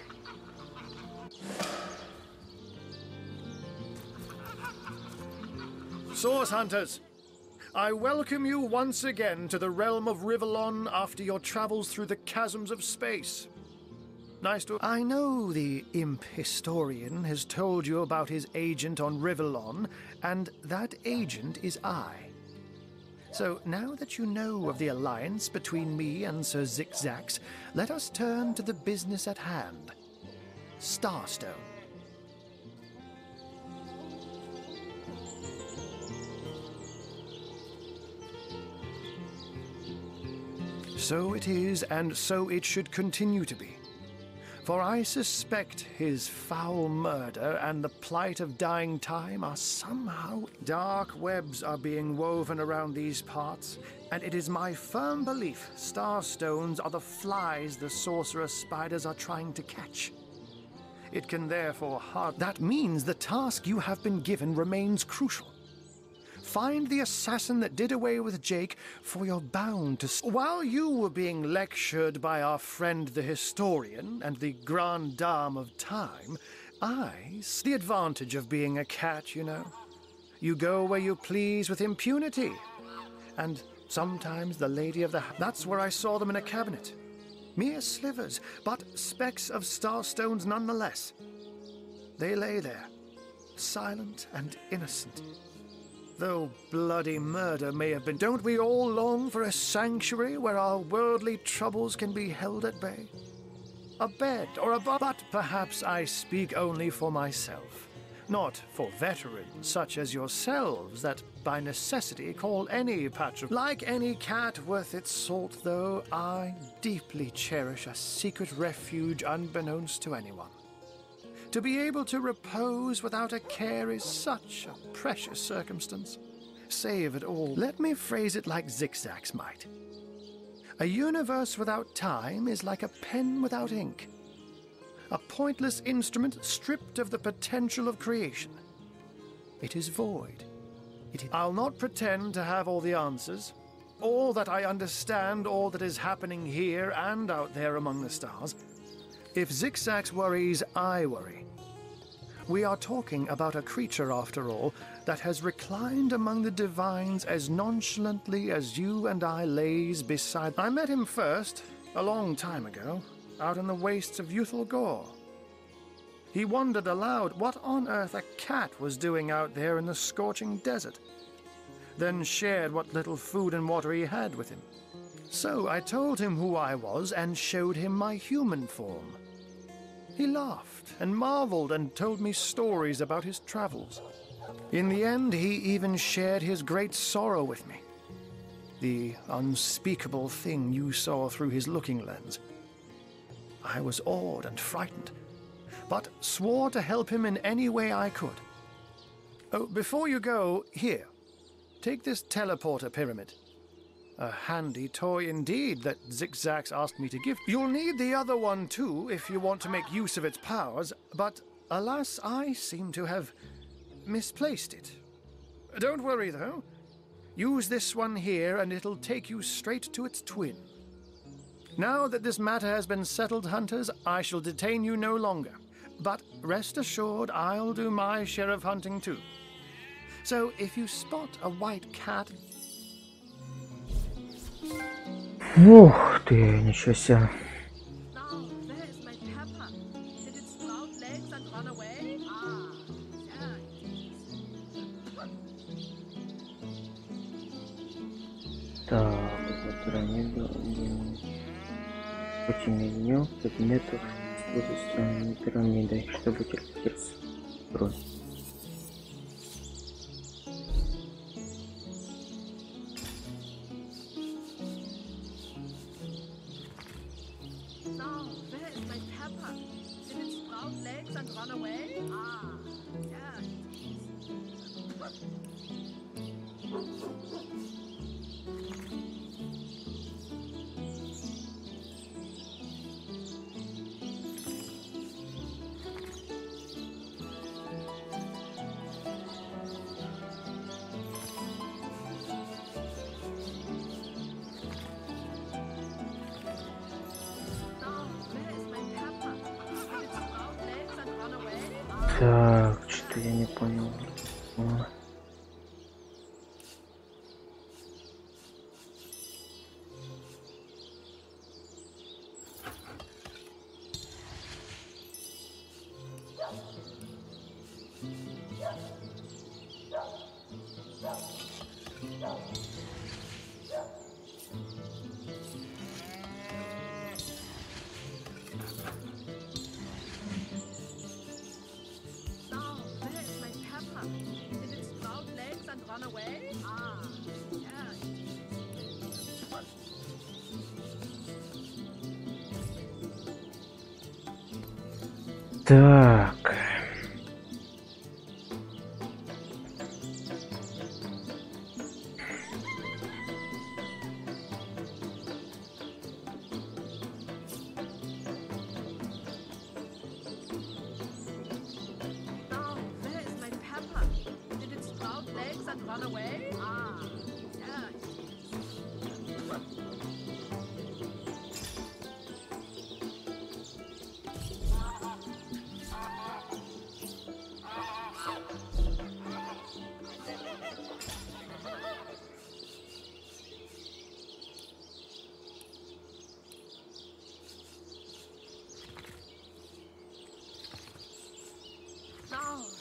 Source Hunters, I welcome you once again to the realm of Rivellon after your travels through the chasms of space. Nice to... I know the imp historian has told you about his agent on Rivellon, and that agent is I. So now that you know of the alliance between me and Sir Zigzags, let us turn to the business at hand. Starstone. So it is, and so it should continue to be. For I suspect his foul murder and the plight of dying time are somehow... Dark webs are being woven around these parts, and it is my firm belief starstones are the flies the sorcerer spiders are trying to catch. It can therefore hard... That means the task you have been given remains crucial. Find the assassin that did away with Jake, for you're bound to... While you were being lectured by our friend the historian and the grande dame of time, the advantage of being a cat, you know. You go where you please with impunity. And sometimes the lady of the... That's where I saw them in a cabinet. Mere slivers, but specks of starstones nonetheless. They lay there, silent and innocent. Though bloody murder may have been... Don't we all long for a sanctuary where our worldly troubles can be held at bay? A bed or a... But perhaps I speak only for myself. Not for veterans such as yourselves that by necessity call any patch of... Like any cat worth its salt, though, I deeply cherish a secret refuge unbeknownst to anyone. To be able to repose without a care is such a precious circumstance. Save it all. Let me phrase it like Zigzags might. A universe without time is like a pen without ink. A pointless instrument stripped of the potential of creation. It is void. I'll not pretend to have all the answers, all that I understand, all that is happening here and out there among the stars. If Zigzags worries, I worry. We are talking about a creature, after all, that has reclined among the divines as nonchalantly as you and I lays beside... I met him first, a long time ago, out in the wastes of youthful Gore. He wondered aloud what on earth a cat was doing out there in the scorching desert, then shared what little food and water he had with him. So I told him who I was and showed him my human form. He laughed and marveled and told me stories about his travels. In the end, he even shared his great sorrow with me. The unspeakable thing you saw through his looking lens. I was awed and frightened, but swore to help him in any way I could. Oh, before you go, here, take this teleporter pyramid. A handy toy indeed that Zigzags asked me to give. You'll need the other one too if you want to make use of its powers, but alas, I seem to have misplaced it. Don't worry though. Use this one here and it'll take you straight to its twin. Now that this matter has been settled, hunters, I shall detain you no longer. But rest assured, I'll do my share of hunting too. So if you spot a white cat... Ух ты, ничего себе. Так, пирамида, пути меню, предметов, с странной пирамидой, чтобы телепортироваться. Бронь. Так, что я не понял. Так.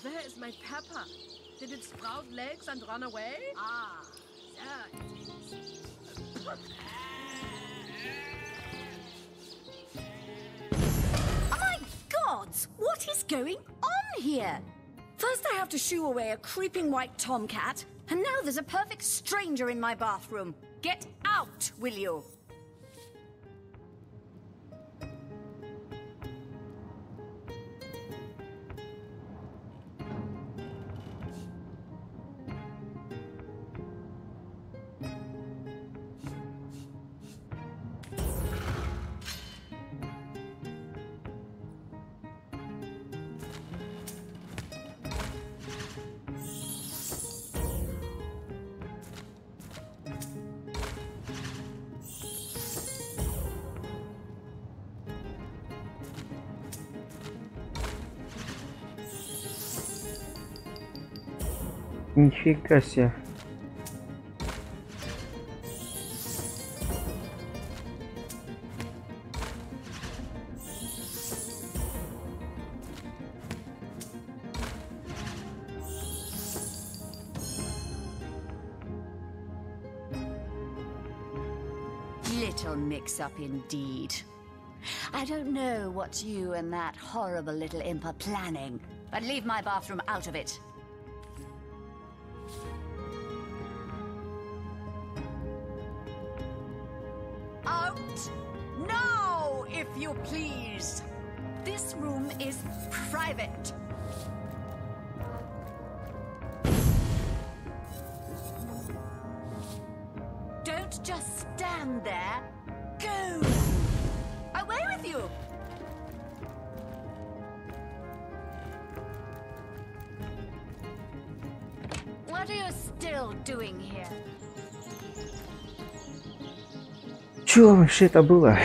Where's my pepper? Did it sprout legs and run away? Ah, there it is. My gods, what is going on here? First I have to shoo away a creeping white tomcat, and now there's a perfect stranger in my bathroom. Get out, will you? Нифига себе. Little mix-up indeed. I don't know what you and that horrible little imp are planning, but leave my bathroom out of it. Out now, if you please. This room is private. Don't just stand there. Go! Away with you! What are you still doing here? Чё вообще это было?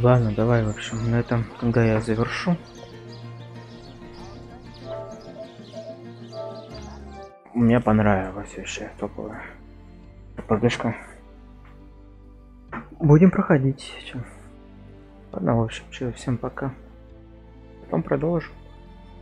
Ладно, давай, в общем, на этом, когда я завершу. Мне понравилась вообще топовая РПГшка. Будем проходить. Ладно, в общем, всем пока. Потом продолжу.